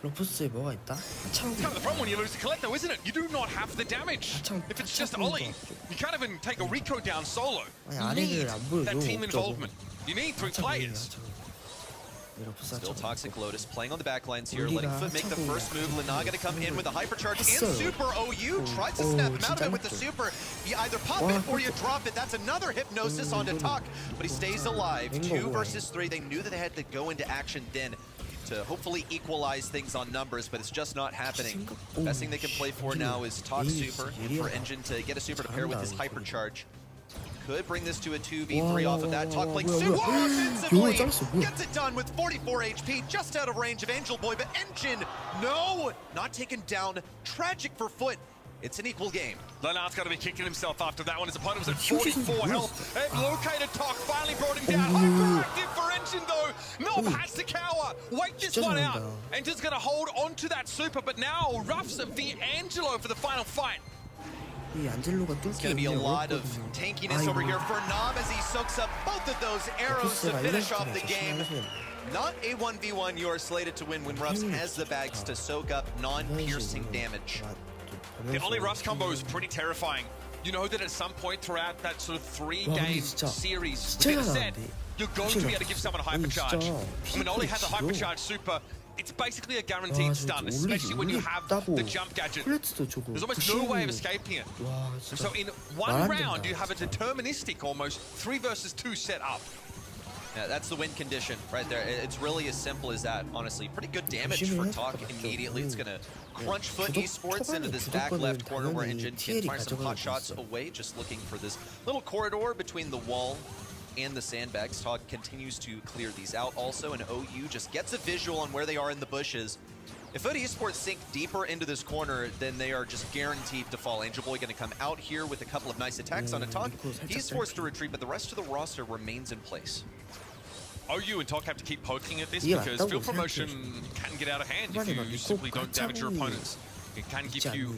러퍼스에 뭐가 있다? Kind of the problem when you lose the collector, isn't it? You do not have the damage. If it's just Ollie, you can't even take a Rico down solo. You need that team involvement. You need 3 players. Still Toxic Lotus playing on the backlines here, letting Foot make the first move. Lina gonna come in with a hypercharge and super. OU tries to snap him out of it with the super. You either pop it or you drop it. That's another hypnosis onto Tuck, but he stays alive. 2 versus 3. They knew that they had to go into action then to hopefully equalize things on numbers, but it's just not happening. Best thing they can play for now is Talk Super, and for Engine to get a super to pair with his hypercharge. Could bring this to a 2v3 off of that. Talk playing super offensively. Gets it done with 44 HP, just out of range of Angel Boy, but Engine, no! Not taken down. Tragic for Foot. It's an equal game. Leonard's got to be kicking himself after that one. His opponent was at 44 health. They've located Talk, finally brought him down. Hyperactive for Engine though. Nob has to cower. Wait this one out. Engine's going to hold on to that super, but now Ruff's v Angelo for the final fight. It's going to be a lot of tankiness over here for Nob as he soaks up both of those arrows to finish off the game. Not a 1v1 you are slated to win when Ruffs has the bags to soak up non-piercing damage. The Ollie Ruffs combo is pretty terrifying. You know that at some point throughout that sort of 3-game series within a set, you're going to be able to give someone a hypercharge. When Ollie has a hypercharge super, it's basically a guaranteed stun, especially when you have the jump gadget. There's almost no way of escaping it. So in one round, you have a deterministic almost 3 versus 2 set up. Yeah, that's the win condition right there. It's really as simple as that, honestly. Pretty good damage for Talk immediately. It's going to crunch Foot Esports into this back left corner where Engine can find some hot shots away, just looking for this little corridor between the wall and the sandbags. Talk continues to clear these out also, and OU just gets a visual on where they are in the bushes. If Foot Esports sink deeper into this corner, then they are just guaranteed to fall. Angel Boy going to come out here with a couple of nice attacks on a Talk. He's forced to retreat, but the rest of the roster remains in place. OU and Talk have to keep poking at this because field promotion can get out of hand if you simply don't damage your opponents. It can give you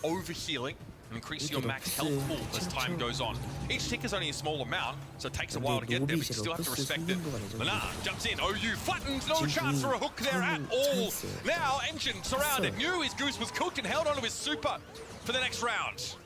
overhealing and increase your max health pool as time goes on. Each tick is only a small amount, so it takes a while to get there, but you still have to respect it. Lina jumps in, OU flattens, no chance for a hook there at all. Now Engine surrounded, knew his goose was cooked and held onto his super for the next round.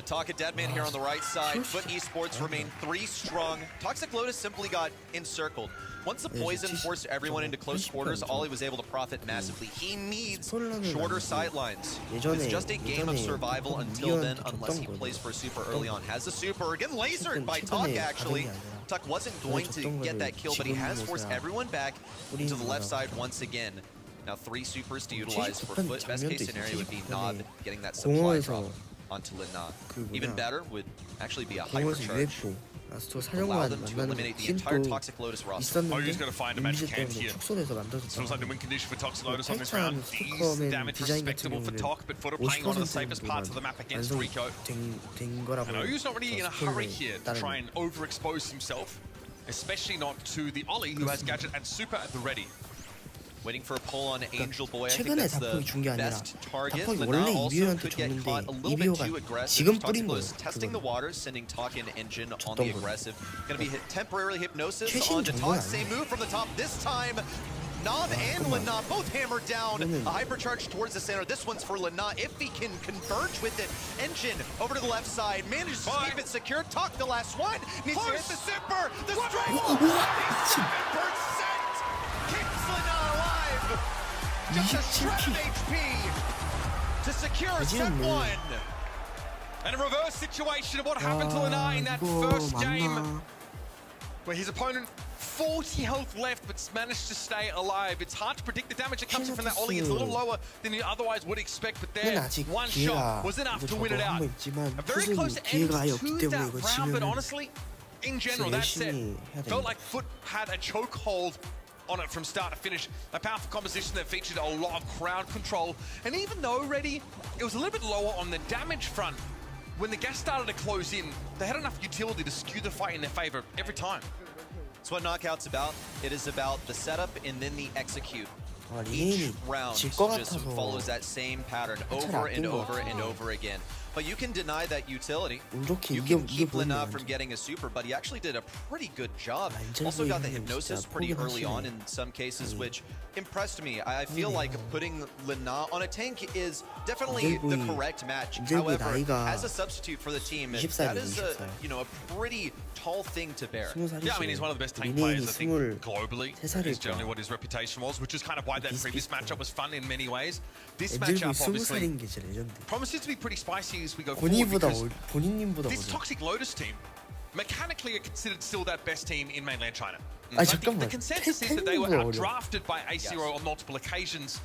Talk a Deadman here on the right side. Foot Esports remain 3 strong. Toxic Lotus simply got encircled. Once the poison forced everyone into close quarters, Ollie was able to profit massively. He needs shorter sidelines. It's just a game of survival until then, unless he plays for a super early on. Has a super, again lasered by Talk actually. Tuck wasn't going to get that kill, but he has forced everyone back into the left side once again. Now 3 supers to utilize for Foot. Best case scenario would be Nob getting that supply drop onto Lina. Even better would actually be a hypercharge. Allow them to eliminate the entire Toxic Lotus roster. OU's going to find a magic hand here. Feels like the win condition for Toxic Lotus on this round. These damage respectable for Talk, but Foot are playing one of the safest parts of the map against Rico. And OU's not really in a hurry here to try and overexpose himself, especially not to the Ollie who has gadget and super at the ready. Waiting for a pull on Angel Boy. I think that's the best target. Lina also could get caught a little bit too aggressive. Toxic Lotus testing the waters, sending Talk and Engine on the aggressive. Gonna be temporarily hypnosis onto Talk. Same move from the top this time. Nob and Lina both hammered down. A hypercharge towards the center. This one's for Lina if he can converge with it. Engine over to the left side. Manages to keep it secure. Talk the last one. Needs to hit the super. The strike. 87%. Keeps Lina alive. Just a shred of HP to secure set 1. And a reverse situation of what happened to Lina in that first game, where his opponent 40 health left but managed to stay alive. It's hard to predict the damage that comes in from that Ollie. It's a little lower than you otherwise would expect, but there, one shot was enough to win it out. A very close end to that round, but honestly, in general, that set felt like Foot had a chokehold on it from start to finish. A powerful composition that featured a lot of crowd control. And even though Reddy, it was a little bit lower on the damage front, when the gas started to close in, they had enough utility to skew the fight in their favor every time. That's what Knockout's about. It is about the setup and then the execute. Each round just follows that same pattern over and over and over again. But you can deny that utility. You can keep Lina from getting a super, but he actually did a pretty good job. Also got the hypnosis pretty early on in some cases, which impressed me. I feel like putting Lina on a tank is definitely the correct match. However, as a substitute for the team, that is a pretty tall thing to bear. Yeah, I mean, he's one of the best tank players, I think, globally. Is generally what his reputation was, which is kind of why that previous matchup was fun in many ways. This matchup, obviously, promises to be pretty spicy as we go forward, because this Toxic Lotus team, mechanically, are considered still that best team in mainland China. The consensus is that they were outdrafted by A0 on multiple occasions.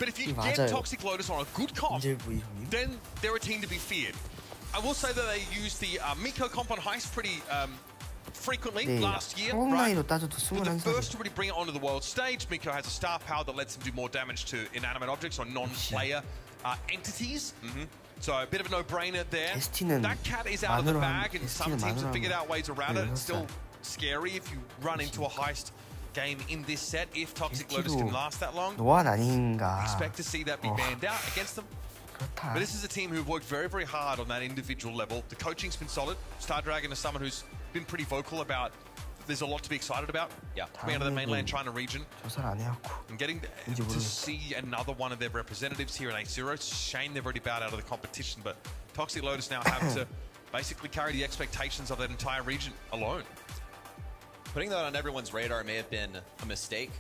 But if you get Toxic Lotus on a good comp, then they're a team to be feared. I will say that they used the Miko comp on Heist pretty frequently last year, right? But the first to really bring it onto the world stage. Miko has a star power that lets him do more damage to inanimate objects or non-player entities. So a bit of a no-brainer there. That cat is out of the bag, and some teams have figured out ways around it. It's still scary if you run into a Heist game in this set. If Toxic Lotus can last that long, expect to see that be banned out against them. But this is a team who've worked very, very hard on that individual level. The coaching's been solid. Star Dragon is someone who's been pretty vocal about there's a lot to be excited about. Yeah, coming out of the mainland China region and getting to see another one of their representatives here in A0. Shame they've already bowed out of the competition, but Toxic Lotus now have to basically carry the expectations of that entire region alone. Putting that on everyone's radar may have been a mistake.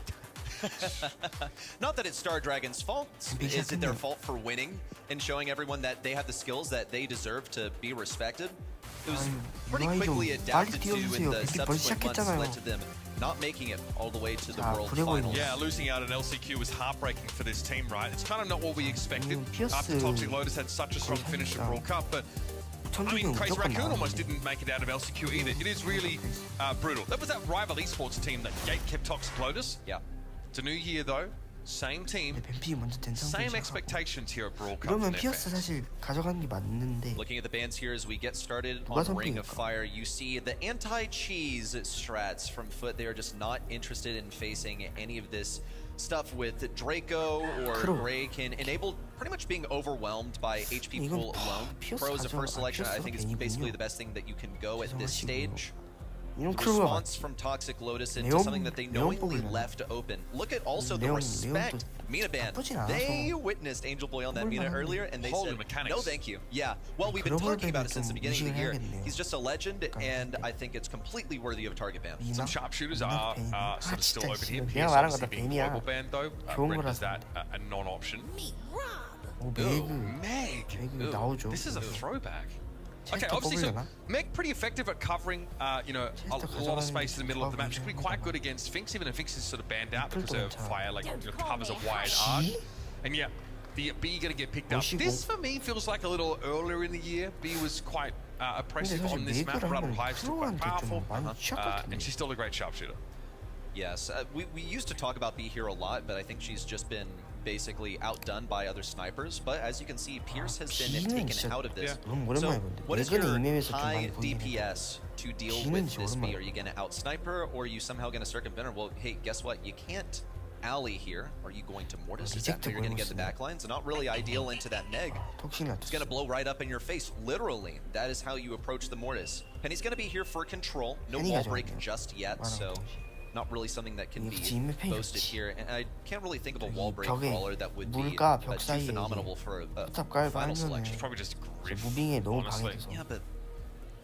Not that it's Star Dragon's fault. Is it their fault for winning and showing everyone that they have the skills that they deserve to be respected? It was pretty quickly adapted to in the subsequent months, led to them not making it all the way to the World Finals. Yeah, losing out on LCQ was heartbreaking for this team, right? It's kind of not what we expected after Toxic Lotus had such a strong finish at World Cup, but I mean, Crazy Raccoon almost didn't make it out of LCQ either. It is really brutal. That was that rival esports team that kept Toxic Lotus. Yeah. It's a new year though. Same team, same expectations here at Brawl Cup. Looking at the bans here as we get started on Ring of Fire, you see the anti-cheese strats from Foot. They are just not interested in facing any of this stuff with Draco or Gray can enable pretty much being overwhelmed by HP pool alone. Pro as a first selection, I think is basically the best thing that you can go at this stage. Response from Toxic Lotus into something that they knowingly left open. Look at also the respect. Mina ban. They witnessed Angel Boy on that Mina earlier, and they said, no thank you. Yeah, well, we've been talking about it since the beginning of the year. He's just a legend, and I think it's completely worthy of a target ban. Some sharpshooters are sort of still over here. Pierce obviously being global ban, though, renders that a non-option. Ooh, Meg. Ooh, this is a throwback. Okay, obviously, so Meg pretty effective at covering, a lot of space in the middle of the map. She's pretty quite good against Finks, even if Finks is sort of banned out because her fire covers a wide arc. And yeah, the B gonna get picked up. This for me feels like a little earlier in the year. B was quite oppressive on this map. Rattle Hive's still quite powerful, and she's still a great sharpshooter. Yes, we used to talk about B here a lot, but I think she's just been basically outdone by other snipers. But as you can see, Pierce has been taken out of this. So what is your high DPS to deal with this B? Are you going to out-sniper, or are you somehow going to circumvent her? Well, hey, guess what? You can't alley here. Are you going to Mortis? Is that how you're going to get the backlines? Not really ideal into that Meg. It's going to blow right up in your face, literally. That is how you approach the Mortis. Penny's going to be here for control. No wall break just yet, so not really something that can be boasted here. And I can't really think of a wall break brawler that would be too phenomenal for a final selection. It's probably just Griff, honestly. Yeah, but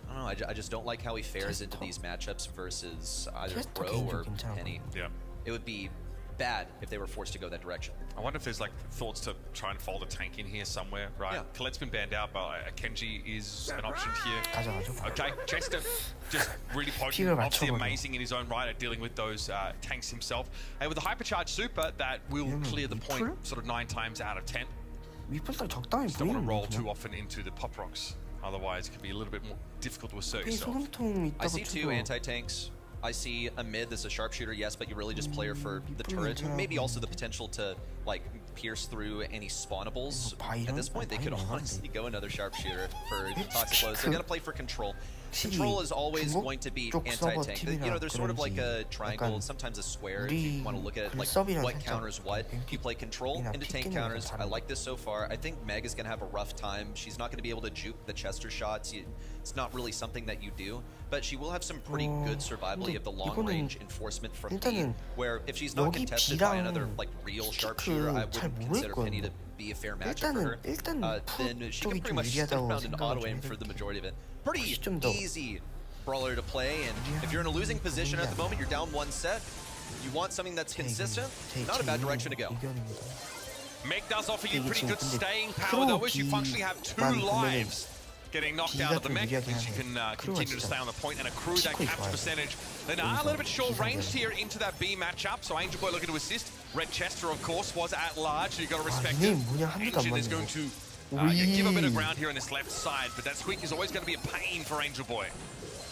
I don't know. I just don't like how he fares into these matchups versus either Bro or Penny. Yeah. It would be bad if they were forced to go that direction. I wonder if there's like thoughts to try and fold a tank in here somewhere, right? Yeah. Colette's been banned out, but Kenji is an option here. Okay, Jester just really potent, obviously amazing in his own right at dealing with those tanks himself. And with the hypercharged super, that will clear the point sort of 9 times out of 10. Just don't want to roll too often into the pop rocks. Otherwise, it can be a little bit more difficult to assert yourself. I see 2 anti-tanks. I see a mid that's a sharpshooter, yes, but you really just play her for the turret. Maybe also the potential to like pierce through any spawnables. At this point, they could honestly go another sharpshooter for Toxic Lotus. They're gonna play for control. Control is always going to be anti-tank. You know, there's sort of like a triangle, sometimes a square, if you want to look at it, like what counters what. You play Control into tank counters. I like this so far. I think Meg is going to have a rough time. She's not going to be able to juke the Chester shots. It's not really something that you do, but she will have some pretty good survivability of the long-range enforcement from B, where if she's not contested by another like real sharpshooter, I wouldn't consider Penny to be a fair matchup for her. Then she can pretty much stick around and auto-aim for the majority of it. Pretty easy brawler to play, and if you're in a losing position at the moment, you're down one set, you want something that's consistent, not a bad direction to go. Meg does offer you pretty good staying power though, as you functionally have 2 lives. Getting knocked out of the mech means you can continue to stay on the point and accrue that capture percentage. Then a little bit short-ranged here into that B matchup, so Angel Boy looking to assist. Red Chester, of course, was at large, so you've got to respect it. Engine is going to give a bit of ground here on this left side, but that squeak is always going to be a pain for Angel Boy.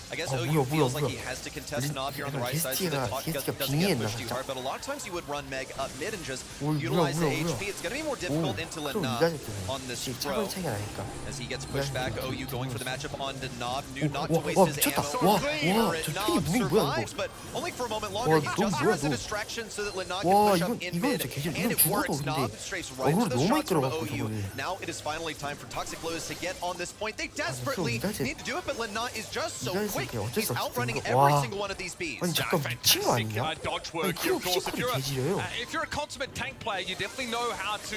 I guess OU feels like he has to contest Knob here on the right side so that Talk doesn't get pushed too hard, but a lot of times you would run Meg up mid and just utilize the HP. It's going to be more difficult into Knob on this throw. As he gets pushed back, OU going for the matchup onto Knob. Knew not to waste his ammo. Knob survives, but only for a moment longer. He just throws a distraction so that Knob can push up in mid, and it works. Knob strays right into those shots from OU. Now it is finally time for Toxic Lotus to get on this point. They desperately need to do it, but Lenat is just so quick. He's outrunning every single one of these bees. Fantastic dodge work here, of course. If you're a consummate tank player, you definitely know how to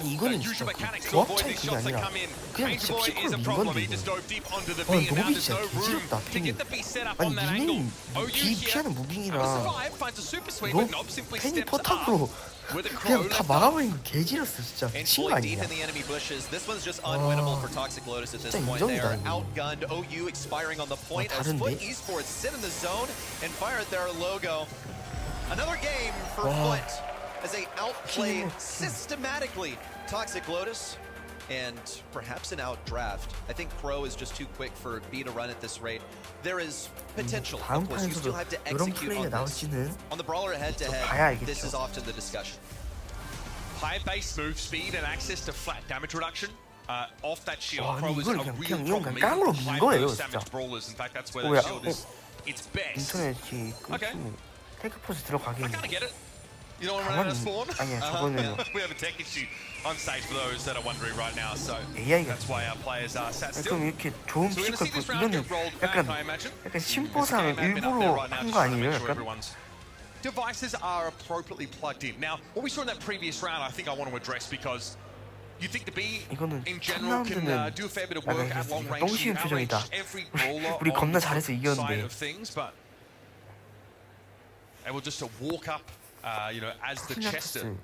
use your mechanics to avoid these shots that come in. Angel Boy is a problem. He just dove deep onto the B, and now there's no room to get the B set up on that angle. OU here survive, finds a super swing, but Knob simply steps up. 그냥 다 막아버린 거 개지렸어 진짜 미친 거 deep 아니냐. in the enemy bushes. This one's just unwinnable for Toxic Lotus at this point. They are outgunned. OU expiring on the point as Foot Esports sit in the zone and fire at their logo. Another game for Foot as they outplay systematically Toxic Lotus and perhaps an outdraft. I think Pro is just too quick for B to run at this rate. There is potential. Of course, you still have to execute on this. On the brawler head-to-head, this is often the discussion. High base move speed and access to flat damage reduction. Off that shield, Pro is a real problem. High burst damage brawlers. In fact, that's where that shield is its best. Okay. I kind of get it. You don't want to run out of spawn? We have a tech issue on stage for those that are wondering right now, so that's why our players are sat still. 그럼 이렇게 좋은 픽을 이거는 약간 심보상 일부러 한 거 아니에요? 약간 Devices are appropriately plugged in. Now, what we saw in that previous round, I think I want to address because you think the B in general can do a fair bit of work at long range. You outrage every brawler 우리 겁나 on 잘해서 the 이겼는데. side of things, but able just to walk up, you know, as the Chester.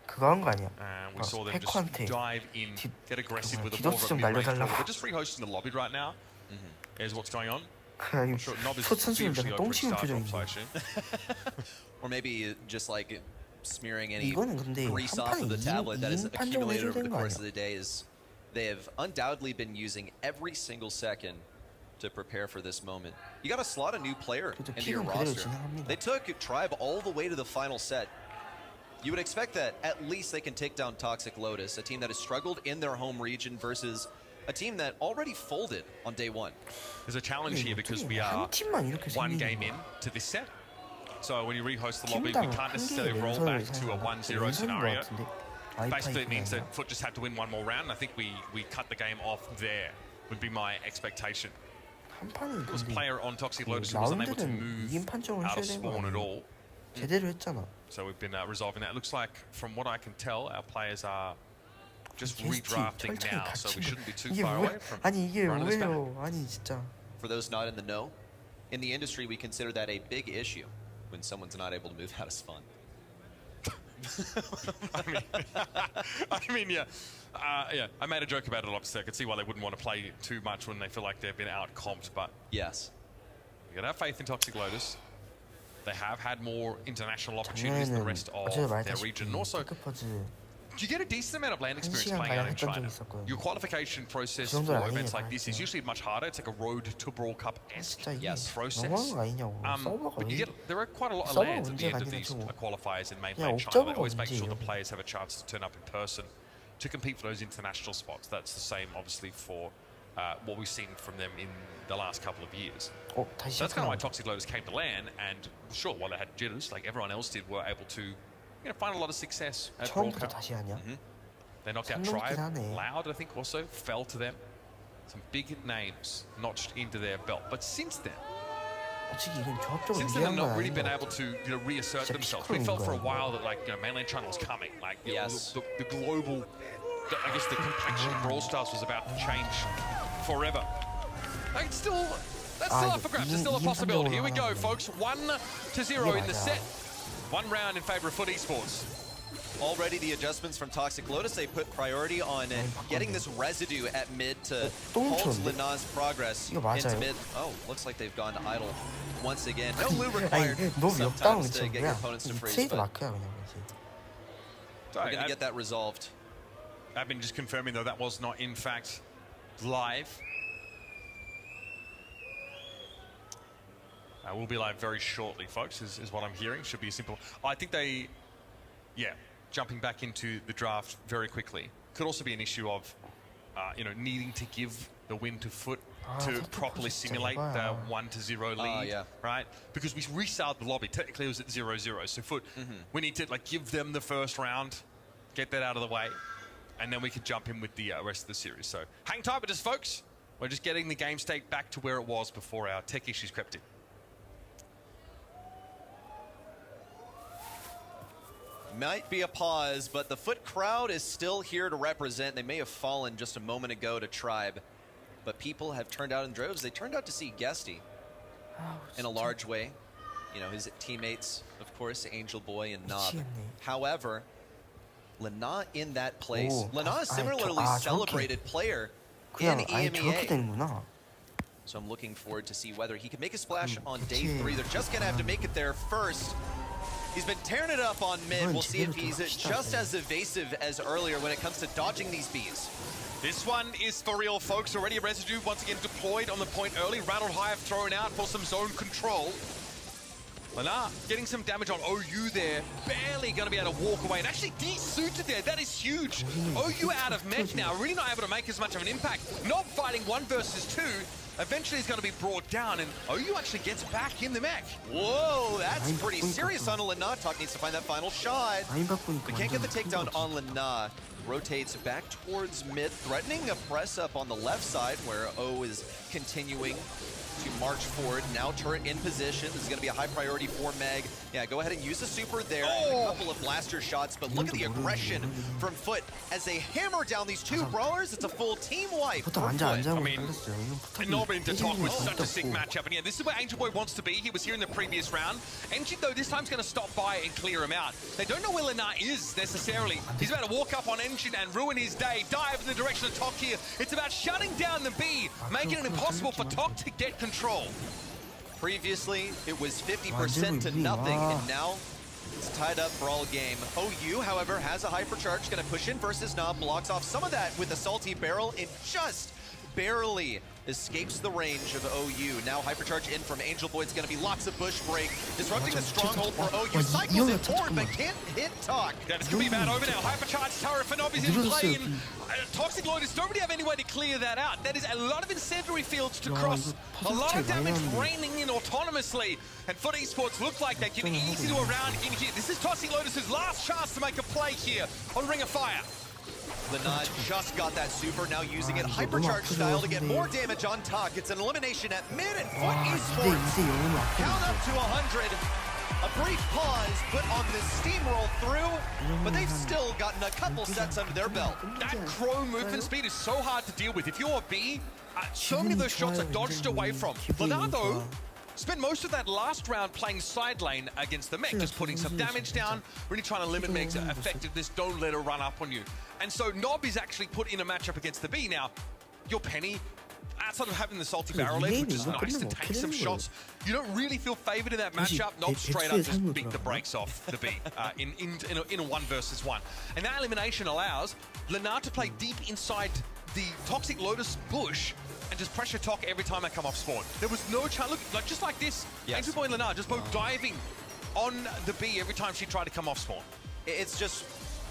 그거 한 거 아니야? And we saw them just 해커한테 dive in, get aggressive with a 디도스 좀 날려달라고. They're just rehosting the lobby right now. Here's what's going on. 아니 첫 선수는 약간 똥심은 표정인데. Or maybe just like smearing any 이거는 근데 grease 한 off of 판에 the tablet that is 2인 판정을 accumulated 해줘야 over the 되는 거 course 아니야? of the day. Is they have undoubtedly been using every single second to prepare for this moment. You got to slot a new player into your roster. They took Tribe all the way to the final set. You would expect that at least they can take down Toxic Lotus, a team that has struggled in their home region versus a team that already folded on day one. There's a challenge here because we are one game in to this set. So when you rehost the lobby, we can't necessarily roll back to a 1-0 scenario. Basically, it means that Foot just had to win one more round. I think we cut the game off there, would be my expectation. This player on Toxic Lotus was unable to move out of spawn at all. 제대로 했잖아. So we've been resolving that. It looks like, from what I can tell, our players are just redrafting now, so we shouldn't be too far away from 아니 이게 왜요? 아니 진짜. For those not in the know, in the industry we consider that a big issue when someone's not able to move out of spawn. I mean, yeah. I made a joke about it. Obviously, I could see why they wouldn't want to play too much when they feel like they've been out-comped, but yes, you gotta have faith in Toxic Lotus. They have had more international opportunities than the rest of their region. And also, you get a decent amount of land experience playing out in China. Your qualification process for events like this is usually much harder. It's like a road to Brawl Cup-esque process. But you get, there are quite a lot of lands at the end of these qualifiers in mainland China. They always make sure the players have a chance to turn up in person to compete for those international spots. That's the same, obviously, for what we've seen from them in the last couple of years. 다시 So that's kind of why 시작하나? Toxic Lotus came to LAN, and sure, while they had jitters, like everyone else did, were able to find a lot of success at World 처음부터 Cup. 다시 하냐? They knocked out 선 Tribe, 넘긴 하네. Loud, I think, also fell to them. Some big names notched into their belt. But since then, 솔직히 이건 조합적으로 since then, 유리한 they've 건 not really 아닌 been 것 able 같아. to reassert 진짜 themselves. We 피크로인 felt for a 거야. while that like mainland China was coming. Like Yes. the global, I guess the complexion of Brawl Stars was about to change forever. Like, it's still, that's still up for grabs. There's still a possibility. Here we go, folks. 1-0 in the set. One round in favor of Foot Esports. Already the adjustments from Toxic Lotus, they put priority on getting this residue at mid to halt Lina's progress into mid. Oh, looks like they've gone idle once again. No loot required sometimes to get your opponents to freeze, 트레이드 but 마크야 그냥 we're going to get that resolved. I've been just confirming, though, that was not, in fact, live. We'll be live very shortly, folks, is what I'm hearing. Should be a simple... I think they... Yeah, jumping back into the draft very quickly. Could also be an issue of, needing to give the win to Foot to properly simulate the 1-0 lead, right? Because we restarted the lobby. Technically, it was at 0-0. So Foot, we need to give them the first round, get that out of the way, and then we can jump in with the rest of the series. So hang tight with us, folks. We're just getting the game state back to where it was before our tech issues crept in. Might be a pause, but the Foot crowd is still here to represent. They may have fallen just a moment ago to Tribe, but people have turned out in droves. They turned out to see Guesty in a large way. His teammates, of course, Angel Boy and Nob. However, Lina in that place. Lina is similarly celebrated player in EMEA. So I'm looking forward to see whether he can make a splash on day 3. They're just going to have to make it there first. He's been tearing it up on mid. We'll see if he's just as evasive as earlier when it comes to dodging these bees. This one is for real, folks. Already a residue once again deployed on the point early. Rattled Hive thrown out for some zone control. Lina getting some damage on OU there. Barely going to be able to walk away. And actually de-suited there. That is huge. OU out of mech now. Really not able to make as much of an impact. Not fighting 1 versus 2. Eventually he's going to be brought down, and OU actually gets back in the mech. Whoa, that's pretty serious on Lina. Talk needs to find that final shot. We can't get the takedown on Lina. Rotates back towards mid, threatening a press up on the left side where O is continuing to march forward. Now turret in position. This is going to be a high priority for Meg. Yeah, go ahead and use the super there. A couple of blaster shots, but look at the aggression from Foot as they hammer down these 2 brawlers. It's a full team wipe. I mean, Nob into Talk was such a sick matchup. And yeah, this is where Angel Boy wants to be. He was here in the previous round. Engine, though, this time's going to stop by and clear him out. They don't know where Lina is necessarily. He's about to walk up on Engine and ruin his day. Dive in the direction of Talk here. It's about shutting down the B, making it impossible for Talk to get control. Previously, it was 50% to nothing, and now it's tied up for all game. OU, however, has a hypercharge, going to push in versus Nob, blocks off some of that with a salty barrel, and just barely escapes the range of OU. Now hypercharge in from Angel Boy. It's going to be lots of bush break, disrupting the stronghold for OU. Cycles it forward, but can't hit Talk. That is going to be bad over now. Hypercharge tower for Nob is in play. Toxic Lotus don't really have any way to clear that out. That is a lot of incendiary fields to cross. A lot of damage raining in autonomously. And Foot Esports look like they can easily do a round in here. This is Toxic Lotus's last chance to make a play here on Ring of Fire. Lina just got that super, now using it hypercharge style to get more damage on Talk. It's an elimination at mid, and Foot Esports count up to 100. A brief pause put on this steamroll through, but they've still gotten a couple sets under their belt. That Crow movement speed is so hard to deal with. If you're a B, so many of those shots are dodged away from. Lina, though, spent most of that last round playing side lane against the mech, just putting some damage down, really trying to limit mech's effectiveness, don't let her run up on you. And so Nob is actually put in a matchup against the B. Now, your Penny, outside of having the salty barrel edge, which is nice to take some shots, you don't really feel favored in that matchup. Nob straight up just beat the brakes off the B in a 1 versus 1. And that elimination allows Lina to play deep inside the Toxic Lotus bush and just pressure Talk every time they come off spawn. There was no chance. Look, like just like this, Angel Boy and Lina just both diving on the B every time she tried to come off spawn. It's just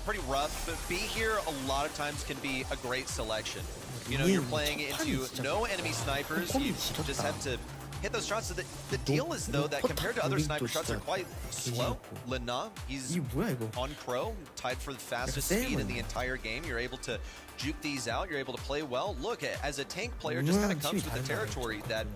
pretty rough, but B here a lot of times can be a great selection. You know, you're playing into no enemy snipers. You just have to hit those shots. So the deal is, though, that compared to other sniper shots, are quite slow. Lena, he's on Crow, tied for the fastest speed in the entire game. You're able to juke these out. You're able to play well. Look, as a tank player, just kind of comes with the territory that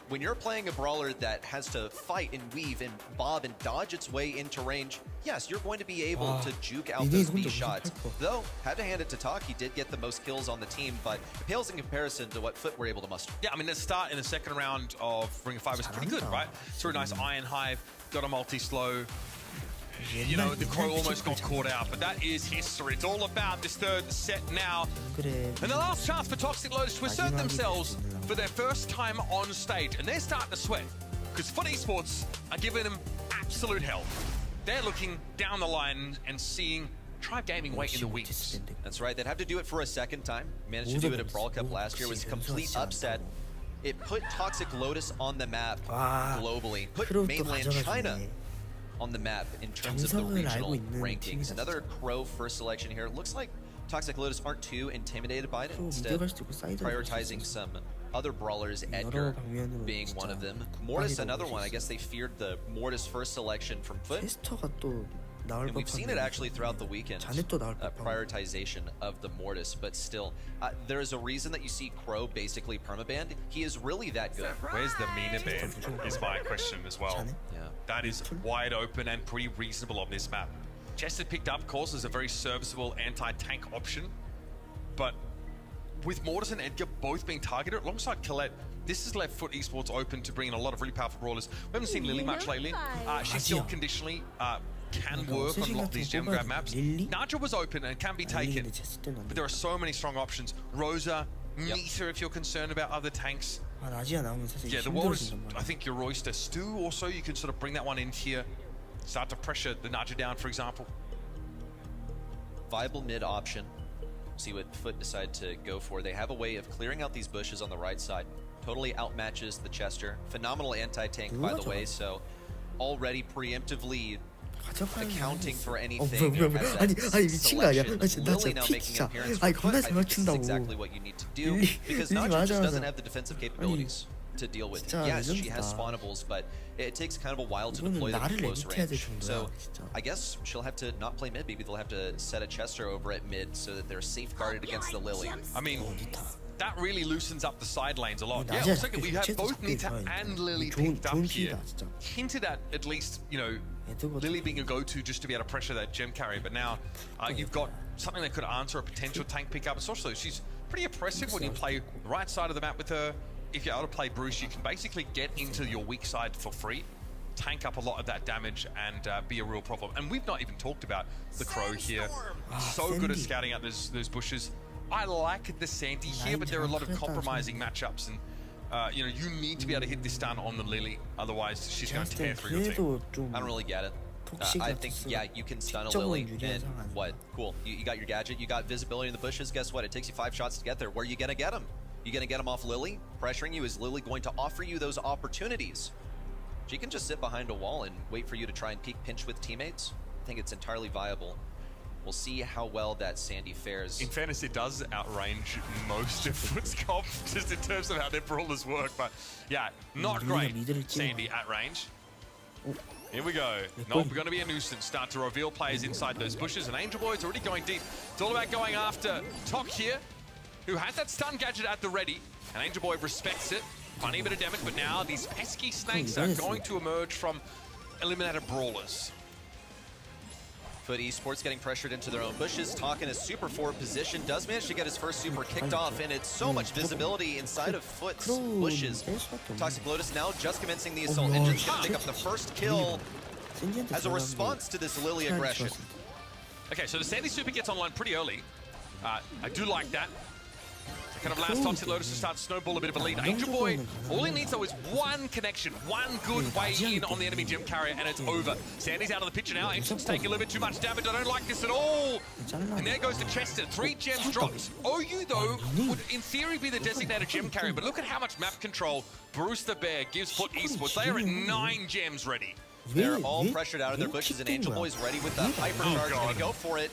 when you're playing a brawler that has to fight and weave and bob and dodge its way into range, yes, you're going to be able to juke out those B shots. Though, had to hand it to Talk, he did get the most kills on the team, but it pales in comparison to what Foot were able to muster. Yeah, I mean, the start in the second round of Ring of 5 was pretty good, right? Saw a nice Iron Hive, got a multi-slow. You know, the Crow almost got caught out, but that is history. It's all about this third set now. And the last chance for Toxic Lotus to assert themselves for their first time on stage. And they're starting to sweat, because Foot Esports are giving them absolute hell. They're looking down the line and seeing Tribe Gaming wait in the wings. That's right, they'd have to do it for a second time. Managed to do it at Brawl Cup last year, was a complete upset. It put Toxic Lotus on the map globally, put mainland China on the map in terms of the regional rankings. Another Crow first selection here. It looks like Toxic Lotus aren't too intimidated by it. Instead, prioritizing some other brawlers, Edgar being one of them. Mortis, another one. I guess they feared the Mortis first selection from Foot. And we've seen it actually throughout the weekend, prioritization of the Mortis, but still, there is a reason that you see Crow basically permabanned. He is really that good. Where's the Mina ban is my question as well. Yeah. That is wide open and pretty reasonable on this map. Chester picked up, of course, as a very serviceable anti-tank option, but with Mortis and Edgar both being targeted alongside Colette, this has left Foot Esports open to bring in a lot of really powerful brawlers. We haven't seen Lily much lately. She still conditionally can work on a lot of these gem grab maps. Naja was open and can be taken, but there are so many strong options. Rosa, Nita if you're concerned about other tanks. Yeah, the Walrus, I think your Royster. Stu also, you can sort of bring that one in here. Start to pressure the Naja down, for example. Viable mid option. See what Foot decide to go for. They have a way of clearing out these bushes on the right side. Totally outmatches the Chester. Phenomenal anti-tank, by the way, so already preemptively accounting for anything. Lily now making an appearance for Foot. I think this is exactly what you need to do, because Naja just doesn't have the defensive capabilities to deal with it. Yes, she has spawnables, but it takes kind of a while to deploy them at close range. So I guess she'll have to not play mid. Maybe they'll have to set a Chester over at mid so that they're safeguarded against the Lily. I mean, that really loosens up the side lanes a lot. Yeah, looks like we have both Nita and Lily picked up here. Hinted at least, you know, Lily being a go-to just to be able to pressure that gem carrier, but now you've got something that could answer a potential tank pickup. Especially, she's pretty oppressive when you play the right side of the map with her. If you're able to play Bruce, you can basically get into your weak side for free, tank up a lot of that damage, and be a real problem. And we've not even talked about the Crow here. So good at scouting out those bushes. I like the Sandy here, but there are a lot of compromising matchups, and you know, you need to be able to hit this stun on the Lily, otherwise she's going to tear through your team. I don't really get it. I think, yeah, you can stun a Lily, and what? Cool, you got your gadget, you got visibility in the bushes. Guess what? It takes you 5 shots to get there. Where are you going to get them? You going to get them off Lily? Pressuring you? Is Lily going to offer you those opportunities? She can just sit behind a wall and wait for you to try and peek pinch with teammates. I think it's entirely viable. We'll see how well that Sandy fares. In fairness, it does outrange most of Foot's comp, just in terms of how their brawlers work. But yeah, not great, Sandy at range. Here we go. Nope, we're going to be a nuisance. Start to reveal players inside those bushes, and Angel Boy's already going deep. It's all about going after Tok here, who has that stun gadget at the ready, and Angel Boy respects it. Funny bit of damage, but now these pesky snakes are going to emerge from eliminated brawlers. Foot Esports getting pressured into their own bushes. Tok in a super forward position. Does manage to get his first super kicked off, and it's so much visibility inside of Foot's bushes. Toxic Lotus now just commencing the assault. Engine's going to pick up the first kill as a response to this Lily aggression. Okay, so the Sandy super gets online pretty early. I do like that. Kind of allows Toxic Lotus to start to snowball a bit of a lead. Angel Boy, all he needs though is one connection, one good way in on the enemy gem carrier, and it's over. Sandy's out of the picture now. Ancient's taking a little bit too much damage. I don't like this at all. And there goes the Chester. 3 gems dropped. OU though would in theory be the designated gem carrier, but look at how much map control Bruce the Bear gives Foot Esports. They are at 9 gems ready. They're all pressured out of their bushes, and Angel Boy's ready with the hypercharge. Gonna go for it.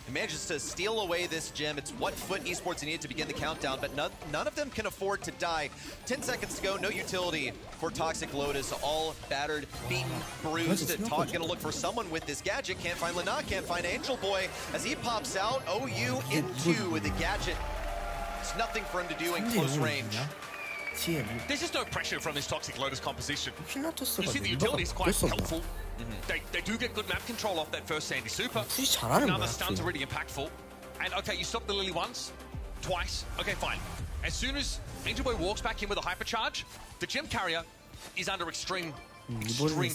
He manages to steal away this gem. It's what Foot Esports needed to begin the countdown, but none of them can afford to die. 10 seconds to go, no utility for Toxic Lotus. All battered, beaten, bruised. Talk gonna look for someone with this gadget. Can't find Lena, can't find Angel Boy. As he pops out, OU into the gadget. It's nothing for him to do in close range. There's just no pressure from this Toxic Lotus composition. You see the utility is quite helpful. They do get good map control off that first Sandy Super. Now the stuns are really impactful. And okay, you stop the Lily once, twice, okay, fine. As soon as Angel Boy walks back in with a hypercharge, the gem carrier is under extreme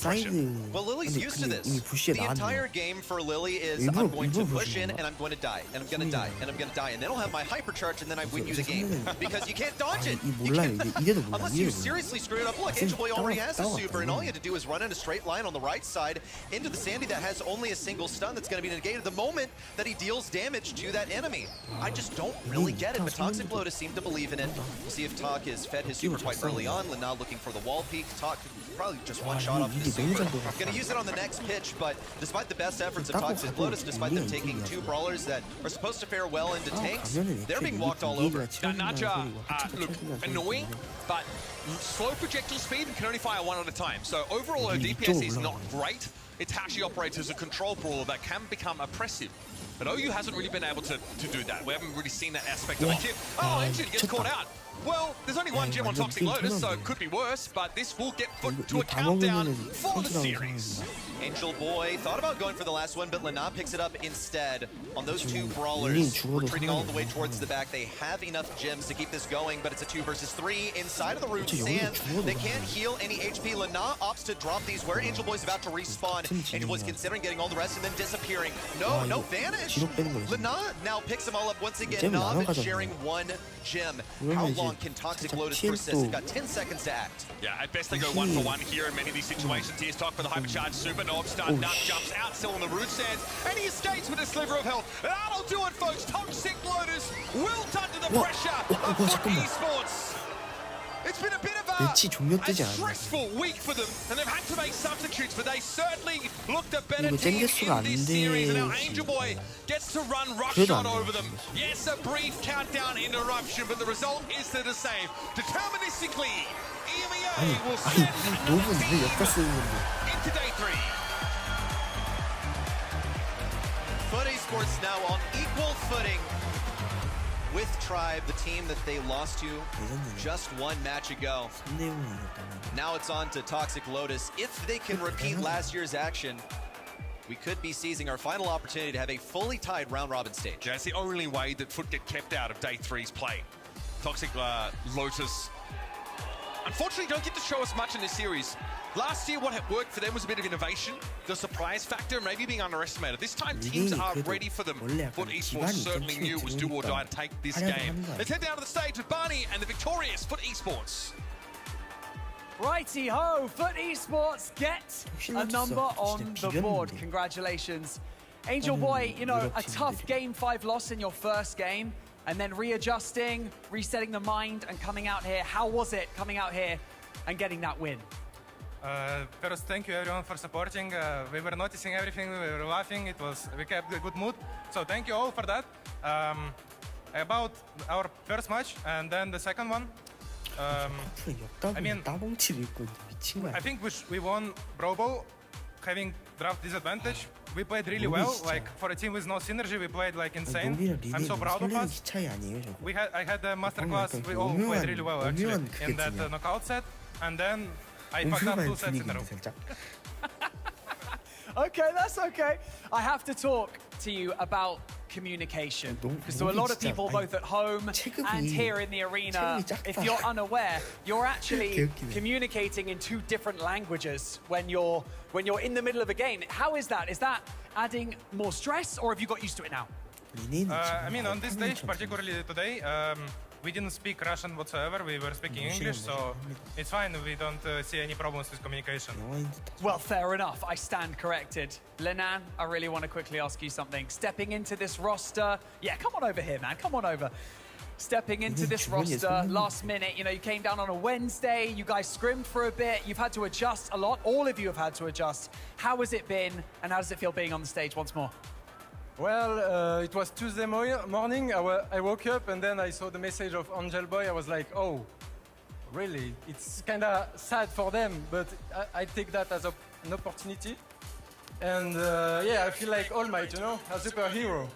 pressure. Well, Lily's used to this. The entire game for Lily is I'm going to push in and I'm going to die, and I'm going to die, and I'm going to die, and then I'll have my hypercharge and then I win you the game. Because you can't dodge it. Unless you seriously screw it up. Look, Angel Boy already has a super, and all he had to do is run in a straight line on the right side into the Sandy that has only a single stun that's going to be negated the moment that he deals damage to that enemy. I just don't really get it, but Toxic Lotus seemed to believe in it. We'll see if Talk has fed his super quite early on. Lena looking for the wall peek. Talk probably just one shot off the super. Gonna use it on the next pitch, but despite the best efforts of Toxic Lotus, despite them taking 2 brawlers that are supposed to fare well into tanks, they're being walked all over. Naja, look, annoying, but slow projectile speed and can only fire 1 at a time. So overall, her DPS is not great. It's how she operates as a control brawler that can become oppressive. But OU hasn't really been able to do that. We haven't really seen that aspect of it. Oh, Engine gets caught out. Well, there's only one gem on Toxic Lotus, so it could be worse, but this will get put to a countdown for the series. Angel Boy thought about going for the last one, but Lena picks it up instead on those 2 brawlers. Retreating all the way towards the back. They have enough gems to keep this going, but it's a 2 versus 3 inside of the root sand. They can't heal any HP. Lena opts to drop these where Angel Boy's about to respawn. Angel Boy's considering getting all the rest and then disappearing. No vanish. Lena now picks them all up once again. Nob sharing 1 gem. How long can Toxic Lotus persist? They've got 10 seconds to act. Yeah, at best they go 1 for 1 here in many of these situations. Here's Talk for the hypercharge super. Nob stun. Nub jumps out, still on the root sands, and he escapes with a sliver of health. That'll do it, folks. Toxic Lotus wilt under the pressure of Foot Esports. It's been a bit of a stressful week for them, and they've had to make substitutes, but they certainly looked a better team in this series. And now Angel Boy gets to run roughshod over them. Yes, a brief countdown interruption, but the result is the same. Deterministically, EMEA will send into day 3. Foot Esports now on equal footing with Tribe, the team that they lost to just 1 match ago. Now it's on to Toxic Lotus. If they can repeat last year's action, we could be seizing our final opportunity to have a fully tied round-robin stage. Yeah, it's the only way that Foot get kept out of day 3's play. Toxic Lotus, unfortunately, don't get to show us much in this series. Last year, what had worked for them was a bit of innovation, the surprise factor, maybe being underestimated. This time, teams are ready for them. Foot Esports certainly knew it was do or die to take this game. Let's head down to the stage with Barney and the victorious Foot Esports. Righty-ho, Foot Esports get a number on the board. Congratulations. Angel Boy, you know, a tough Game 5 loss in your first game, and then readjusting, resetting the mind, and coming out here. How was it coming out here and getting that win? First, thank you everyone for supporting. We were noticing everything, we were laughing, we kept a good mood. So thank you all for that. About our first match and then the second one. I mean, I think we won Brawl Ball, having draft disadvantage. We played really well, like for a team with no synergy, we played like insane. I'm so proud of us. I had a masterclass, we all played really well actually in that knockout set, and then I fucked up 2 sets in a row. Okay, that's okay. I have to talk to you about communication, because to a lot of people both at home and here in the arena, if you're unaware, you're actually communicating in 2 different languages when you're in the middle of a game. How is that? Is that adding more stress, or have you got used to it now? I mean, on this stage, particularly today, we didn't speak Russian whatsoever, we were speaking English, so it's fine, we don't see any problems with communication. Well, fair enough, I stand corrected. Lenan, I really want to quickly ask you something. Stepping into this roster, yeah, come on over here, man, come on over. Stepping into this roster, last minute, you know, you came down on a Wednesday, you guys scrimmed for a bit, you've had to adjust a lot, all of you have had to adjust. How has it been, and how does it feel being on the stage once more? Well, it was Tuesday morning. I woke up and then I saw the message of Angel Boy. I was like, oh, really? It's kind of sad for them, but I take that as an opportunity. And yeah, I feel like All Might, you know, a superhero.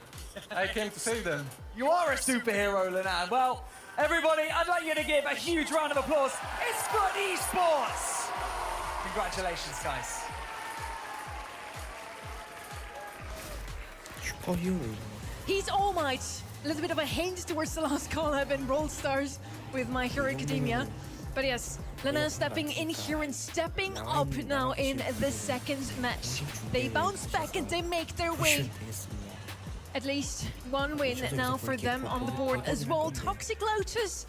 I came to save them. You are a superhero, Lenan. Well, everybody, I'd like you to give a huge round of applause. It's Foot Esports. Congratulations, guys. He's All Might. A little bit of a hint towards the last collab in Brawl Stars with My Hero Academia. But yes, Lenan stepping in here and stepping up now in the second match. They bounce back and they make their way. At least one win now for them on the board as well. Toxic Lotus